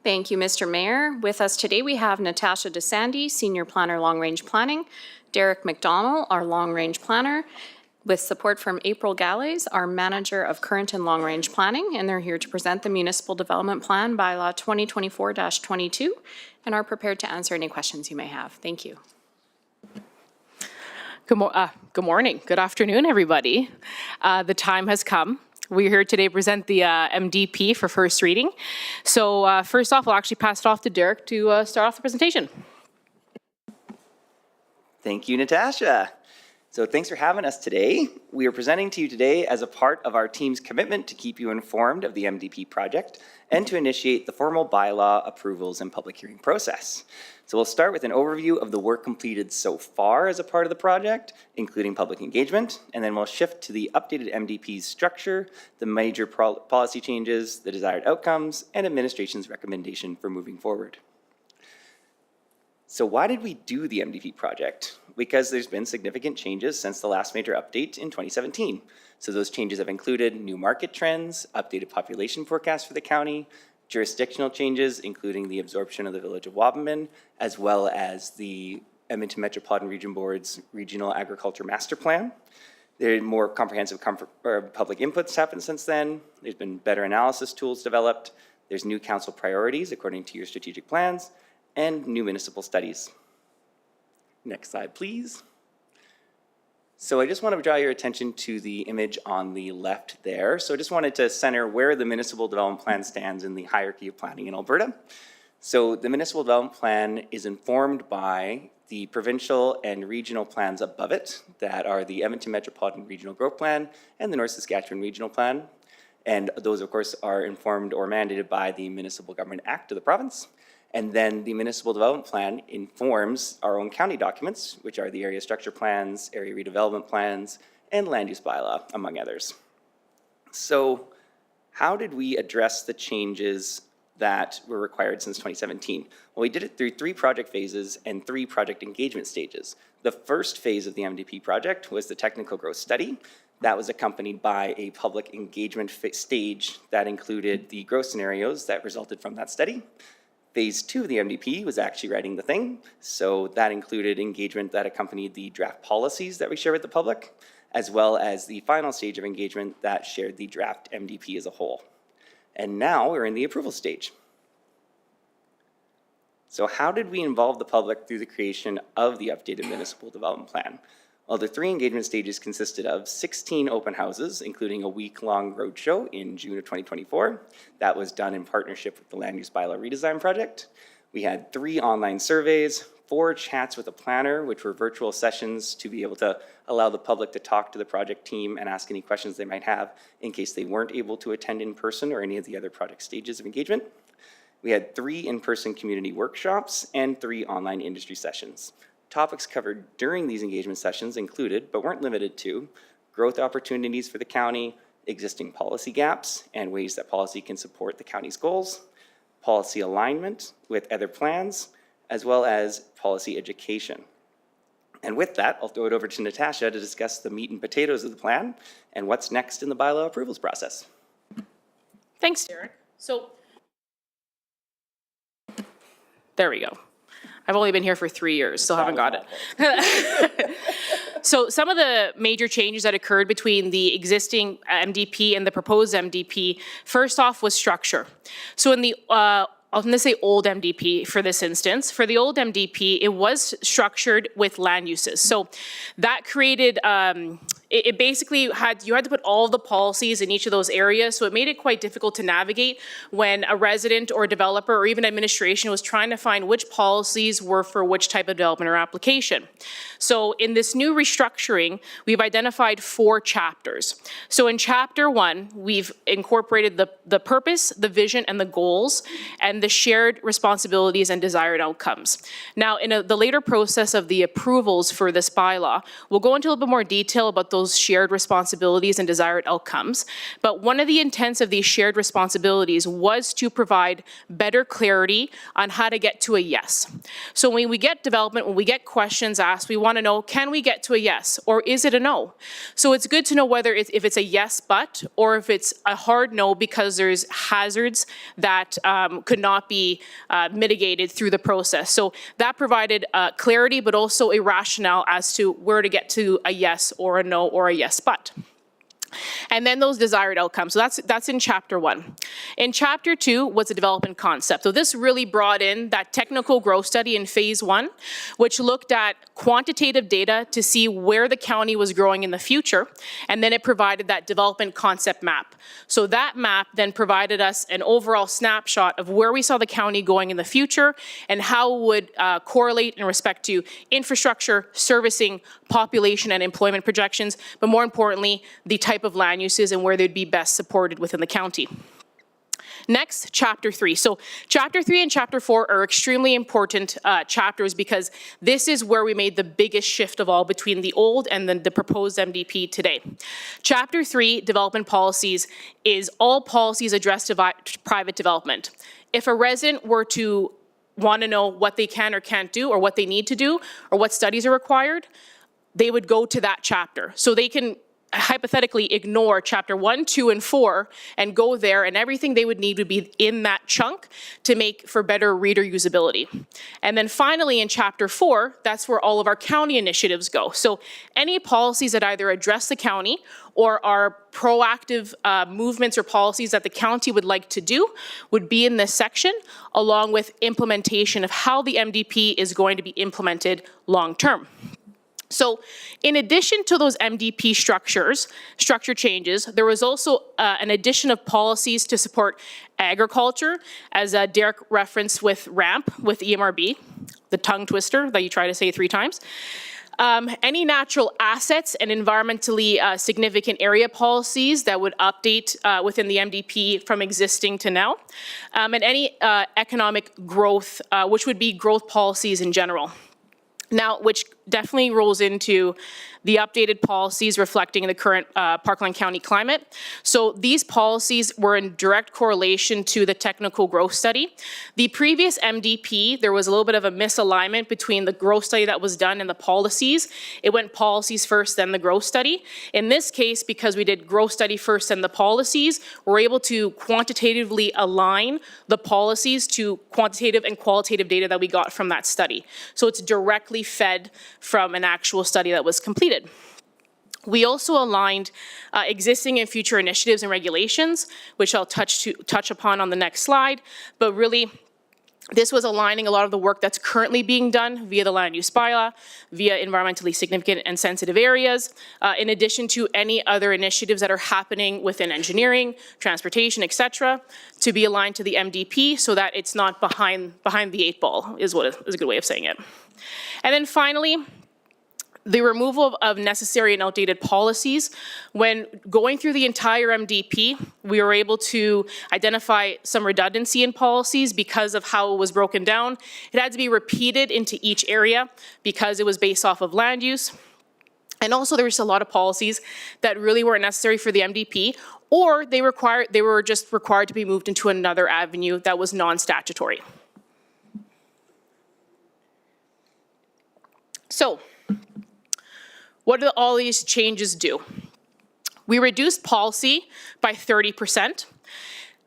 Thank you, Mr. Mayor. With us today, we have Natasha DeSandy, Senior Planner, Long Range Planning, Derek McDonald, our Long Range Planner, with support from April Galles, our Manager of Current and Long Range Planning, and they're here to present the Municipal Development Plan Bylaw 2024-22 and are prepared to answer any questions you may have. Thank you. Good morning, good afternoon, everybody. The time has come. We're here today to present the MDP for first reading. So first off, I'll actually pass it off to Derek to start off the presentation. Thank you, Natasha. So thanks for having us today. We are presenting to you today as a part of our team's commitment to keep you informed of the MDP project and to initiate the formal bylaw approvals and public hearing process. So we'll start with an overview of the work completed so far as a part of the project, including public engagement, and then we'll shift to the updated MDP's structure, the major policy changes, the desired outcomes, and administration's recommendation for moving forward. So why did we do the MDP project? Because there's been significant changes since the last major update in 2017. So those changes have included new market trends, updated population forecasts for the county, jurisdictional changes, including the absorption of the village of Wabamun, as well as the Edmonton Metropolitan Region Board's Regional Agriculture Master Plan. There are more comprehensive public inputs happened since then. There's been better analysis tools developed. There's new council priorities according to your strategic plans, and new municipal studies. Next slide, please. So I just want to draw your attention to the image on the left there. So I just wanted to center where the Municipal Development Plan stands in the hierarchy of planning in Alberta. So the Municipal Development Plan is informed by the provincial and regional plans above it that are the Edmonton Metropolitan Regional Growth Plan and the North Saskatchewan Regional Plan. And those, of course, are informed or mandated by the Municipal Government Act of the province. And then the Municipal Development Plan informs our own county documents, which are the area structure plans, area redevelopment plans, and land use bylaw, among others. So how did we address the changes that were required since 2017? Well, we did it through 3 project phases and 3 project engagement stages. The first phase of the MDP project was the technical growth study. That was accompanied by a public engagement stage that included the growth scenarios that resulted from that study. Phase 2 of the MDP was actually writing the thing. So that included engagement that accompanied the draft policies that we share with the public, as well as the final stage of engagement that shared the draft MDP as a whole. And now we're in the approval stage. So how did we involve the public through the creation of the updated municipal development plan? Well, the 3 engagement stages consisted of 16 open houses, including a week-long roadshow in June of 2024. That was done in partnership with the Land Use Bylaw Redesign Project. We had 3 online surveys, 4 chats with a planner, which were virtual sessions to be able to allow the public to talk to the project team and ask any questions they might have in case they weren't able to attend in person or any of the other project stages of engagement. We had 3 in-person community workshops and 3 online industry sessions. Topics covered during these engagement sessions included, but weren't limited to, growth opportunities for the county, existing policy gaps, and ways that policy can support the county's goals, policy alignment with other plans, as well as policy education. And with that, I'll throw it over to Natasha to discuss the meat and potatoes of the plan and what's next in the bylaw approvals process. Thanks, Derek. So there we go. I've only been here for 3 years, still haven't got it. So some of the major changes that occurred between the existing MDP and the proposed MDP, first off was structure. So in the I'm going to say old MDP for this instance. For the old MDP, it was structured with land uses. So that created, it basically you had to put all the policies in each of those areas. So it made it quite difficult to navigate when a resident or developer or even administration was trying to find which policies were for which type of development or application. So in this new restructuring, we've identified 4 chapters. So in chapter 1, we've incorporated the purpose, the vision, and the goals, and the shared responsibilities and desired outcomes. Now, in the later process of the approvals for this bylaw, we'll go into a little bit more detail about those those shared responsibilities and desired outcomes. But one of the intents of these shared responsibilities was to provide better clarity on how to get to a yes. So when we get development, when we get questions asked, we want to know, can we get to a yes, or is it a no? So it's good to know whether if it's a yes but, or if it's a hard no because there's hazards that could not be mitigated through the process. So that provided clarity, but also a rationale as to where to get to a yes or a no or a yes but. And then those desired outcomes. So that's in chapter 1. In chapter 2 was a development concept. So this really brought in that technical growth study in phase 1, which looked at quantitative data to see where the county was growing in the future. And then it provided that development concept map. So that map then provided us an overall snapshot of where we saw the county going in the future and how it would correlate in respect to infrastructure, servicing, population and employment projections, but more importantly, the type of land uses and where they'd be best supported within the county. Next, chapter 3. So chapter 3 and chapter 4 are extremely important chapters because this is where we made the biggest shift of all between the old and then the proposed MDP today. Chapter 3, development policies, is all policies addressed to private development. If a resident were to want to know what they can or can't do or what they need to do or what studies are required, they would go to that chapter. So they can hypothetically ignore chapter 1, 2, and 4 and go there, and everything they would need would be in that chunk to make for better reader usability. And then finally in chapter 4, that's where all of our county initiatives go. So any policies that either address the county or are proactive movements or policies that the county would like to do would be in this section, along with implementation of how the MDP is going to be implemented long term. So in addition to those MDP structure changes, there was also an addition of policies to support agriculture, as Derek referenced with RAMP, with EMRB, the tongue twister that you try to say 3 times. Any natural assets and environmentally significant area policies that would update within the MDP from existing to now, and any economic growth, which would be growth policies in general. Now, which definitely rolls into the updated policies reflecting the current Parkland County climate. So these policies were in direct correlation to the technical growth study. The previous MDP, there was a little bit of a misalignment between the growth study that was done and the policies. It went policies first, then the growth study. In this case, because we did growth study first and the policies, we're able to quantitatively align the policies to quantitative and qualitative data that we got from that study. So it's directly fed from an actual study that was completed. We also aligned existing and future initiatives and regulations, which I'll touch upon on the next slide, but really this was aligning a lot of the work that's currently being done via the land use bylaw, via environmentally significant and sensitive areas, in addition to any other initiatives that are happening within engineering, transportation, etc., to be aligned to the MDP so that it's not behind the 8 ball is a good way of saying it. And then finally, the removal of necessary and outdated policies. When going through the entire MDP, we were able to identify some redundancy in policies because of how it was broken down. It had to be repeated into each area because it was based off of land use. And also there was a lot of policies that really weren't necessary for the MDP, or they were just required to be moved into another avenue that was non-statutory. So, what do all these changes do? We reduced policy by 30%,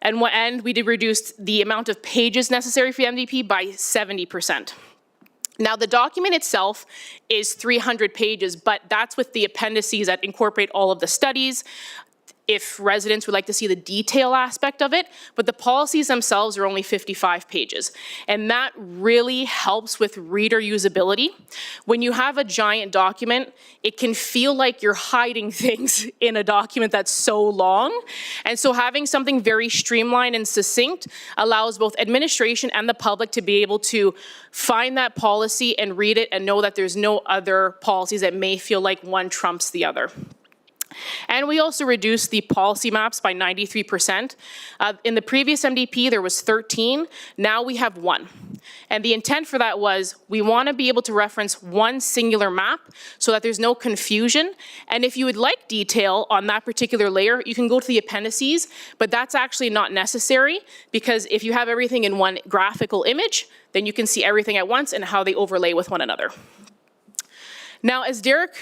and we did reduce the amount of pages necessary for the MDP by 70%. Now, the document itself is 300 pages, but that's with the appendices that incorporate all of the studies, if residents would like to see the detail aspect of it, but the policies themselves are only 55 pages. And that really helps with reader usability. When you have a giant document, it can feel like you're hiding things in a document that's so long. And so having something very streamlined and succinct allows both administration and the public to be able to find that policy and read it and know that there's no other policies that may feel like one trumps the other. And we also reduced the policy maps by 93%. In the previous MDP, there was 13. Now we have 1. And the intent for that was we want to be able to reference one singular map so that there's no confusion. And if you would like detail on that particular layer, you can go to the appendices, but that's actually not necessary because if you have everything in one graphical image, then you can see everything at once and how they overlay with one another. Now, as Derek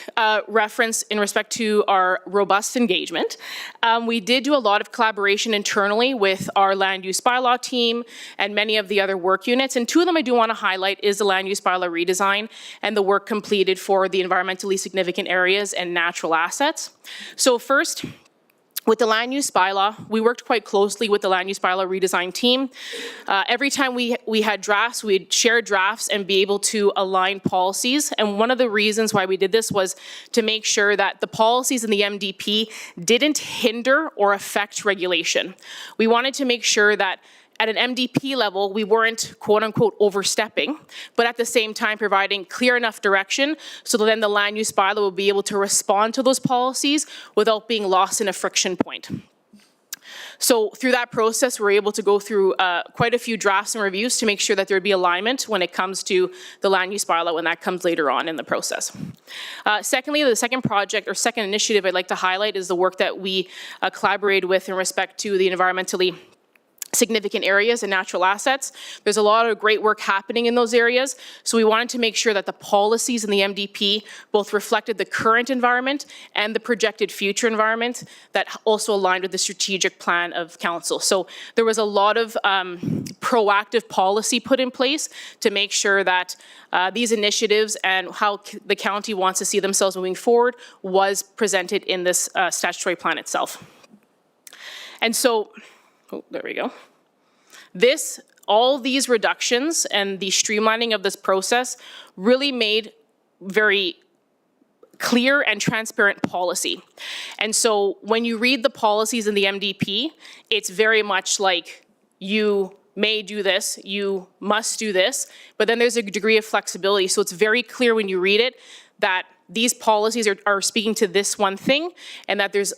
referenced in respect to our robust engagement, we did do a lot of collaboration internally with our land use bylaw team and many of the other work units. And two of them I do want to highlight is the land use bylaw redesign and the work completed for the environmentally significant areas and natural assets. So first, with the land use bylaw, we worked quite closely with the land use bylaw redesign team. Every time we had drafts, we'd share drafts and be able to align policies. And one of the reasons why we did this was to make sure that the policies in the MDP didn't hinder or affect regulation. We wanted to make sure that at an MDP level, we weren't quote unquote overstepping, but at the same time providing clear enough direction so that then the land use bylaw will be able to respond to those policies without being lost in a friction point. So through that process, we're able to go through quite a few drafts and reviews to make sure that there would be alignment when it comes to the land use bylaw when that comes later on in the process. Secondly, the second project or second initiative I'd like to highlight is the work that we collaborated with in respect to the environmentally significant areas and natural assets. There's a lot of great work happening in those areas, so we wanted to make sure that the policies in the MDP both reflected the current environment and the projected future environment that also aligned with the strategic plan of council. So there was a lot of proactive policy put in place to make sure that these initiatives and how the county wants to see themselves moving forward was presented in this statutory plan itself. And so, oh, there we go. All these reductions and the streamlining of this process really made very clear and transparent policy. And so when you read the policies in the MDP, it's very much like you may do this, you must do this, but then there's a degree of flexibility. So it's very clear when you read it that these policies are speaking to this one thing and that there's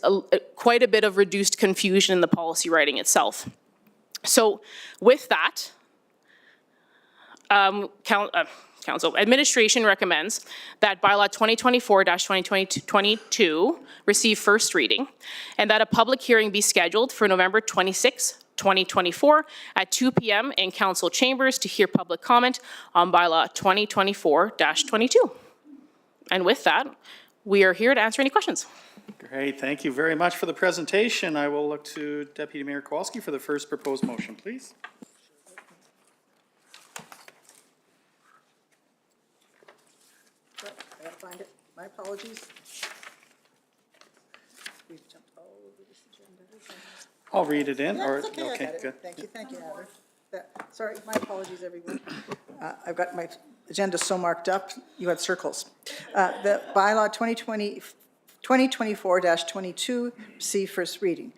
quite a bit of reduced confusion in the policy writing itself. So with that, Council Administration recommends that bylaw 2024-2022 receive first reading and that a public hearing be scheduled for November 26, 2024 at 2 p.m. in council chambers to hear public comment on bylaw 2024-22. And with that, we are here to answer any questions. Great, thank you very much for the presentation. I will look to Deputy Mayor Kowalski for the first proposed motion, please. I gotta find it. My apologies. We've jumped all over this agenda. I'll read it in, or, That's okay, I got it. good. Thank you, Heather. Sorry, my apologies, everyone. I've got my agenda so marked up, you had circles. The bylaw 2024-22, see first reading.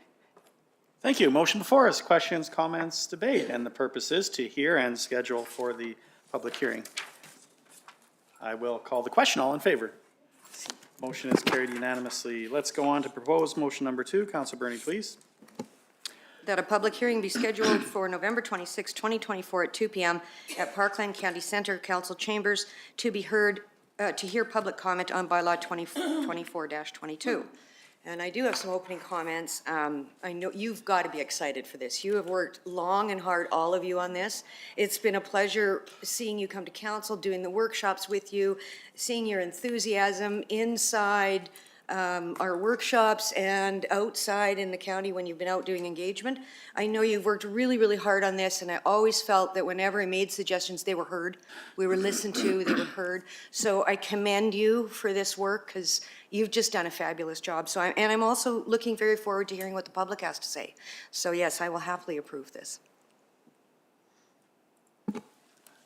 Thank you. Motion before us. Questions, comments, debate, and the purpose is to hear and schedule for the public hearing. I will call the question. All in favor? Motion is carried unanimously. Let's go on to proposed motion number 2. Councilor Bernie, please. That a public hearing be scheduled for November 26, 2024 at 2 p.m. at Parkland County Centre Council Chambers to be heard, to hear public comment on bylaw 2024-22. And I do have some opening comments. I know you've got to be excited for this. You have worked long and hard, all of you, on this. It's been a pleasure seeing you come to council, doing the workshops with you, seeing your enthusiasm inside our workshops and outside in the county when you've been out doing engagement. I know you've worked really, really hard on this, and I always felt that whenever I made suggestions, they were heard. We were listened to, they were heard. So I commend you for this work because you've just done a fabulous job. So I'm also looking very forward to hearing what the public has to say. So yes, I will happily approve this.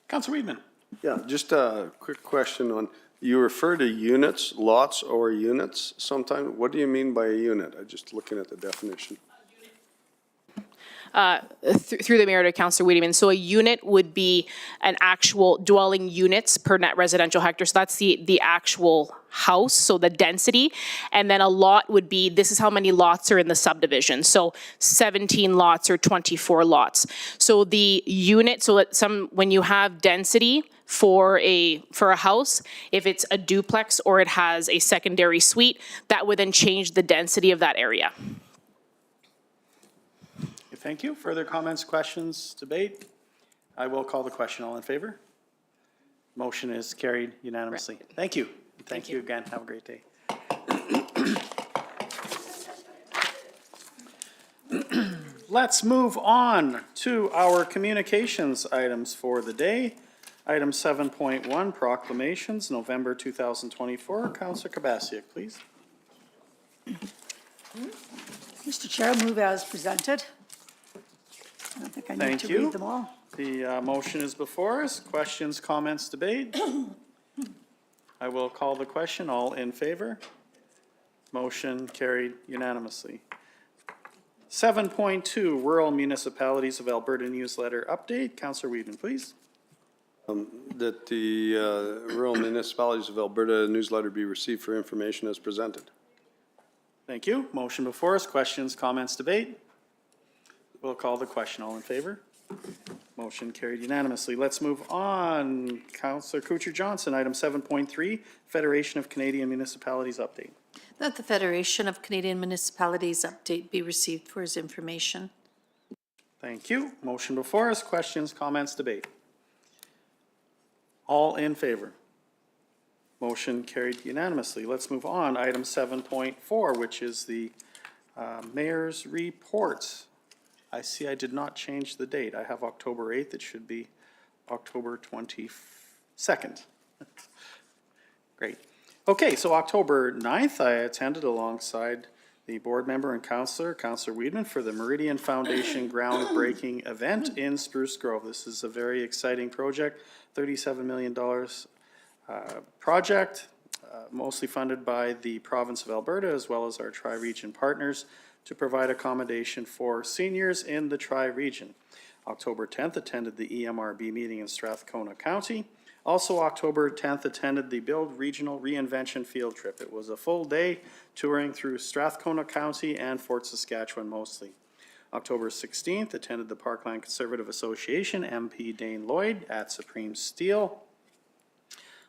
Councilor Weidman. Yeah, just a quick question on, you refer to units, lots or units sometimes. What do you mean by a unit? I'm just looking at the definition. through the mayor to Councillor Wiedemann. So a unit would be an actual dwelling units per net residential hectare. So that's the actual house, so the density. And then a lot would be, this is how many lots are in the subdivision. So 17 lots or 24 lots. So the unit, so when you have density for a house, if it's a duplex or it has a secondary suite, that would then change the density of that area. Thank you. Further comments, questions, debate? I will call the question. All in favor? Motion is carried unanimously. Thank you. Thank you again. Have a great day. Let's move on to our communications items for the day. Item 7.1, proclamations, November 2024. Councillor Kabasiak, please. Mr. Chair, move as presented. I don't think I need to read them all. The motion is before us. Questions, comments, debate? I will call the question. All in favor? Motion carried unanimously. 7.2, Rural Municipalities of Alberta Newsletter Update. Councillor Wiedemann, please. That the Rural Municipalities of Alberta newsletter be received for information as presented. Thank you. Motion before us. Questions, comments, debate? We'll call the question. All in favor? Motion carried unanimously. Let's move on. Councillor Couture-Johnson, item 7.3, Federation of Canadian Municipalities Update. That the Federation of Canadian Municipalities update be received for his information. Thank you. Motion before us. Questions, comments, debate? All in favor? Motion carried unanimously. Let's move on. Item 7.4, which is the mayor's report. I see I did not change the date. I have October 8th. It should be October 22nd. Great. Okay, so October 9th, I attended alongside the board member and councillor, Councillor Wiedemann, for the Meridian Foundation groundbreaking event in Spruce Grove. This is a very exciting project, $37 million project, mostly funded by the province of Alberta as well as our tri-region partners to provide accommodation for seniors in the tri-region. October 10th, attended the EMRB meeting in Strathcona County. Also, October 10th, attended the Build Regional Reinvention Field Trip. It was a full day touring through Strathcona County and Fort Saskatchewan mostly. October 16th, attended the Parkland Conservative Association, MP Dane Lloyd at Supreme Steel.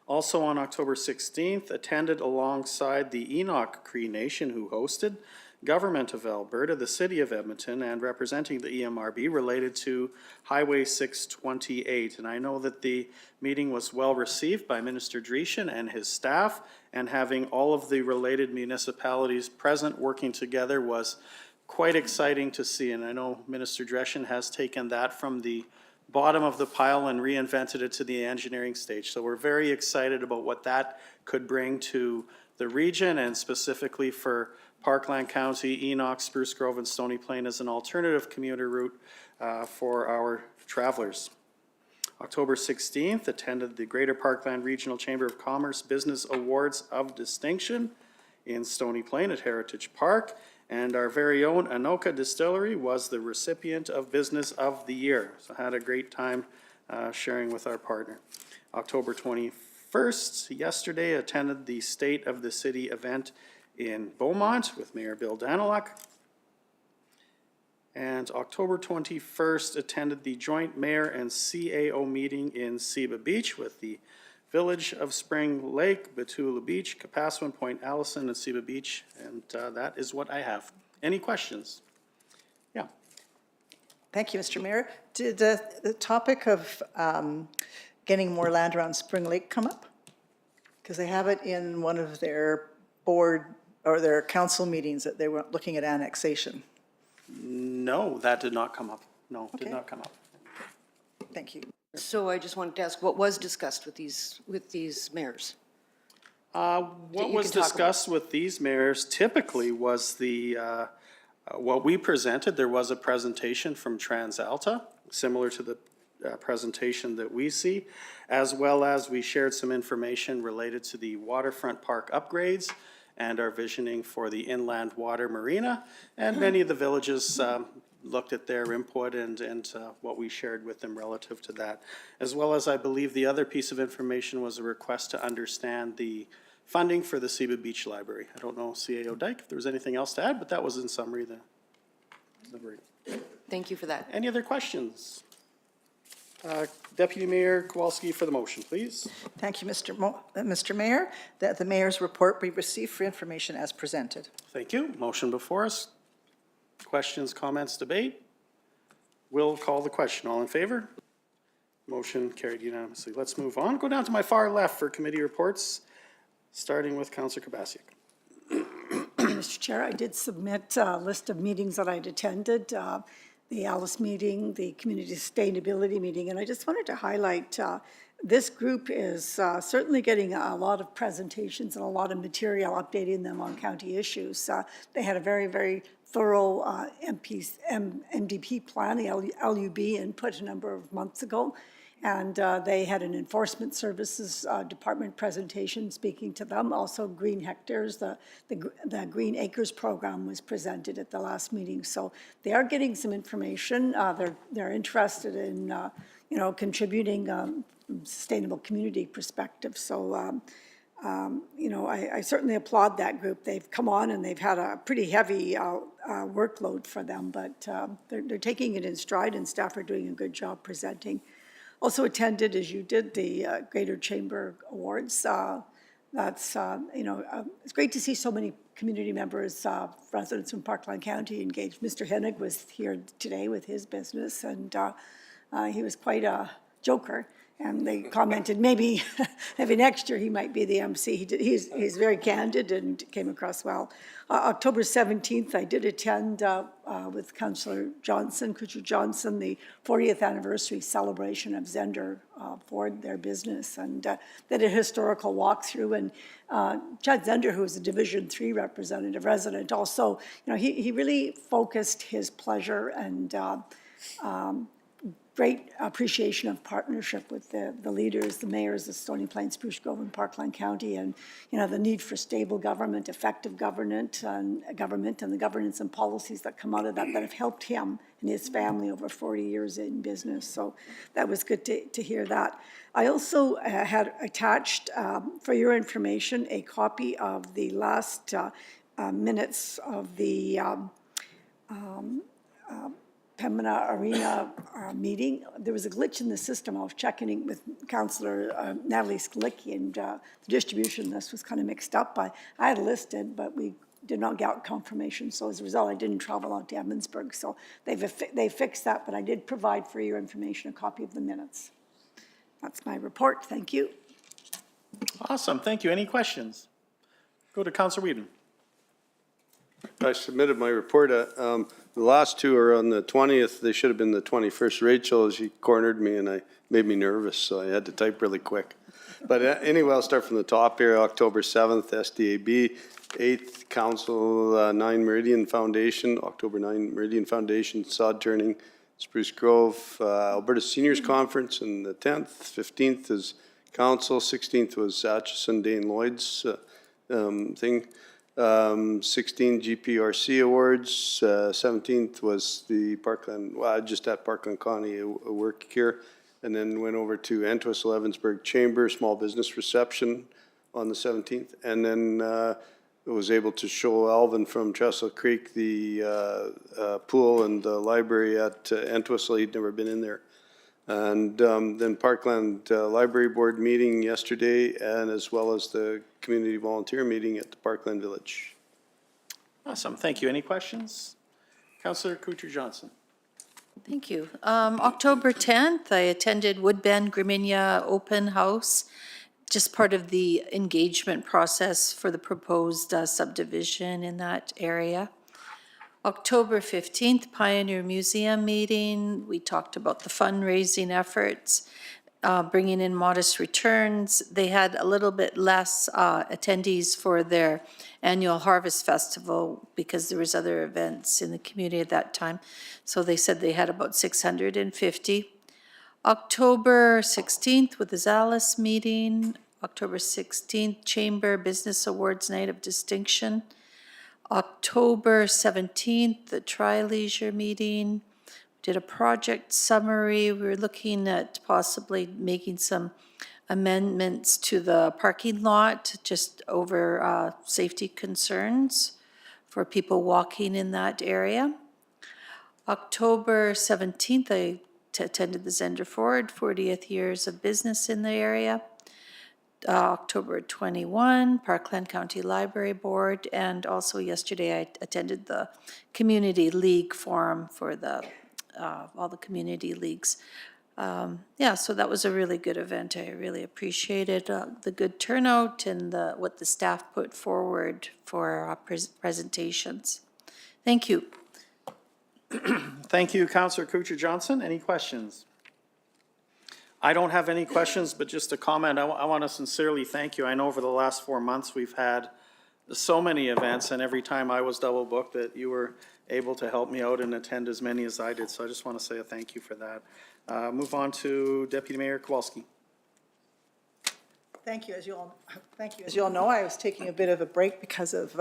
Also on October 16th, attended alongside the Enoch Cree Nation, who hosted, Government of Alberta, the City of Edmonton, and representing the EMRB related to Highway 628. And I know that the meeting was well received by Minister Dreeshen and his staff, and having all of the related municipalities present working together was quite exciting to see. And I know Minister Dreeshen has taken that from the bottom of the pile and reinvented it to the engineering stage. So we're very excited about what that could bring to the region, and specifically for Parkland County, Enoch, Spruce Grove, and Stony Plain as an alternative commuter route for our travelers. October 16th, attended the Greater Parkland Regional Chamber of Commerce Business Awards of Distinction in Stony Plain at Heritage Park, and our very own Anoka Distillery was the recipient of Business of the Year. So I had a great time sharing with our partner. October 21st, yesterday, attended the State of the City event in Beaumont with Mayor Bill Daniluk. And October 21st, attended the joint mayor and CAO meeting in Seba Beach with the Village of Spring Lake, Batula Beach, Capaswan, Point Allison, and Seba Beach. And that is what I have. Any questions? Yeah. Thank you, Mr. Mayor. Did the topic of getting more land around Spring Lake come up? Because they have it in one of their board or their council meetings that they were looking at annexation. No, that did not come up. No, Okay. did not come up. Thank you. So I just wanted to ask, what was discussed with these mayors? What was discussed with these mayors typically was the, what we presented. There was a presentation from TransAlta, similar to the presentation that we see, as well as we shared some information related to the waterfront park upgrades and our visioning for the inland water marina, and many of the villages looked at their input and what we shared with them relative to that. As well as, I believe, the other piece of information was a request to understand the funding for the Seba Beach Library. I don't know, CAO Dyke, if there was anything else to add, but that was in summary the Thank you for that. Any other questions? Deputy Mayor Kowalski for the motion, please. Thank you, Mr. Mayor. That the mayor's report be received for information as presented. Thank you. Motion before us. Questions, comments, debate? We'll call the question. All in favor? Motion carried unanimously. Let's move on. Go down to my far left for committee reports, starting with Councillor Kubasiak. Mr. Chair, I did submit a list of meetings that I'd attended, the Alice meeting, the Community Sustainability meeting, and I just wanted to highlight this group is certainly getting a lot of presentations and a lot of material, updating them on county issues. They had a very, very thorough MDP plan, the LUB, input a number of months ago. And they had an Enforcement Services Department presentation speaking to them. Also, Green Hectares, the Green Acres program was presented at the last meeting. So they are getting some information. They're interested in, contributing sustainable community perspective. So, I certainly applaud that group. They've come on and they've had a pretty heavy workload for them, but they're taking it in stride, and staff are doing a good job presenting. Also attended, as you did, the Greater Chamber Awards. It's great to see so many community members, residents from Parkland County engaged. Mr. Hennig was here today with his business, and he was quite a joker. And they commented maybe next year he might be the MC. He's very candid and came across well. October 17th, I did attend with Councillor Kucher Johnson, the 40th anniversary celebration of Zender Ford, their business, and they did a historical walkthrough. And Chad Zender, who is a Division 3 resident, also, he really focused his pleasure and great appreciation of partnership with the leaders, the mayors of Stony Plain, Spruce Grove, and Parkland County, and the need for stable government, effective government, and the governance and policies that come out of that have helped him and his family over 40 years in business. So that was good to hear that. I also had attached, for your information, a copy of the last minutes of the Pembina Arena meeting. There was a glitch in the system. I was checking with Councillor Natalie Skalicki, and the distribution list was kind of mixed up. I had listed, but we did not get confirmation. So as a result, I didn't travel out to Emmonsburg. So they fixed that, but I did provide for your information a copy of the minutes. That's my report. Thank you. Awesome. Thank you. Any questions? Go to Councillor Whedon. I submitted my report. The last two are on the 20th. They should have been the 21st. Rachel, she cornered me and made me nervous, so I had to type really quick. But anyway, I'll start from the top here. October 7th, SDAB. 8th, Council 9 Meridian Foundation. October 9 Meridian Foundation, sod turning, Spruce Grove. Alberta Seniors Conference, and the 10th. 15th is Council. 16th was Atchison Dane Lloyd's thing. 16 GPRC Awards, 17th was the Parkland, just at Parkland County, a work here, and then went over to Entwistle Evansburg Chamber, small business reception on the 17th, and then was able to show Alvin from Trestle Creek the pool and the library at Entwistle. He'd never been in there. And then Parkland Library Board meeting yesterday, and as well as the community volunteer meeting at the Parkland Village. Awesome. Thank you. Any questions? Councillor Kucher Johnson. Thank you. October 10th, I attended Woodbend Graminia Open House, just part of the engagement process for the proposed subdivision in that area. October 15th, Pioneer Museum meeting. We talked about the fundraising efforts, bringing in modest returns. They had a little bit less attendees for their annual Harvest Festival because there was other events in the community at that time. So they said they had about 650. October 16th with the Zalis meeting. October 16th, Chamber Business Awards Night of Distinction. October 17th, the Tri-Leisure meeting. Did a project summary. We were looking at possibly making some amendments to the parking lot, just over safety concerns for people walking in that area. October 17th, I attended the Zender Ford 40th years of business in the area. October 21, Parkland County Library Board, and also yesterday I attended the Community League Forum for the all the community leagues. Yeah, so that was a really good event. I really appreciated the good turnout and what the staff put forward for presentations. Thank you. Thank you, Councillor Kuchar-Johnson. Any questions? I don't have any questions, but just a comment. I want to sincerely thank you. I know over the last 4 months we've had so many events, and every time I was double booked that you were able to help me out and attend as many as I did. So I just want to say a thank you for that. Move on to Deputy Mayor Kowalski. Thank you. As you all know, I was taking a bit of a break because of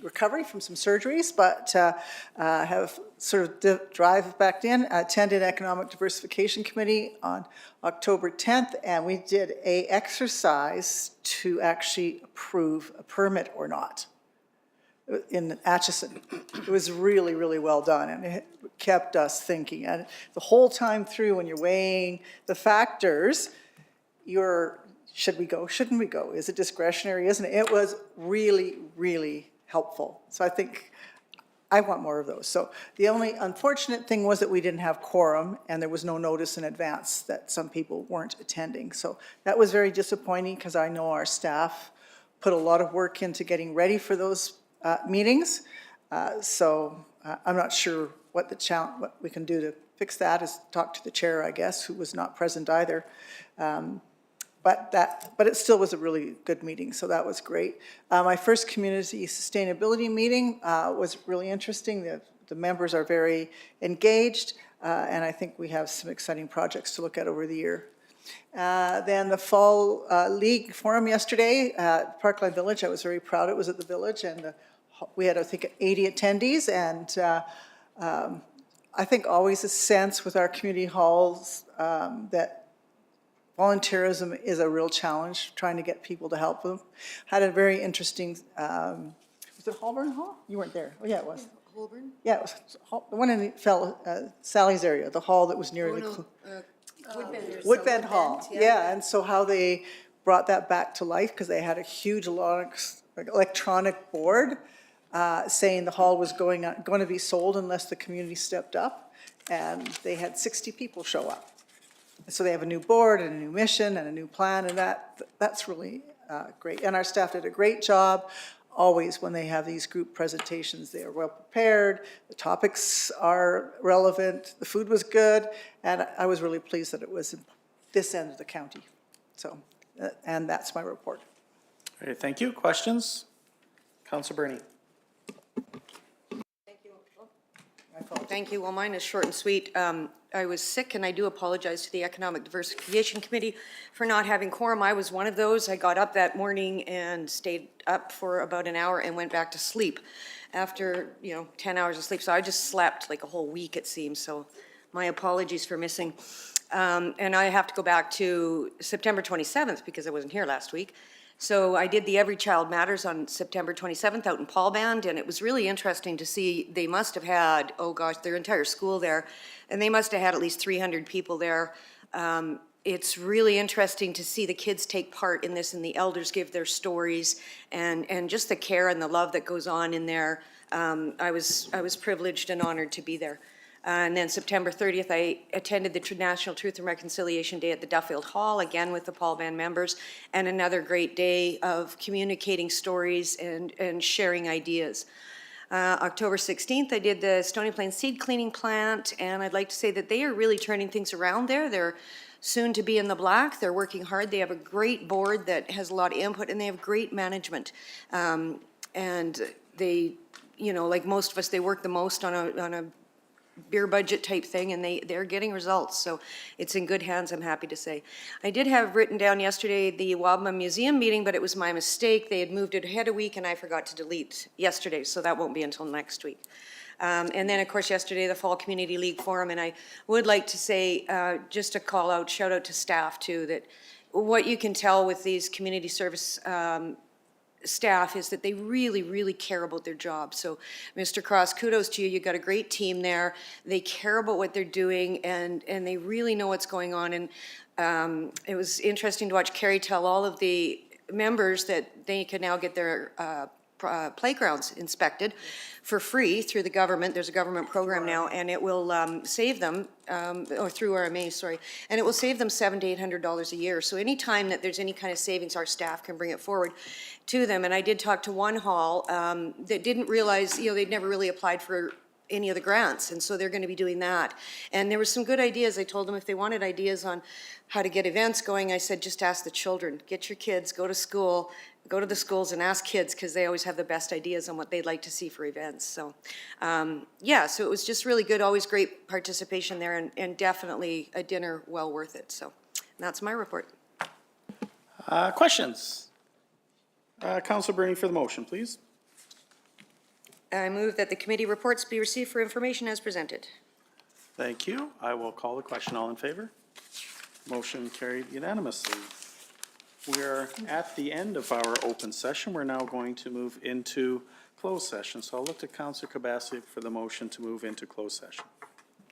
recovery from some surgeries, but have sort of drive back in, attended Economic Diversification Committee on October 10th, and we did a exercise to actually approve a permit or not in Atchison. It was really, really well done, and it kept us thinking. And the whole time through, when you're weighing the factors, should we go, shouldn't we go? Is it discretionary, isn't it? It was really, really helpful. So I think I want more of those. So the only unfortunate thing was that we didn't have quorum and there was no notice in advance that some people weren't attending. So that was very disappointing because I know our staff put a lot of work into getting ready for those meetings. So I'm not sure what what we can do to fix that is talk to the chair, I guess, who was not present either. But it still was a really good meeting, so that was great. My first community sustainability meeting was really interesting. The members are very engaged, and I think we have some exciting projects to look at over the year. Then the Fall League Forum yesterday at Parkland Village. I was very proud it was at the Village, and we had, I think, 80 attendees, and I think always a sense with our community halls that volunteerism is a real challenge, trying to get people to help them. Had a very interesting, was it Holborn Hall? You weren't there. Oh, yeah, it was. Holborn? Yeah, it was the one in Sally's area, the hall that was near Woodbend Hall. Yeah, and so how they brought that back to life, because they had a huge electronic board saying the hall was going to be sold unless the community stepped up, and they had 60 people show up. So they have a new board and a new mission and a new plan, and that's really great. And our staff did a great job. Always when they have these group presentations, they are well prepared, the topics are relevant, the food was good, and I was really pleased that it was in this end of the county. So, and that's my report. All right, thank you. Questions? Councillor Bernie. Thank you. Well, mine is short and sweet. I was sick, and I do apologize to the Economic Diversification Committee for not having quorum. I was one of those. I got up that morning and stayed up for about an hour and went back to sleep after, 10 hours of sleep. So I just slept like a whole week, it seems. So my apologies for missing. And I have to go back to September 27th because I wasn't here last week. So I did the Every Child Matters on September 27th out in Parkland, and it was really interesting to see. They must have had, oh gosh, their entire school there, and they must have had at least 300 people there. It's really interesting to see the kids take part in this and the elders give their stories and just the care and the love that goes on in there. I was privileged and honored to be there. And then September 30th, I attended the National Truth and Reconciliation Day at the Duffield Hall, again with the Paul Band members, and another great day of communicating stories and sharing ideas. October 16th, I did the Stony Plain Seed Cleaning Plant, and I'd like to say that they are really turning things around there. They're soon to be in the black. They're working hard. They have a great board that has a lot of input, and they have great management. And they, like most of us, they work the most on a beer budget type thing, and they're getting results, so it's in good hands, I'm happy to say. I did have written down yesterday the Wabma Museum meeting, but it was my mistake. They had moved it ahead a week, and I forgot to delete yesterday, so that won't be until next week. And then, of course, yesterday, the Fall Community League Forum, and I would like to say, just a call out, shout out to staff too, that what you can tell with these community service staff is that they really, really care about their job. So, Mr. Cross, kudos to you. You've got a great team there. They care about what they're doing, and they really know what's going on. And it was interesting to watch Carrie tell all of the members that they can now get their playgrounds inspected for free through the government. There's a government program now, and it will save them, or through RMA, sorry, and it will save them $700 to $800 a year. So anytime that there's any kind of savings, our staff can bring it forward to them. And I did talk to one hall that didn't realize, they'd never really applied for any of the grants, and so they're going to be doing that. And there were some good ideas. I told them if they wanted ideas on how to get events going, I said, just ask the children. Get your kids, go to school, go to the schools and ask kids, because they always have the best ideas on what they'd like to see for events. So, yeah, so it was just really good, always great participation there, and definitely a dinner well worth it. So that's my report. Questions? Councilor Bernie for the motion, please. I move that the committee reports be received for information as presented. Thank you. I will call the question. All in favor? Motion carried unanimously. We are at the end of our open session. We're now going to move into closed session. So I'll look to Councilor Kubasic for the motion to move into closed session.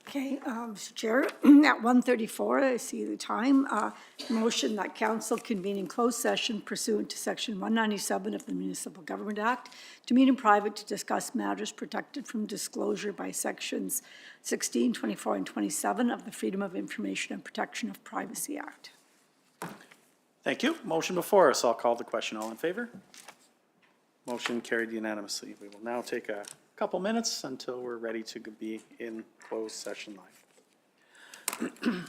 Okay, Mr. Chair, at 1:34, I see the time, motion that council convene in closed session pursuant to Section 197 of the Municipal Government Act to meet in private to discuss matters protected from disclosure by Sections 16, 24, and 27 of the Freedom of Information and Protection of Privacy Act. Thank you. Motion before us. I'll call the question. All in favor? Motion carried unanimously. We will now take a couple minutes until we're ready to be in closed session live.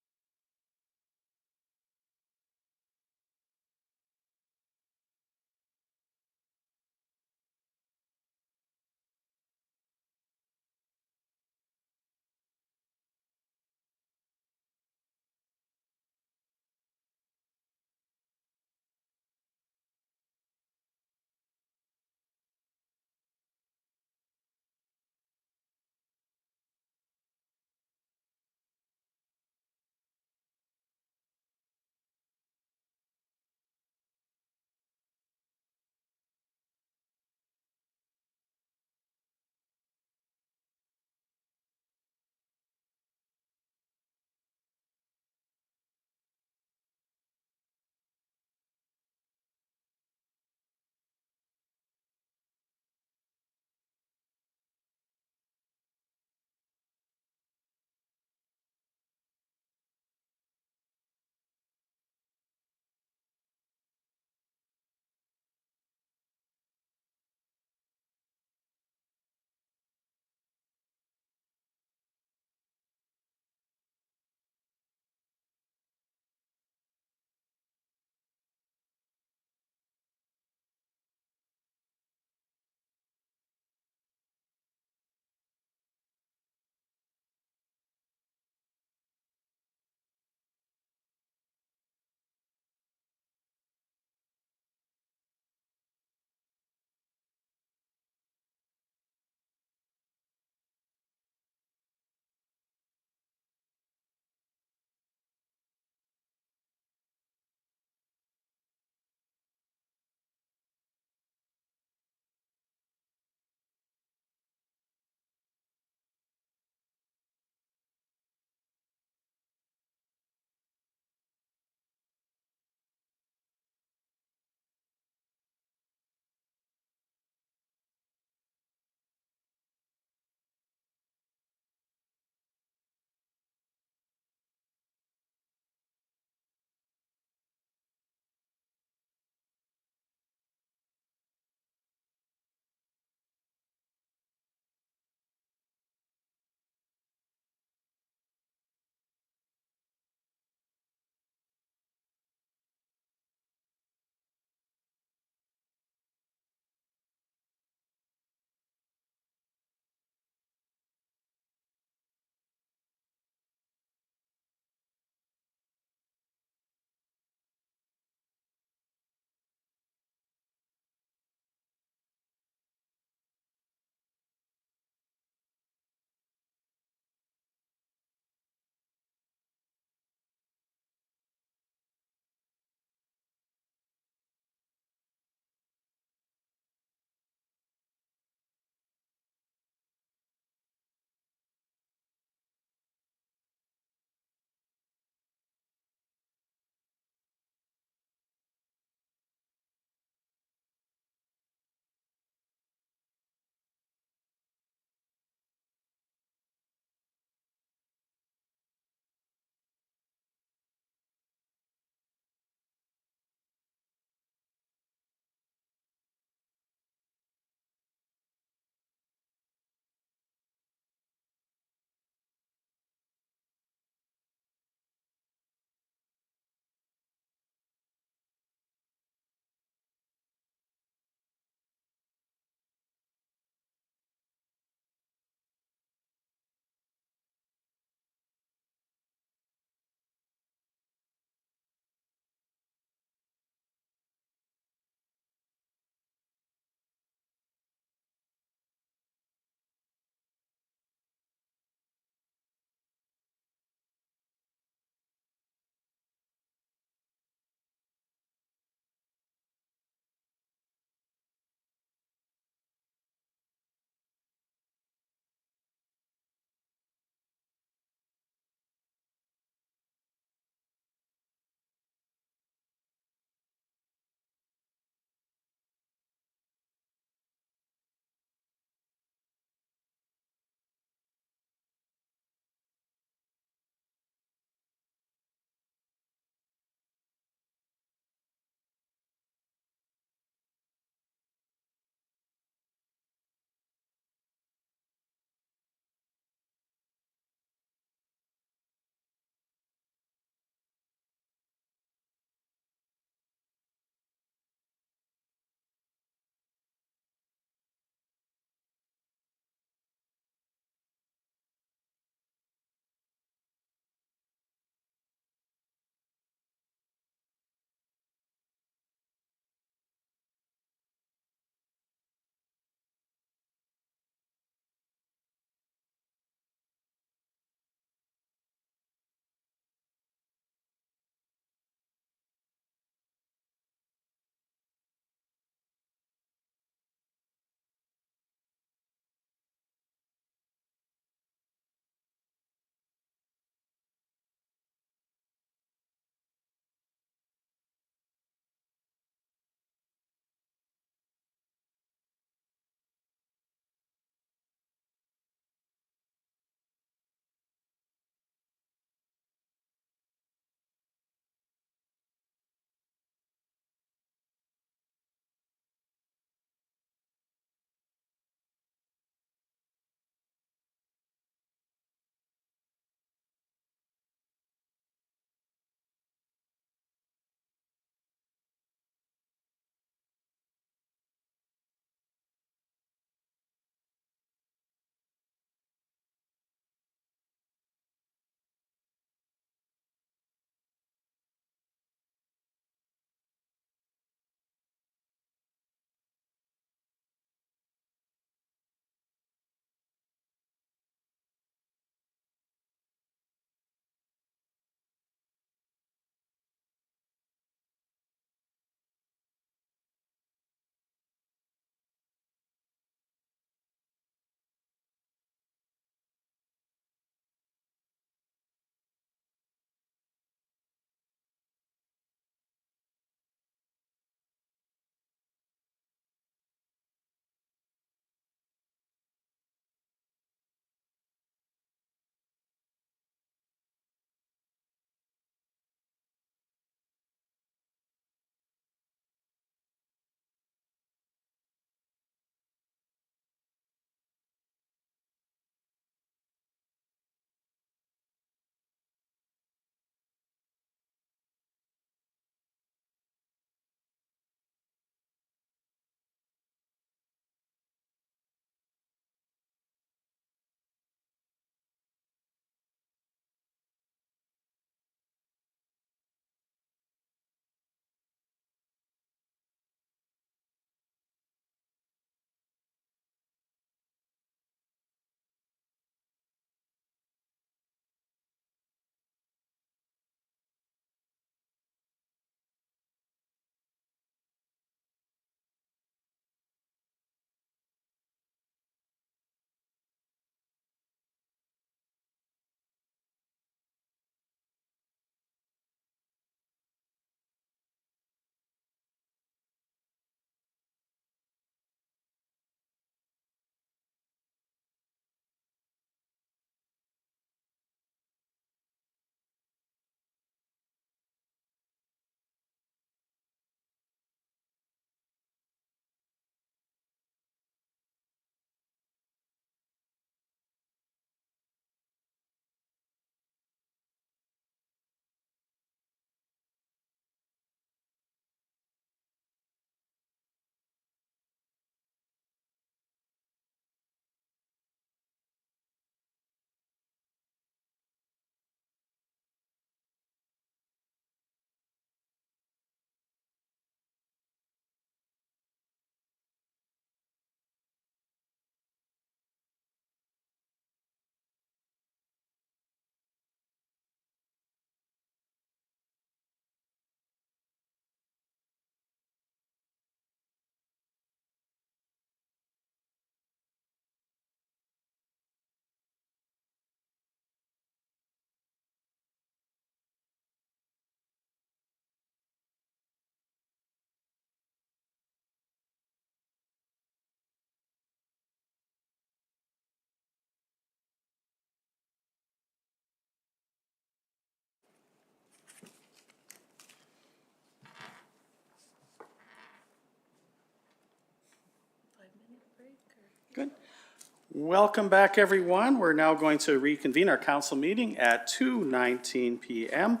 Welcome back, everyone. We're now going to reconvene our council meeting at 2:19 PM.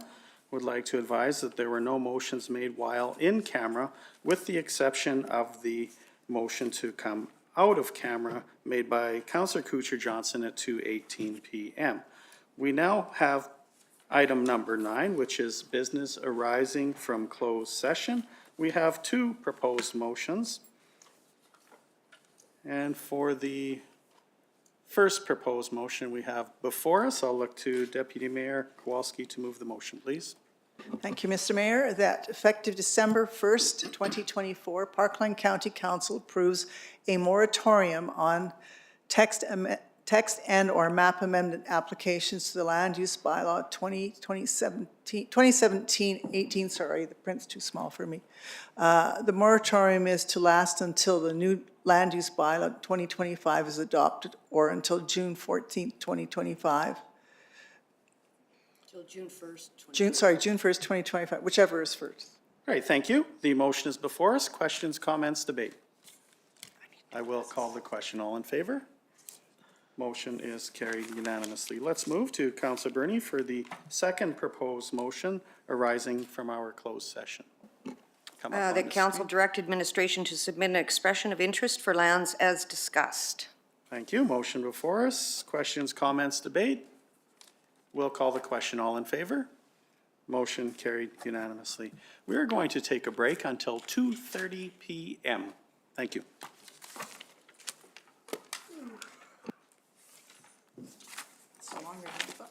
Would like to advise that there were no motions made while in camera, with the exception of the motion to come out of camera made by Councillor Kuchar Johnson at 2:18 PM. We now have item number 9, which is business arising from closed session. We have 2 proposed motions. And for the first proposed motion we have before us, I'll look to Deputy Mayor Kowalski to move the motion, please. Thank you, Mr. Mayor. That effective December 1st, 2024, Parkland County Council approves a moratorium on text and/or map amendment applications to the land use bylaw 2017-18, sorry, the print's too small for me. The moratorium is to last until the new land use bylaw 2025 is adopted, or until June 14th, 2025. Till June 1st. June 1st, 2025, whichever is first. Great, thank you. The motion is before us. Questions, comments, debate? I will call the question. All in favor? Motion is carried unanimously. Let's move to Councillor Burney for the second proposed motion arising from our closed session. Come up on That the council screen. direct administration to submit an expression of interest for lands as discussed. Thank you. Motion before us. Questions, comments, debate? We'll call the question. All in favor? Motion carried unanimously. We are going to take a break until 2:30 PM. Thank you. So longer than I thought.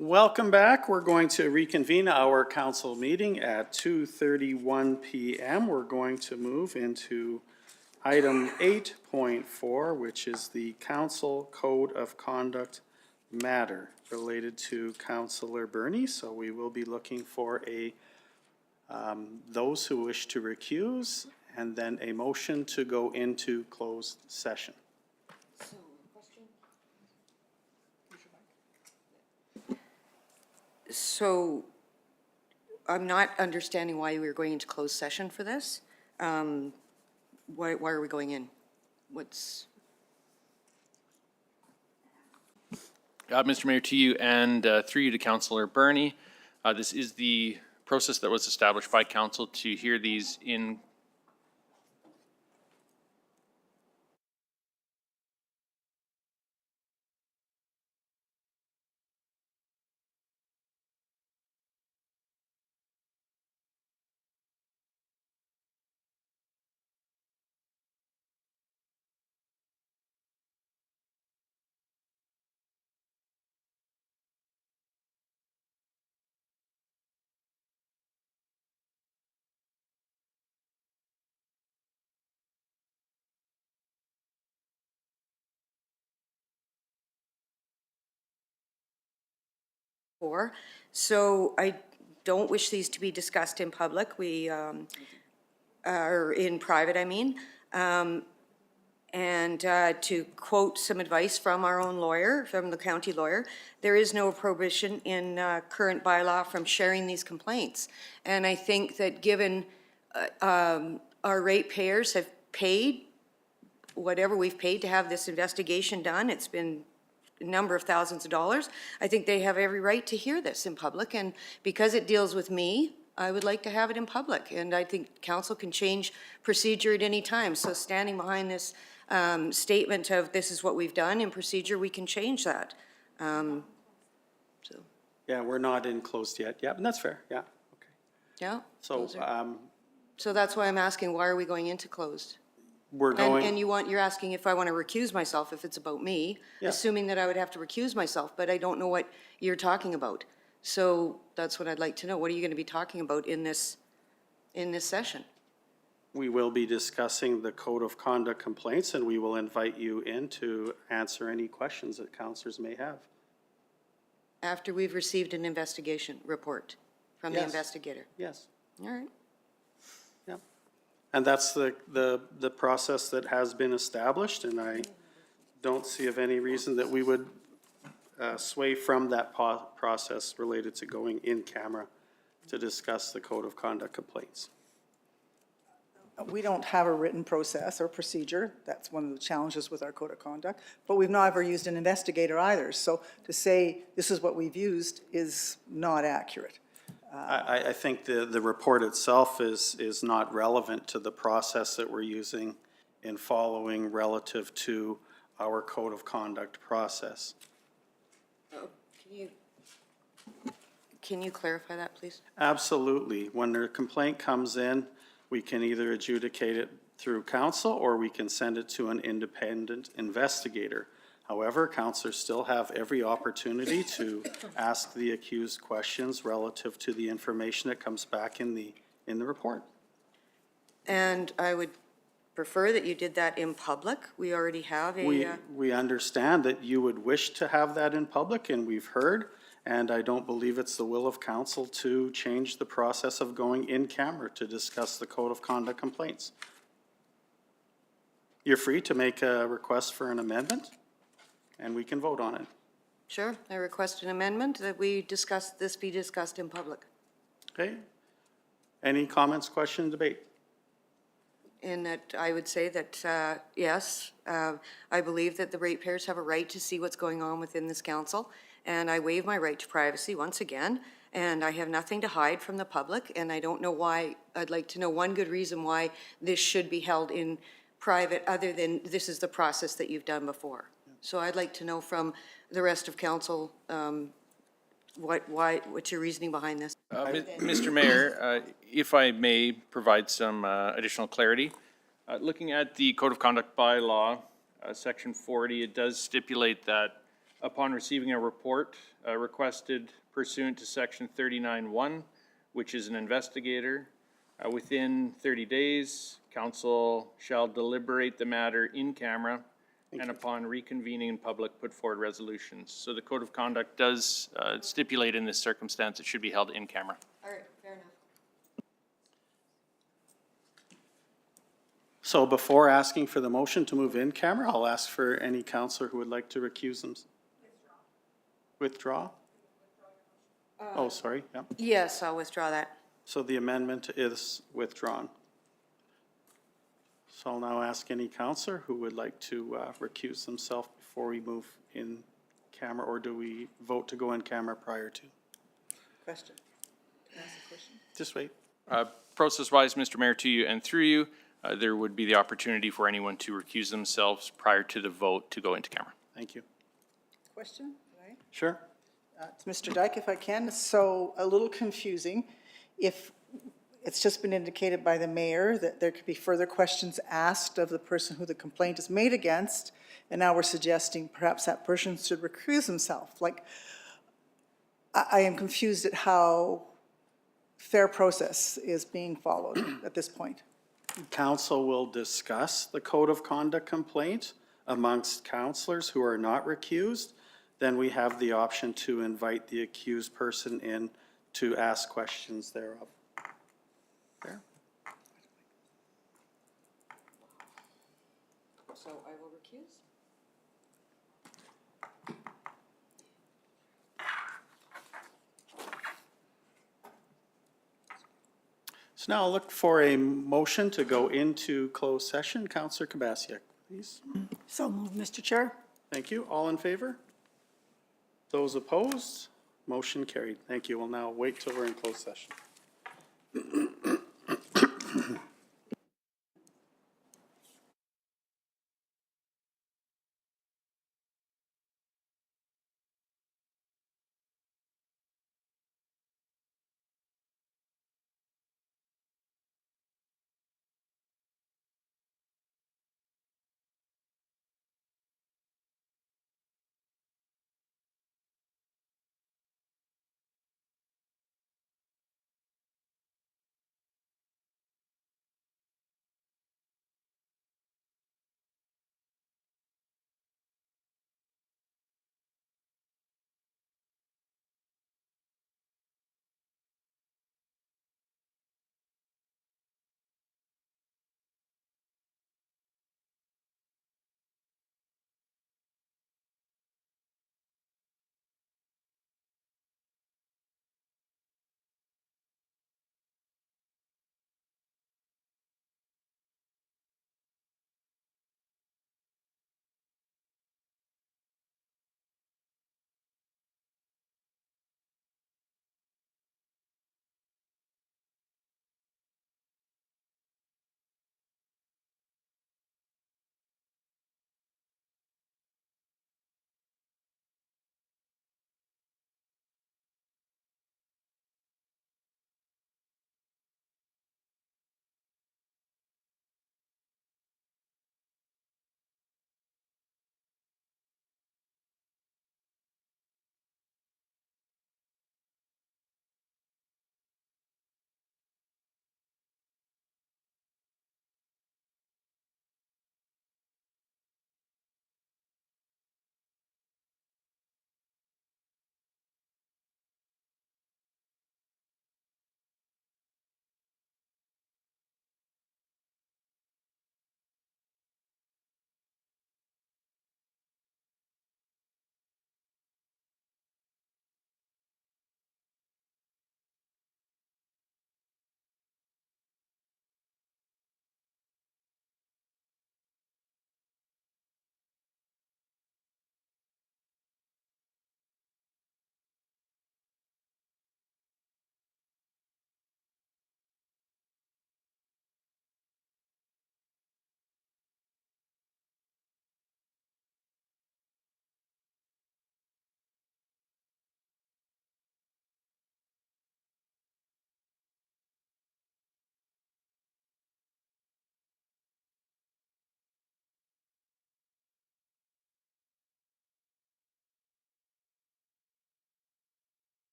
Welcome back. We're going to reconvene our council meeting at 2:31 PM. We're going to move into item 8.4, which is the council code of conduct matter related to Councillor Bernie. So we will be looking for those who wish to recuse and then a motion to go into closed session. So I'm not understanding why we're going into closed session for this. Why are we going in? What's? Mr. Mayor, to you and through you to Councillor Bernie, this is the process that was established by council to hear these in So I don't wish these to be discussed in public. We are in private, I mean. And to quote some advice from our own lawyer, from the county lawyer, there is no prohibition in current bylaw from sharing these complaints. And I think that given our ratepayers have paid whatever we've paid to have this investigation done, it's been a number of thousands of dollars. I think they have every right to hear this in public, and because it deals with me, I would like to have it in public, and I think council can change procedure at any time. So standing behind this statement of this is what we've done in procedure, we can change that. Yeah, we're not in closed yet. Yeah, and that's fair. Yeah. Okay. Yeah. So So that's why I'm asking, why are we going into closed? we're going. And you're asking if I want to recuse myself, if it's about me, Yeah. assuming that I would have to recuse myself, but I don't know what you're talking about. So that's what I'd like to know. What are you going to be talking about in this session? We will be discussing the code of conduct complaints, and we will invite you in to answer any questions that councillors may have. After we've received an investigation report from the Yes. investigator? Yes. All right. Yeah. And that's the process that has been established, and I don't see of any reason that we would sway from that process related to going in camera to discuss the code of conduct complaints. We don't have a written process or procedure. That's one of the challenges with our code of conduct. But we've not ever used an investigator either. So to say this is what we've used is not accurate. I think the report itself is not relevant to the process that we're using in following relative to our code of conduct process. Can you clarify that, please? Absolutely. When a complaint comes in, we can either adjudicate it through council or we can send it to an independent investigator. However, councillors still have every opportunity to ask the accused questions relative to the information that comes back in the report. And I would prefer that you did that in public. We already have We understand that you would wish to have that in public, and we've heard, and I don't believe it's the will of council to change the process of going in camera to discuss the code of conduct complaints. You're free to make a request for an amendment, and we can vote on it. Sure, I request an amendment that we discuss, this be discussed in public. Okay? Any comments, question, debate? And that I would say that, yes, I believe that the ratepayers have a right to see what's going on within this council, and I waive my right to privacy once again, and I have nothing to hide from the public, and I don't know why, I'd like to know one good reason why this should be held in private, other than this is the process that you've done before. So I'd like to know from the rest of council, what's your reasoning behind this? Mr. Mayor, if I may provide some additional clarity. Looking at the Code of Conduct bylaw, Section 40, it does stipulate that upon receiving a report requested pursuant to section 39(1), which is an investigator, within 30 days, council shall deliberate the matter in camera and upon reconvening in public, put forward resolutions. So the code of conduct does stipulate in this circumstance it should be held in camera. All right, fair enough. So before asking for the motion to move in camera, I'll ask for any counselor who would like to recuse themselves. Withdraw? Oh, sorry, yeah. Yes, I'll withdraw that. So the amendment is withdrawn. So I'll now ask any counselor who would like to recuse themselves before we move in camera, or do we vote to go in camera prior to? Question? Can I ask a question? Just wait. Process-wise, Mr. Mayor, to you and through you, there would be the opportunity for anyone to recuse themselves prior to the vote to go into camera. Thank you. Question? Can I? Sure. To Mr. Dyke, if I can, so a little confusing. If it's just been indicated by the mayor that there could be further questions asked of the person who the complaint is made against, and now we're suggesting perhaps that person should recuse himself. Like, I am confused at how fair process is being followed at this point. Council will discuss the code of conduct complaint amongst counselors who are not recused. Then we have the option to invite the accused person in to ask questions thereof. There. So I will recuse? So now I'll look for a motion to go into closed session. Councillor Kubasiak, please. So moved, Mr. Chair. Thank you. All in favor? Those opposed? Motion carried. Thank you. We'll now wait till we're in closed session.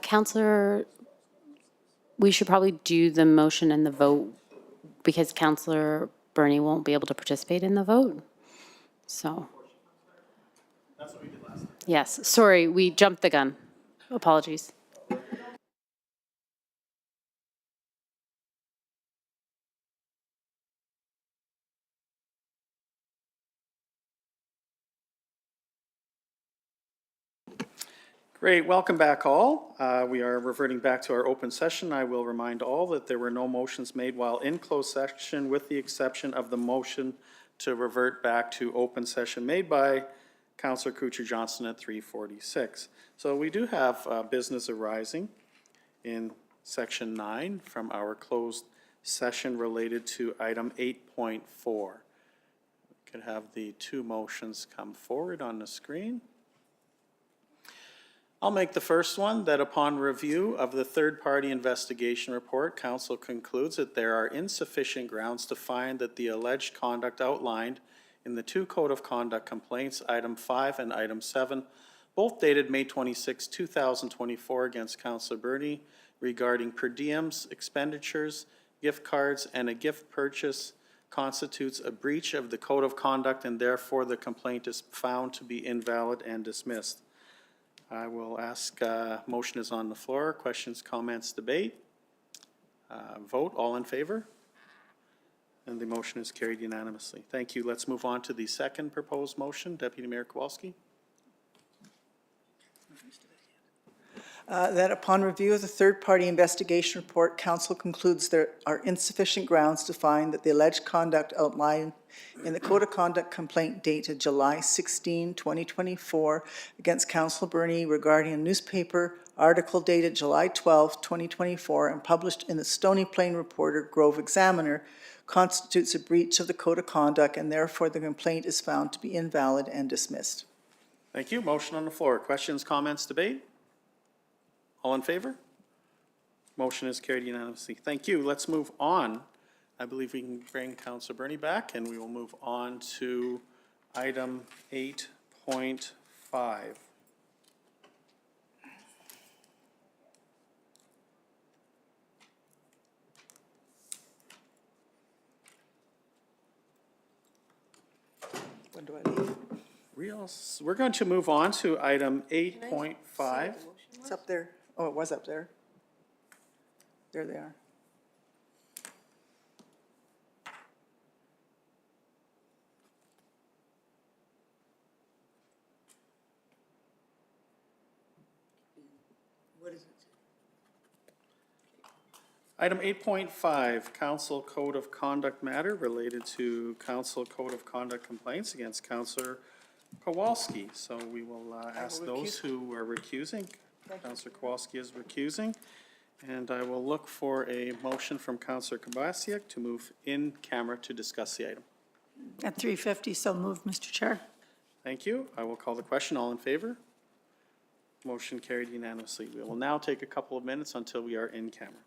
Counselor, we should probably do the motion and the vote because Counselor Bernie won't be able to participate in the vote. So. That's what we did last time. Yes, sorry, we jumped the gun. Apologies. Great, welcome back all. We are reverting back to our open session. I will remind all that there were no motions made while in closed session with the exception of the motion to revert back to open session made by Councillor Kuchar-Johnson at 3:46. So we do have business arising in section 9 from our closed session related to item 8.4. We could have the two motions come forward on the screen. I'll make the first one, that upon review of the third-party investigation report, council concludes that there are insufficient grounds to find that the alleged conduct outlined in the two Code of Conduct complaints, item 5 and item 7, both dated May 26, 2024, against Councillor Bernie regarding per diems, expenditures, gift cards, and a gift purchase constitutes a breach of the Code of Conduct, and therefore the complaint is found to be invalid and dismissed. I will ask, motion is on the floor. Questions, comments, debate? Vote, all in favor? And the motion is carried unanimously. Thank you. Let's move on to the second proposed motion. Deputy Mayor Kowalski. That upon review of the third-party investigation report, council concludes there are insufficient grounds to find that the alleged conduct outlined in the Code of Conduct complaint dated July 16, 2024, against Councillor Bernie regarding a newspaper article dated July 12, 2024, and published in the Stony Plain Reporter Grove Examiner constitutes a breach of the Code of Conduct, and therefore the complaint is found to be invalid and dismissed. Thank you. Motion on the floor. Questions, comments, debate? All in favor? Motion is carried unanimously. Thank you. Let's move on. I believe we can bring Councillor Bernie back, and we will move on to item 8.5. When do I leave? We're going to move on to item 8.5. It's up there. Oh, it was up there. There they are. What is it? Item 8.5, Council Code of Conduct matter related to Council Code of Conduct complaints against Councillor Kowalski. So we will ask those who are recusing. Councillor Kowalski is recusing. And I will look for a motion from Councillor Kubasiak to move in camera to discuss the item. At 3:50, so moved, Mr. Chair. Thank you. I will call the question. All in favor? Motion carried unanimously. We will now take a couple of minutes until we are in camera.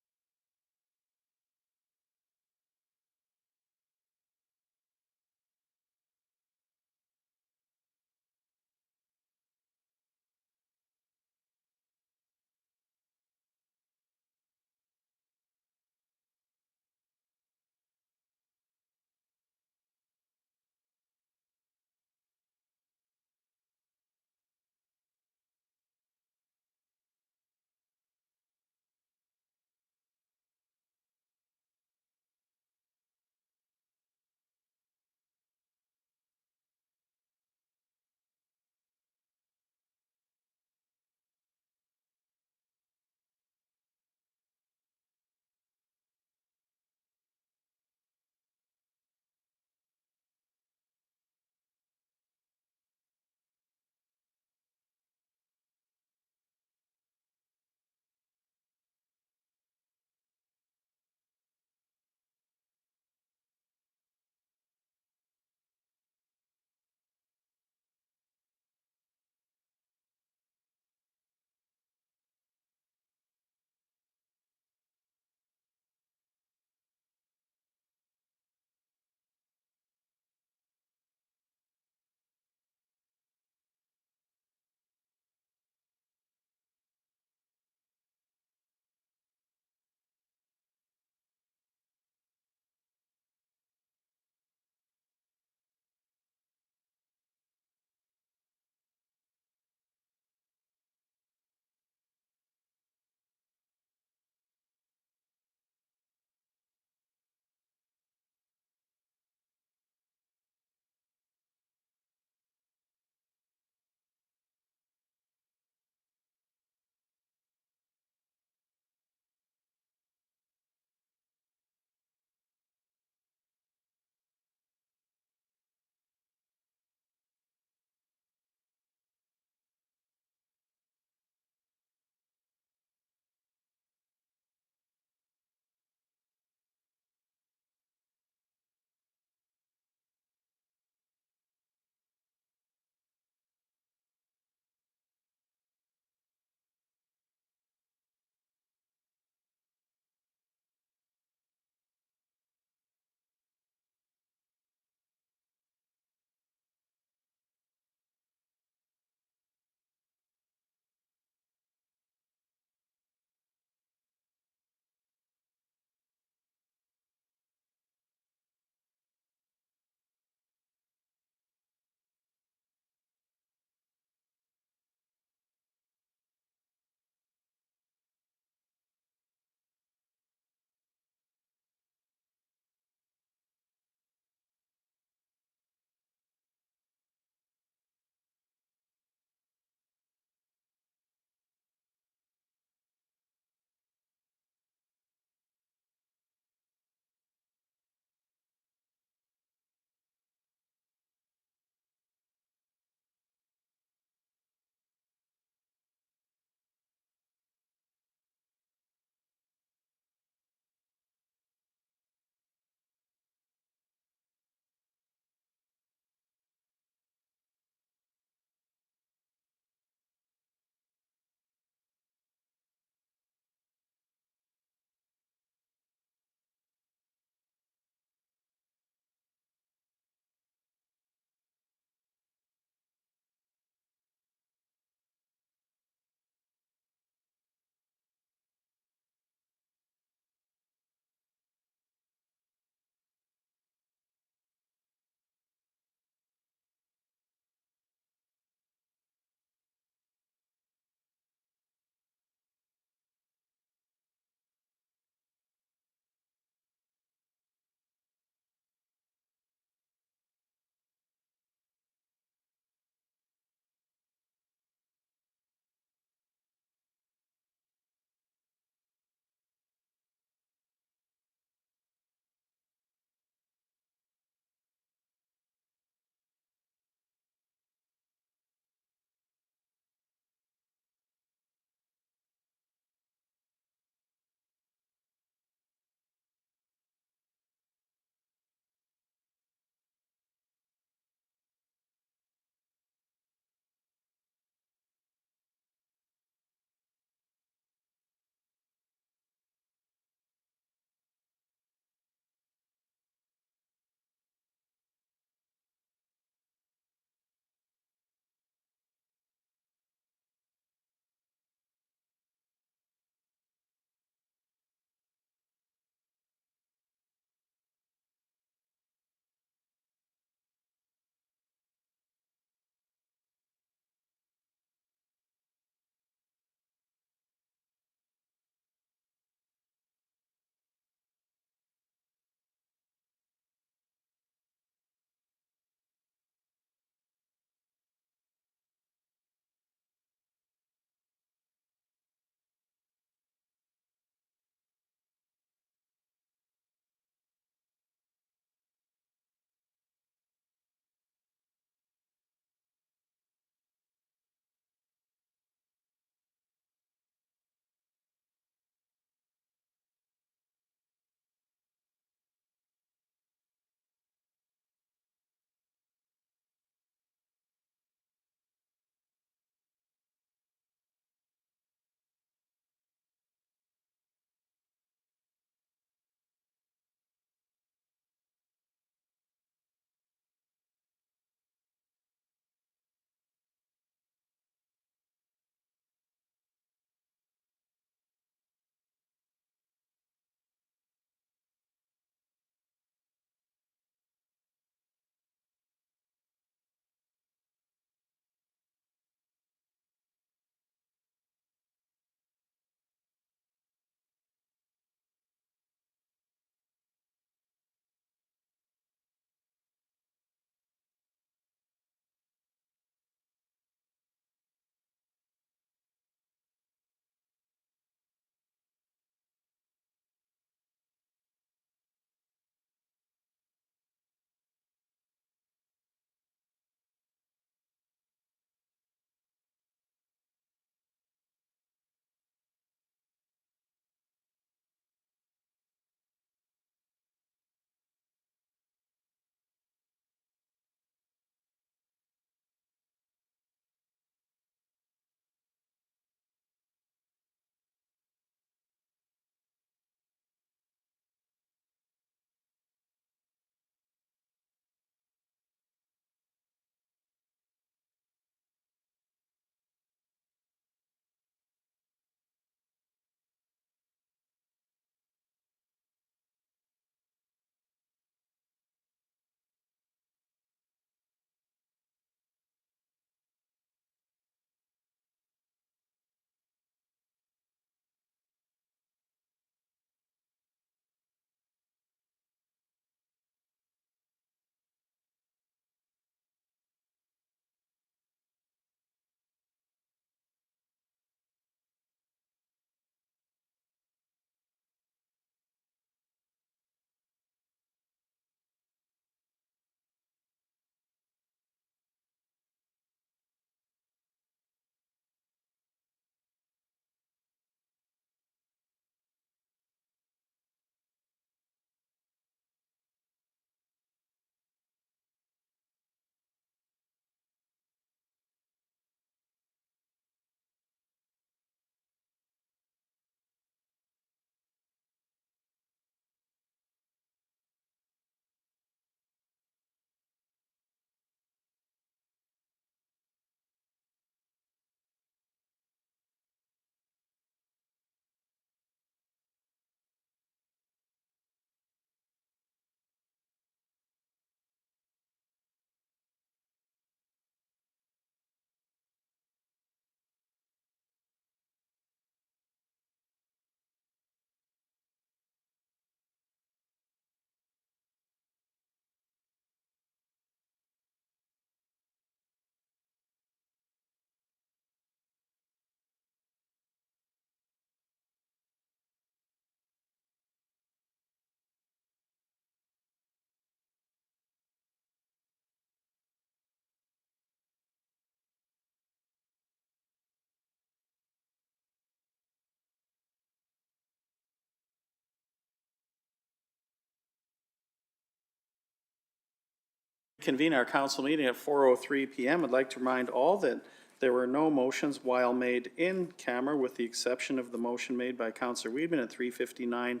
Convene our council meeting at 4:03 PM. I'd like to remind all that there were no motions while made in camera, with the exception of the motion made by Councillor Weedman at 3:59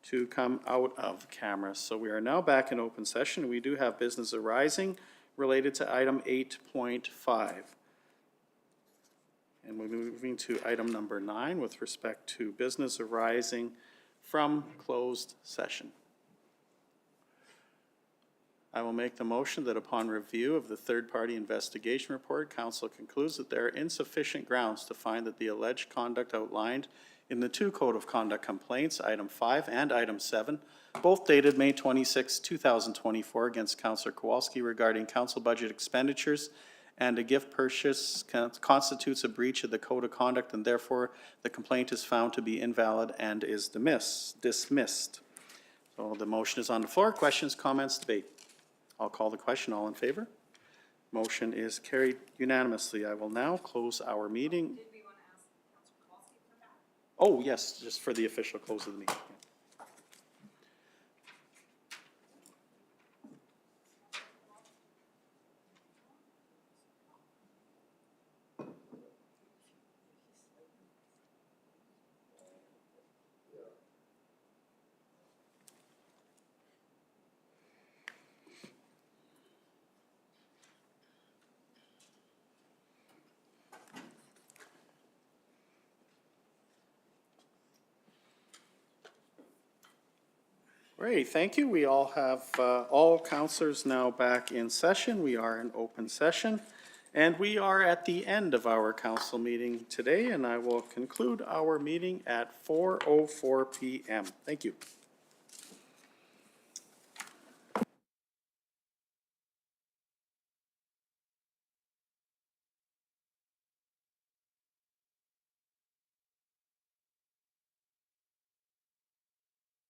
to come out of camera. So we are now back in open session. We do have business arising related to item 8.5. And we're moving to item number 9 with respect to business arising from closed session. I will make the motion that upon review of the third-party investigation report, council concludes that there are insufficient grounds to find that the alleged conduct outlined in the two Code of Conduct complaints, item 5 and item 7, both dated May 26, 2024, against Councillor Kowalski regarding council budget expenditures and a gift purchase constitutes a breach of the Code of Conduct, and therefore the complaint is found to be invalid and is dismissed. So the motion is on the floor. Questions, comments, debate? I'll call the question. All in favor? Motion is carried unanimously. I will now close our meeting. Did we want to ask Councillor Kowalski for that? Oh, yes, just for the official close of the meeting. Great, thank you. We all have, all councillors now back in session. We are in open session. And we are at the end of our council meeting today, and I will conclude our meeting at 4:04 PM. Thank you.